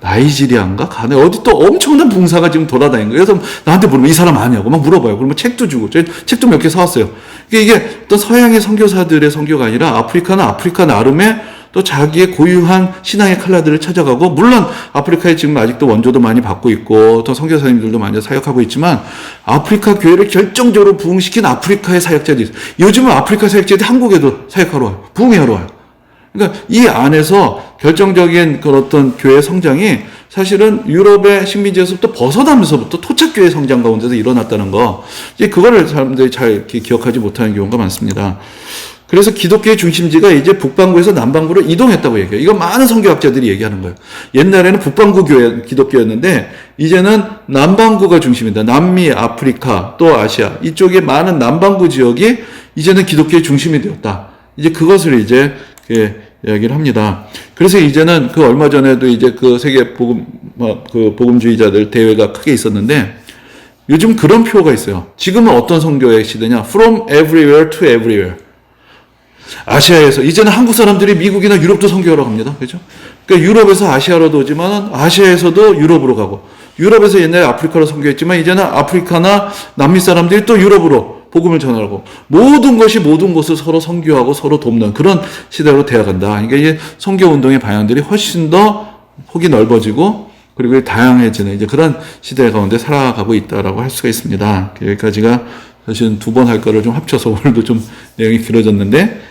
나이지리아인가? 가네. 어디 또 엄청난 붕사가 지금 돌아다니는 거예요. 그래서 나한테 물으면 이 사람 아냐고 막 물어봐요. 그러면 책도 주고. 저 책도 몇 개 사왔어요. 이게 어떤 서양의 선교사들의 선교가 아니라 아프리카는 아프리카 나름의 또 자기의 고유한 신앙의 칼라들을 찾아가고, 물론 아프리카에 지금 아직도 원조도 많이 받고 있고, 또 선교사님들도 많이 사역하고 있지만, 아프리카 교회를 결정적으로 부흥시킨 아프리카의 사역자들이 있어요. 요즘은 아프리카 사역자들이 한국에도 사역하러 와요. 부흥회하러 와요. 그러니까 이 안에서 결정적인 그런 어떤 교회 성장이 사실은 유럽의 식민지에서부터 벗어나면서부터 토착교회 성장 가운데서 일어났다는 거, 이제 그거를 사람들이 잘 기억하지 못하는 경우가 많습니다. 그래서 기독교의 중심지가 이제 북반구에서 남반구로 이동했다고 얘기해요. 이거 많은 선교학자들이 얘기하는 거예요. 옛날에는 북반구 교회, 기독교였는데, 이제는 남반구가 중심이다. 남미, 아프리카, 또 아시아, 이쪽에 많은 남반구 지역이 이제는 기독교의 중심이 되었다. 이제 그것을 이제 이야기를 합니다. 그래서 이제는 얼마 전에도 이제 세계 복음주의자들 대회가 크게 있었는데, 요즘 그런 표가 있어요. 지금은 어떤 선교의 시대냐? From everywhere to everywhere. 아시아에서, 이제는 한국 사람들이 미국이나 유럽도 선교하러 갑니다. 그죠? 그러니까 유럽에서 아시아로도 오지만, 아시아에서도 유럽으로 가고, 유럽에서 옛날에 아프리카로 선교했지만, 이제는 아프리카나 남미 사람들이 또 유럽으로 복음을 전하고, 모든 곳을 서로 선교하고 서로 돕는 그런 시대로 되어간다. 그러니까 이게 선교 운동의 방향들이 훨씬 더 폭이 넓어지고, 그리고 다양해지는 이제 그런 시대 가운데 살아가고 있다라고 할 수가 있습니다. 여기까지가 사실은 2번 할 거를 좀 합쳐서 오늘도 좀 내용이 길어졌는데,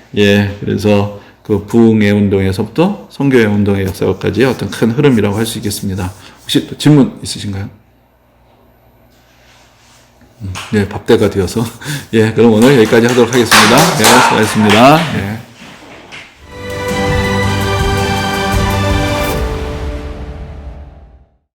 그래서 그 부흥의 운동에서부터 선교의 운동의 역사까지 어떤 큰 흐름이라고 할 수 있겠습니다. 혹시 또 질문 있으신가요? 밥때가 되어서. 그럼 오늘 여기까지 하도록 하겠습니다. 수고하셨습니다.